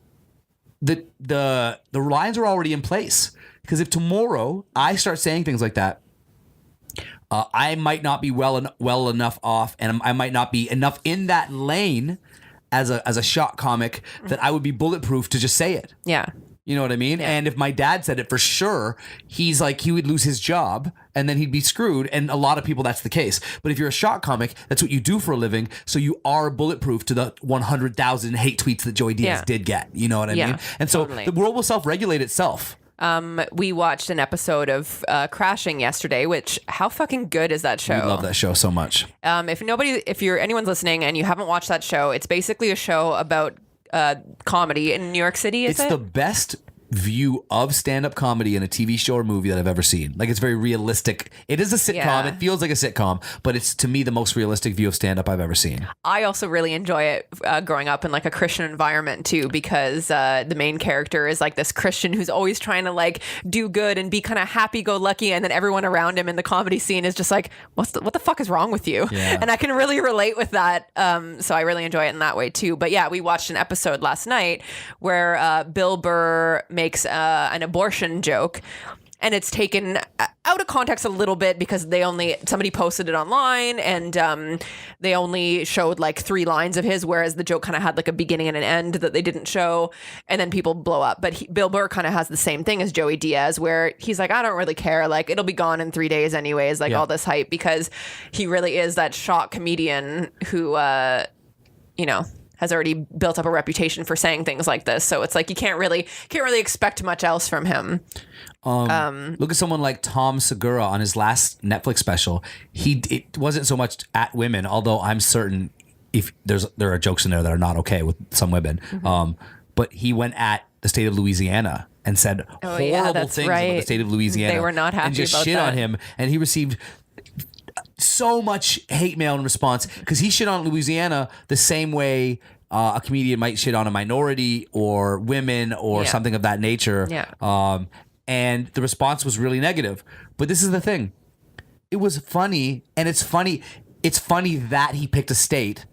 the lines are already in place, because if tomorrow I start saying things like that, I might not be well enough off, and I might not be enough in that lane as a shock comic that I would be bulletproof to just say it. Yeah. You know what I mean? Yeah. And if my dad said it, for sure, he's like, he would lose his job and then he'd be screwed. And a lot of people, that's the case. But if you're a shock comic, that's what you do for a living. So you are bulletproof to the 100,000 hate tweets that Joey Diaz did get. You know what I mean? And so the world will self-regulate itself. We watched an episode of Crashing yesterday, which, how fucking good is that show? We love that show so much. If anyone's listening and you haven't watched that show, it's basically a show about comedy in New York City. It's the best view of stand-up comedy in a TV show or movie that I've ever seen. Like, it's very realistic. It is a sitcom. Yeah. It feels like a sitcom, but it's, to me, the most realistic view of stand-up I've ever seen. I also really enjoy it growing up in like a Christian environment too, because the main character is like this Christian who's always trying to like do good and be kind of happy-go-lucky, and then everyone around him in the comedy scene is just like, what the fuck is wrong with you? Yeah. And I can really relate with that. So I really enjoy it in that way too. But yeah, we watched an episode last night where Bill Burr makes an abortion joke, and it's taken out of context a little bit because somebody posted it online, and they only showed like 3 lines of his, whereas the joke kind of had like a beginning and an end that they didn't show, and then people blow up. But Bill Burr kind of has the same thing as Joey Diaz, where he's like, I don't really care, like it'll be gone in 3 days anyways, like all this hype, because he really is that shock comedian who has already built up a reputation for saying things like this. So it's like you can't really expect much else from him. Look at someone like Tom Segura on his last Netflix special. It wasn't so much at women, although I'm certain if there are jokes in there that are not okay with some women. But he went at the state of Louisiana and said horrible things about the state of Louisiana. They were not happy and just about shit that. on him, and he received so much hate mail in response, because he shit on Louisiana the same way a comedian might shit on a minority or women or something of that nature. and the response was really negative. But this is the thing. It was funny, and it's funny that he picked a state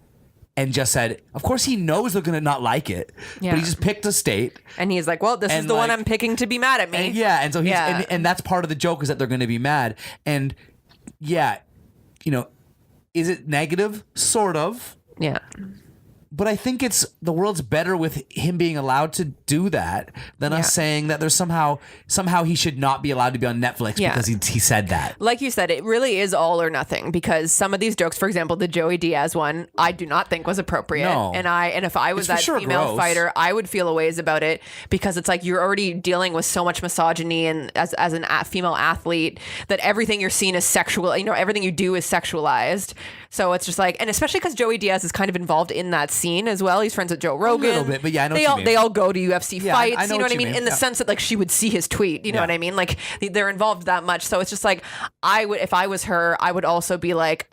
and just said, of course he knows they're going to not like it, but he just picked a state. And he's like, well, this is the one I'm picking to be mad at me. And so he's, and that's part of the joke, is that they're going to be mad. And yeah, is it negative? Sort of. Yeah. But I think the world's better with him being allowed to do that than us saying that there's somehow he should not be allowed to be on Netflix because he said that. Like you said, it really is all or nothing, because some of these jokes, for example, the Joey Diaz one, I do not think was appropriate. No. And if I was that female gross. fighter, I would feel a ways about it, because it's like you're already dealing with so much misogyny, and as a female athlete, that everything you're seeing is sexual. Everything you do is sexualized. So it's just like, and especially because Joey Diaz is kind of involved in that scene as well. He's friends with Joe Rogan. A little bit, but yeah, I know what you mean. They all go to UFC fights. I know you know what I you mean? mean. In the sense that like she would see his tweet. You know what I mean? Like they're involved that much. So it's just like, if I was her, I would also be like,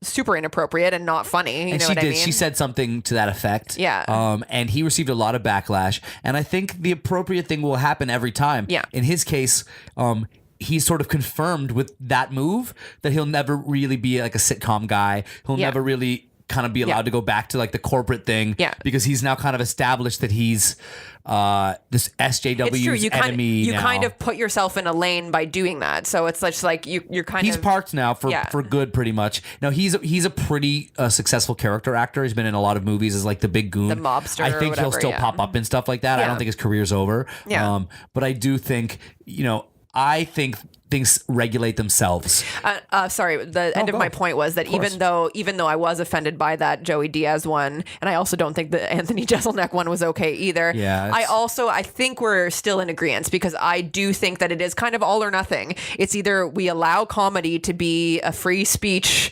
super inappropriate and not funny. You know what I mean? She said something to that effect. Yeah. And he received a lot of backlash. And I think the appropriate thing will happen every time. Yeah. In his case, he's sort of confirmed with that move that he'll never really be like a sitcom guy. He'll never really kind of be allowed to go back to like the corporate thing. Yeah. Because he's now kind of established that he's this SJW's it's true. You enemy. You kind of put yourself in a lane by doing that. So it's just like you're kind he's of... parked now for good, pretty much. Now he's a pretty successful character actor. He's been in a lot of movies as like the big goon, the mobster. I think or whatever, he'll still pop up and stuff like that. I don't think his career's over. Yeah. But I do think I think things regulate themselves. Sorry, the end of my point was that even though I was offended by that Joey Diaz one, and I also don't think the Anthony Jeselnik one was okay either. Yeah, I think we're still in agreement, because I do think that it is kind of all or nothing. It's either we allow comedy to be a free speech,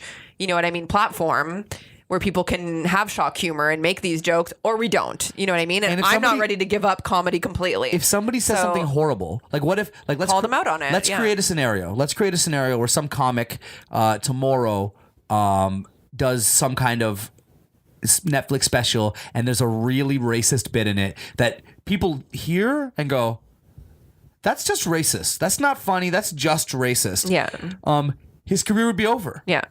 platform where people can have shock humor and make these jokes, or we don't. You know what I mean? And I'm not ready to give up comedy completely. If somebody says something horrible, like what if, like let's call them out on it. Let's create a scenario. Let's create a scenario where some comic tomorrow does some kind of Netflix special, and there's a really racist bit in it that people hear and go, "That's just racist. That's not funny. That's just racist." Yeah. His career would be over. Yeah.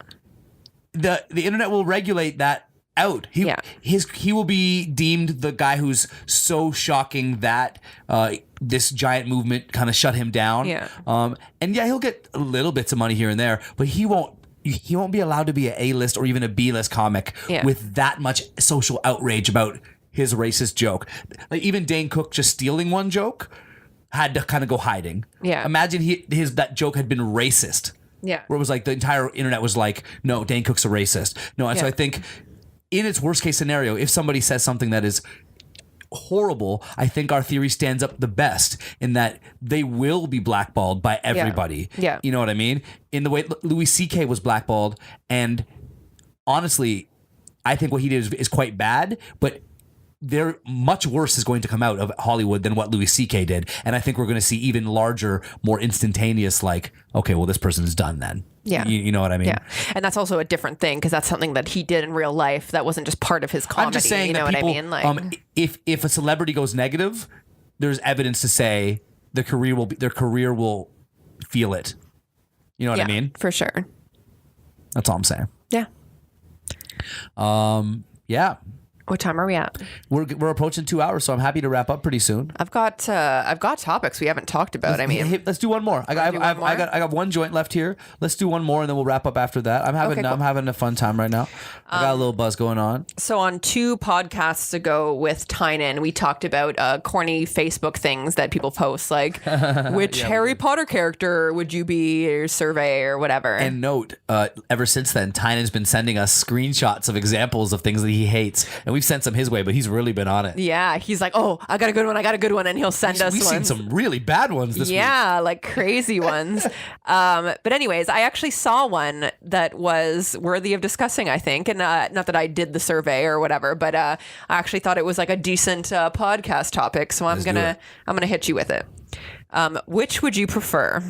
The internet will regulate that out. He will be deemed the guy who's so shocking that this giant movement kind of shut him down. Yeah. And he'll get little bits of money here and there, but he won't be allowed to be an A-list or even a B-list comic with that much social outrage about his racist joke. Like even Dane Cook just stealing one joke had to kind of go hiding. Yeah. Imagine that joke had been racist. Yeah. Where it was like the entire internet was like, no, Dane Cook's a racist. No, and so I think in its worst case scenario, if somebody says something that is horrible, I think our theory stands up the best in that they will be blackballed by everybody. Yeah. You know what I mean? In the way Louis C.K. was blackballed, and honestly, I think what he did is quite bad, but there much worse is going to come out of Hollywood than what Louis C.K. did. And I think we're going to see even larger, more instantaneous, like, okay, well, this person's done then. Yeah. You know what I mean? Yeah. And that's also a different thing, because that's something that he did in real life. That wasn't just part of his comedy. I'm just saying you know that people, what I mean? Like, if a celebrity goes negative, there's evidence to say their career will feel it. You know what I mean? For sure. That's all I'm saying. Yeah. Yeah. What time are we at? We're approaching 2 hours, so I'm happy to wrap up pretty soon. I've got topics we haven't talked about. Let's do one more. I got one joint left here. Let's do one more, and then we'll wrap up after that. I'm having a fun time right now. I got a little buzz going on. So on 2 podcasts ago with Tynan, we talked about corny Facebook things that people post, like which Harry Potter character would you be, or survey or whatever. And note, ever since then, Tynan's been sending us screenshots of examples of things that he hates, and we've sent some his way, but he's really been on it. Yeah, he's like, oh, I got a good one, and he'll send us We've ones. seen some really bad ones this week. Yeah, like crazy ones. But anyways, I actually saw one that was worthy of discussing, I think, and not that I did the survey or whatever, but I actually thought it was like a decent podcast topic, so I'm gonna hit you with it. Which would you prefer?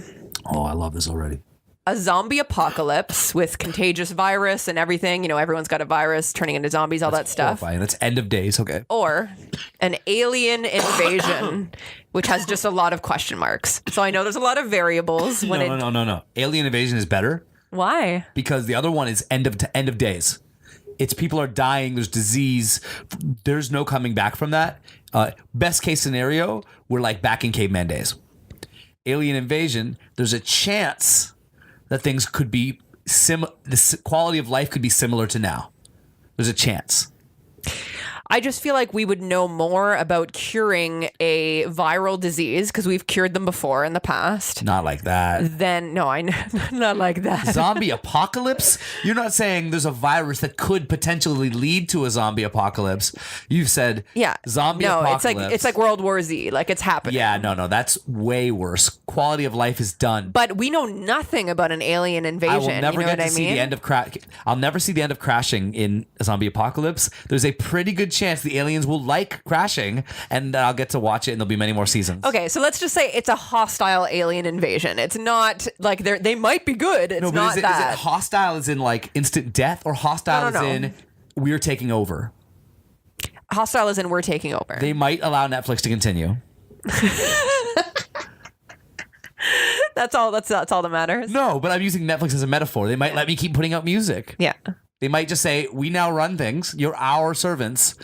Oh, I love this already. a zombie apocalypse with contagious virus and everything. You know, everyone's got a virus turning into zombies, all that stuff. Horrifying. That's end of days. Okay. Or an alien invasion, which has just a lot of question marks. So I know there's a lot of variables. No. Alien invasion is better Why? because the other one is end of days. It's people are dying. There's disease. There's no coming back from that. Best case scenario, we're like back in caveman days. Alien invasion, there's a chance that things could be the quality of life could be similar to now. There's a chance. I just feel like we would know more about curing a viral disease because we've cured them before in the past. Not like that. Then no, I not like that. Zombie apocalypse? You're not saying there's a virus that could potentially lead to a zombie apocalypse. You've said zombie apocalypse. No, it's like World War Z. Like it's happening. Yeah, no, that's way worse. Quality of life is done. But we know nothing about an alien invasion. I will never you know get to see the end of I'll never see the end of Crashing in a zombie apocalypse. There's a pretty good chance the aliens will like Crashing, and I'll get to watch it, and there'll be many more seasons. Okay, so let's just say it's a hostile alien invasion. It's not like they might be good. It's not is that. Is it hostile as in like instant death, or hostile as in we're taking over? Hostile as in we're taking over. They might allow Netflix to continue. That's all that matters. No, but I'm using Netflix as a metaphor. They might let me keep putting out music. Yeah. They might just say, we now run things. You're our servants,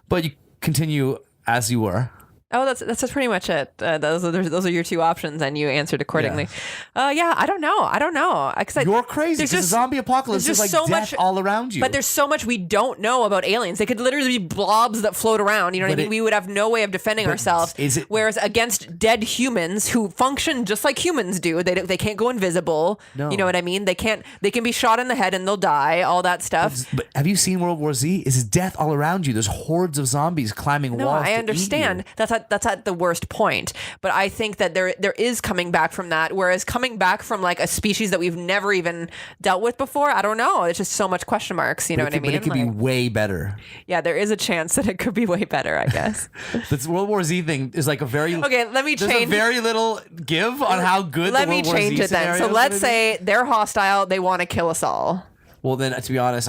but you continue as you were. Oh, that's pretty much it. Those are your two options, and you answered accordingly. Yeah, I don't know. You're crazy. Because zombie apocalypse is like so death all around you. But there's so much we don't know about aliens. They could literally be blobs that float around. You know what I mean? We would have no way of defending ourselves. Whereas against dead humans who function just like humans do, they can't go invisible. No. You know what I mean? They can be shot in the head and they'll die. All that stuff. But have you seen World War Z? Is death all around you? There's hordes of zombies climbing walls. No, I understand. That's at the worst point. But I think that there is coming back from that. Whereas coming back from like a species that we've never even dealt with before, I don't know. It's just so much question marks. You know what I mean? But it could be way better. Yeah, there is a chance that it could be way better, I guess. This World War Z thing is like a very okay. Let me change. There's a very little give on how good. Let the World me change War Z it then. So let's say they're hostile. They want to kill us all. Well, then to be honest,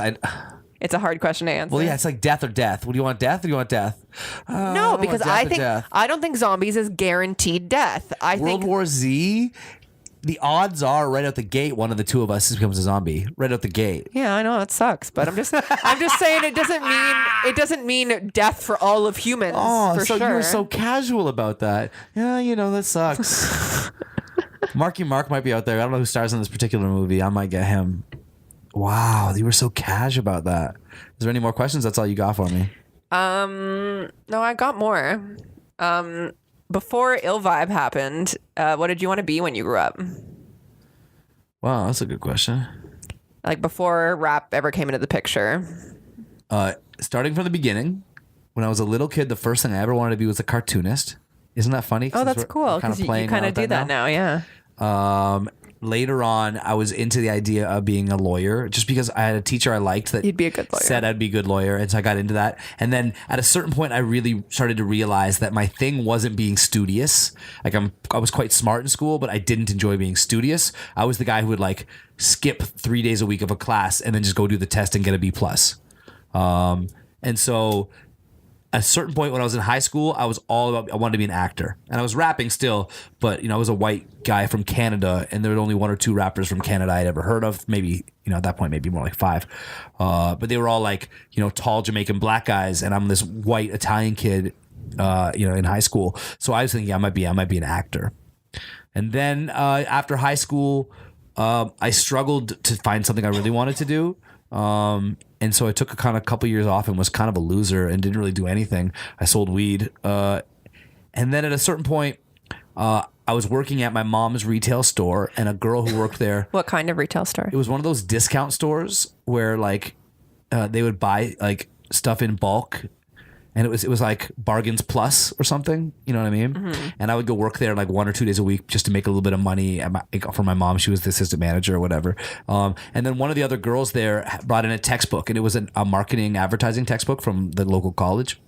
It's a hard question to answer. Well, yeah, it's like death or death. What do you want, death or do you want death? No, because I don't think zombies is guaranteed death. World War Z, the odds are right out the gate one of the two of us becomes a zombie right out the gate. Yeah, I know it sucks, but I'm just saying it doesn't mean death for all of humans. Oh, for so sure. you were so casual about that. Yeah, that sucks. Marky Mark might be out there. I don't know who stars in this particular movie. I might get him. Wow, you were so cash about that. Is there any more questions? That's all you got for me. No, I got more. Before Ill Vibe happened, what did you want to be when you grew up? Wow, that's a good question. Like before rap ever came into the picture. Starting from the beginning, when I was a little kid, the first thing I ever wanted to be was a cartoonist. Isn't that funny? Oh, that's cool. Because you kind of do that now, yeah. Later on, I was into the idea of being a lawyer just because I had a teacher I liked that you'd be a good lawyer. Said I'd be a good lawyer. And so I got into that. And then at a certain point, I really started to realize that my thing wasn't being studious. Like I was quite smart in school, but I didn't enjoy being studious. I was the guy who would like skip 3 days a week of a class and then just go do the test and get a B+. And so at a certain point when I was in high school, I wanted to be an actor. And I was rapping still, but I was a white guy from Canada, and there were only one or two rappers from Canada I'd ever heard of. Maybe, at that point, maybe more like 5. But they were all like, tall Jamaican black guys, and I'm this white Italian kid, in high school. So I was thinking I might be an actor. And then after high school, I struggled to find something I really wanted to do. And so I took a couple years off and was kind of a loser and didn't really do anything. I sold weed. And then at a certain point, I was working at my mom's retail store, and a girl who worked there. What kind of retail store? It was one of those discount stores where they would buy like stuff in bulk. And it was like bargains plus or something, you know what I mean? Mm-hmm. And I would go work there like 1 or 2 days a week just to make a little bit of money for my mom. She was the assistant manager or whatever. And then one of the other girls there brought in a textbook, and it was a marketing advertising textbook from the local college.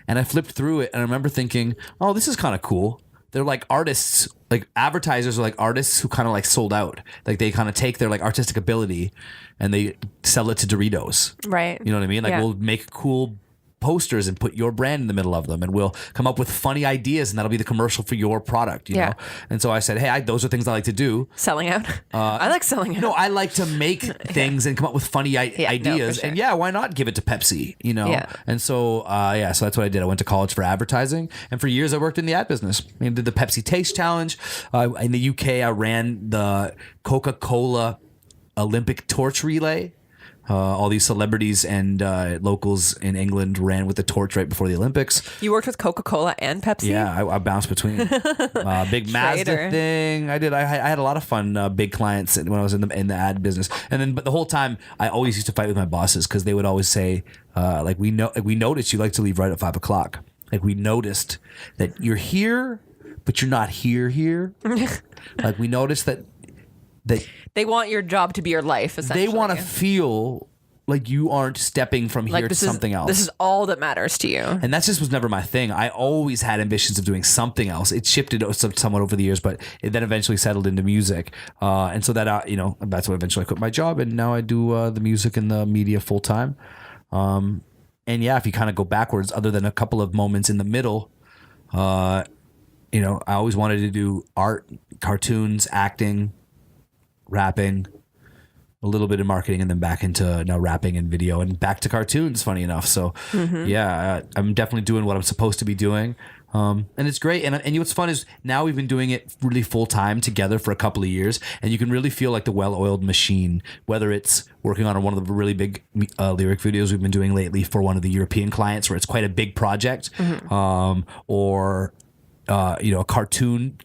And I flipped through it, and I remember thinking, oh, this is kind of cool. they're like artists, like advertisers are like artists who kind of like sold out. Like they kind of take their like artistic ability and they sell it to Doritos. Right. You know what I mean? Like we'll make cool posters and put your brand in the middle of them, and we'll come up with funny ideas, and that'll be the commercial for your product, you know? And so I said, hey, those are things I like to do. Selling out. I like selling out. No, I like to make things and come up with funny ideas. No, for sure. And why not give it to Pepsi, you know? Yeah. And so, so that's what I did. I went to college for advertising, and for years I worked in the ad business. I did the Pepsi Taste Challenge. In the UK, I ran the Coca-Cola Olympic Torch Relay. All these celebrities and locals in England ran with the torch right before the Olympics. You worked with Coca-Cola and Pepsi? Yeah, I bounced between. Big Mazda thing. I did. I had a lot of fun big clients when I was in the ad business. And then, but the whole time, I always used to fight with my bosses because they would always say, we noticed you like to leave right at 5 o'clock. Like we noticed that you're here, but you're not here. Like we noticed that they want your job to be your life, essentially. They want to feel like you aren't stepping from here to something else. This is all that matters to you. And that just was never my thing. I always had ambitions of doing something else. It shifted somewhat over the years, but it then eventually settled into music. And so that, that's what eventually I quit my job. And now I do the music and the media full time. And if you kind of go backwards, other than a couple of moments in the middle, I always wanted to do art, cartoons, acting, rapping, a little bit of marketing, and then back into now rapping and video and back to cartoons, funny enough. So I'm definitely doing what I'm supposed to be doing. And it's great. And what's fun is now we've been doing it really full time together for a couple of years, and you can really feel like the well-oiled machine, whether it's working on one of the really big lyric videos we've been doing lately for one of the European clients where it's quite a big project, or a cartoon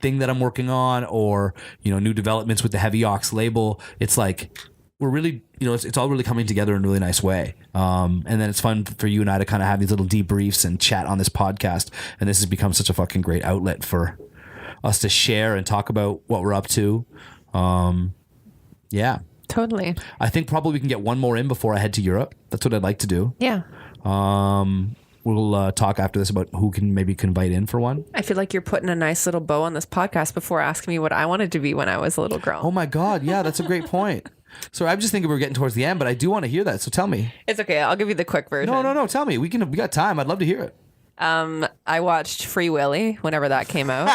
thing that I'm working on, or new developments with the Heavy Ox label. It's like we're really it's all really coming together in a really nice way, and then it's fun for you and I to kind of have these little debriefs and chat on this podcast, and this has become such a fucking great outlet for us to share and talk about what we're up to. Totally. I think probably we can get one more in before I head to Europe. That's what I'd like to do. We'll talk after this about who can invite in for one. I feel like you're putting a nice little bow on this podcast before asking me what I wanted to be when I was a little girl. Oh my God. Yeah, that's a great point. So I'm just thinking we're getting towards the end, but I do want to hear that. So tell me. It's okay. I'll give you the quick version. No. Tell me. We got time. I'd love to hear it. I watched Free Willy whenever that came out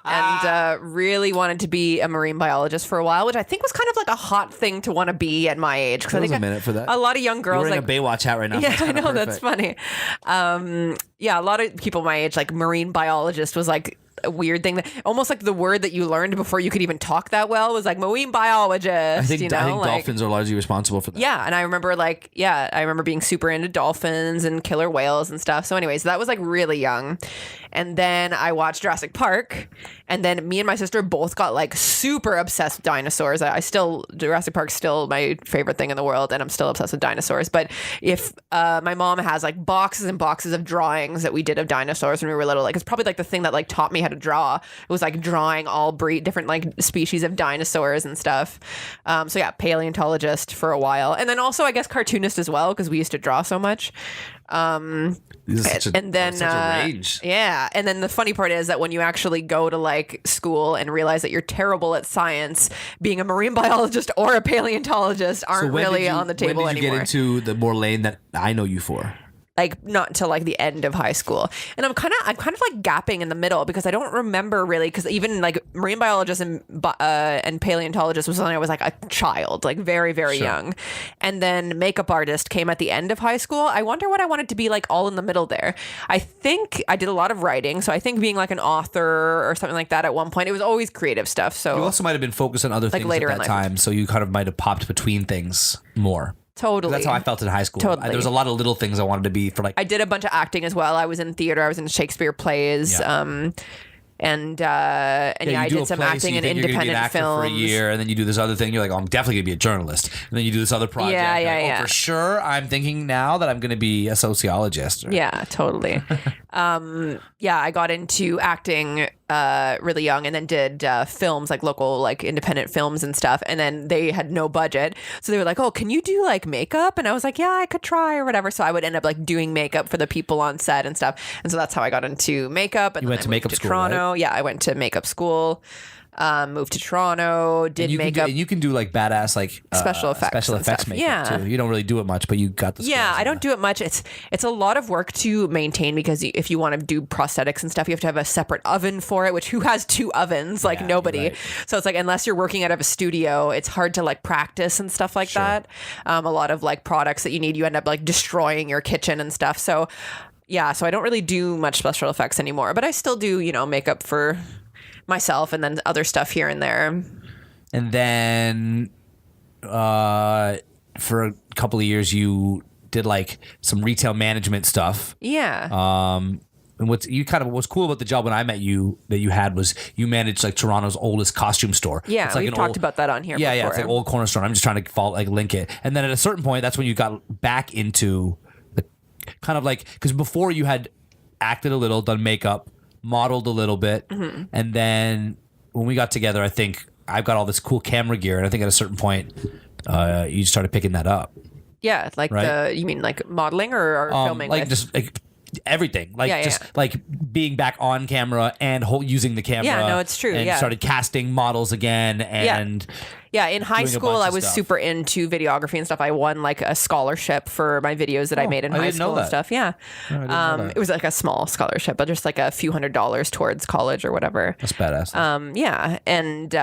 and really wanted to be a marine biologist for a while, which I think was kind of like a hot thing to want to be at my age. There was a minute for that. A lot of young girls... You're wearing a Baywatch hat right now. Yeah, I know. That's funny. A lot of people my age, like marine biologist was like a weird thing, that almost like the word that you learned before you could even talk that well was like marine biologist. I think dolphins are largely responsible for that. Yeah, and I remember being super into dolphins and killer whales and stuff. So anyways, that was like really young. And then I watched Jurassic Park, and then me and my sister both got like super obsessed with dinosaurs. Jurassic Park's still my favorite thing in the world, and I'm still obsessed with dinosaurs. But if my mom has like boxes and boxes of drawings that we did of dinosaurs when we were little, like it's probably like the thing that like taught me how to draw. It was like drawing all different like species of dinosaurs and stuff. Paleontologist for a while, and then also I guess cartoonist as well because we used to draw so much. Such a range. Yeah. And then the funny part is that when you actually go to like school and realize that you're terrible at science, being a marine biologist or a paleontologist aren't really on the table anymore. When did you get into the more lane that I know you for? Like not until like the end of high school. And I'm kind of like gapping in the middle because I don't remember really, because even like marine biologist and paleontologist was when I was like a child, like very, very young. And then makeup artist came at the end of high school. I wonder what I wanted to be like all in the middle there. I think I did a lot of writing. So I think being like an author or something like that at one point, it was always creative stuff. So you also might have been focused on other things later at that time. So you kind of might have popped between things more. Totally. That's how I felt in high school. Totally. There was a lot of little things I wanted to be for like... I did a bunch of acting as well. I was in theater. I was in Shakespeare plays. Yeah. I did some acting in independent films. For a year, and then you do this other thing. You're like, oh, I'm definitely going to be a journalist. And then you do this other project. Yeah. For sure, I'm thinking now that I'm going to be a sociologist. Yeah, totally. I got into acting really young, and then did films, like local, like independent films and stuff. And then they had no budget, so they were like, "Oh, can you do like makeup?" And I was like, "Yeah, I could try," or whatever. So I would end up like doing makeup for the people on set and stuff. And so that's how I got into makeup. And You went to makeup school, Toronto. right? Yeah, I went to makeup school. Moved to Toronto, did makeup. You can do like badass like Special effects and stuff. makeup Yeah. too. You don't really do it much, but you got the skills. Yeah, I don't do it much. It's a lot of work to maintain, because if you want to do prosthetics and stuff, you have to have a separate oven for it, which who has 2 ovens? Like Yeah, nobody. right. So it's like, unless you're working out of a studio, it's hard to like practice and stuff like that. A lot of like products that you need, you end up like destroying your kitchen and stuff. So yeah, so I don't really do much special effects anymore, but I still do, makeup for myself and then other stuff here and there. And then for a couple of years, you did like some retail management stuff. Yeah. And what's cool about the job when I met you that you had was you managed like Toronto's oldest costume store. Yeah, it's like we've talked about that on here Yeah, before. yeah, it's like old corner store. I'm just trying to link it. And then at a certain point, that's when you got back into the kind of like, because before you had acted a little, done makeup, modeled a little bit, and then when we got together, I think I've got all this cool camera gear, and I think at a certain point, you started picking that up. Yeah, like Right? you mean like modeling or filming? Like with? just like everything, like Yeah, just yeah. like being back on camera and using the camera. Yeah, no, it's true, And yeah. started casting models again, and Yeah, in high doing a school, bunch I of was stuff. super into videography and stuff. I won like a scholarship for my videos that I made in I high didn't know school and that. stuff. Yeah. didn't know that. It was like a small scholarship, but just like a few $100s towards college or whatever. that's badass. Yeah. And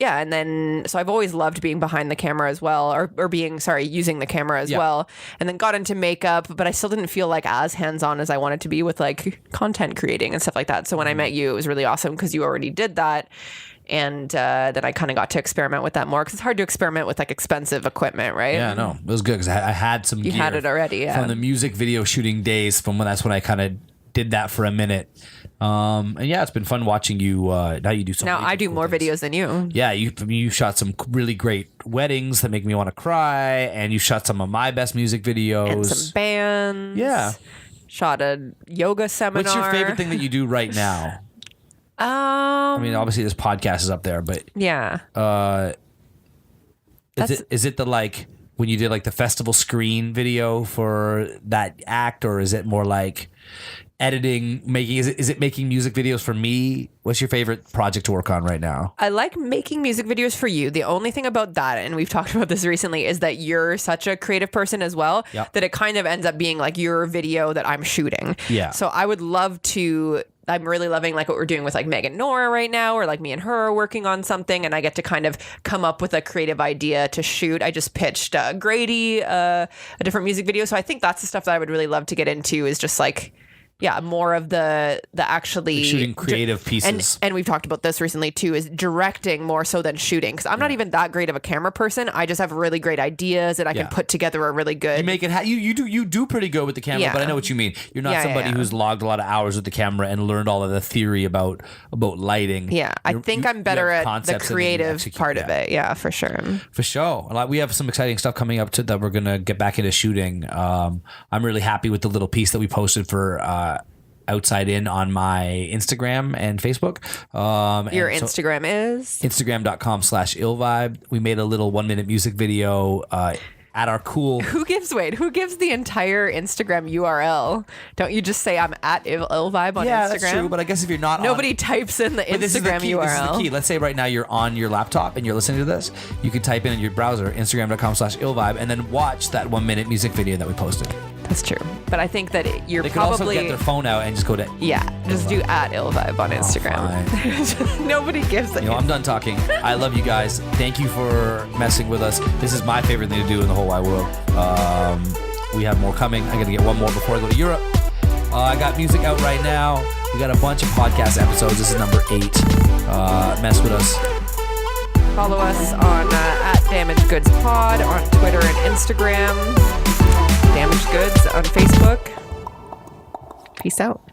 and then so I've always loved being behind the camera as well, or using the camera as Yeah. well. And then got into makeup, but I still didn't feel like as hands-on as I wanted to be with like content creating and stuff like that. So when I met you, it was really awesome because you already did that. And then I kind of got to experiment with that more, because it's hard to experiment with like expensive equipment, right? Yeah, no, it was good because I had some. You gear had it already, yeah. From the music video shooting days, that's when I kind of did that for a minute. And yeah, it's been fun watching you. Now you do so. Now many I do cool more things. videos than you. Yeah, you shot some really great weddings that make me want to cry, and you shot some of my best music videos. And some bands. Yeah. Shot a yoga seminar. What's your favorite thing that you do right now? I mean, obviously this podcast is up there, but Yeah. is it the like when you did like the festival screen video for that act, or is it more like editing, making? Is it making music videos for me? What's your favorite project to work on right now? I like making music videos for you. The only thing about that, and we've talked about this recently, is that you're such a creative person as well, Yep. that it kind of ends up being like your video that I'm shooting. Yeah. So I would love to. I'm really loving like what we're doing with like Meg and Nora right now, or like me and her are working on something, and I get to kind of come up with a creative idea to shoot. I just pitched Grady a different music video. So I think that's the stuff that I would really love to get into, is just like, yeah, more of the actually Like shooting creative pieces. And we've talked about this recently too, is directing more so than shooting, because I'm not even that great of a camera person. I just have really great ideas that I can put together a really good. You make it. You do pretty good with the camera, Yeah. but I know what you mean. You're not Yeah, somebody yeah. who's logged a lot of hours with the camera and learned all of the theory about lighting. Yeah, I think I'm better have at the concepts and then you creative execute. part of it. Yeah, for sure. For sure. We have some exciting stuff coming up that we're gonna get back into shooting. I'm really happy with the little piece that we posted for Outside In on my Instagram and Facebook. Your Instagram is? Instagram.com/illvibe. We made a little 1-minute music video at our cool. Who gives the entire Instagram URL? Don't you just say I'm at illvibe on Yeah, Instagram? that's true. But I guess if you're not Nobody types in the But this is the Instagram key. URL. This is the key. Let's say right now you're on your laptop and you're listening to this. You can type in your browser, Instagram.com/illvibe, and then watch that 1-minute music video that we posted. That's true. But I think that you're They could also probably get their phone out and just go to. just do at illvibe on Instagram. Nobody gives it. I'm done talking. I love you guys. Thank you for messing with us. This is my favorite thing to do in the whole wide world. We have more coming. I got to get one more before I go to Europe. I got music out right now. We got a bunch of podcast episodes. This is number 8. Mess with us. Follow us on at Damaged Goods Pod on Twitter and Instagram. Damaged Goods on Facebook. Peace out.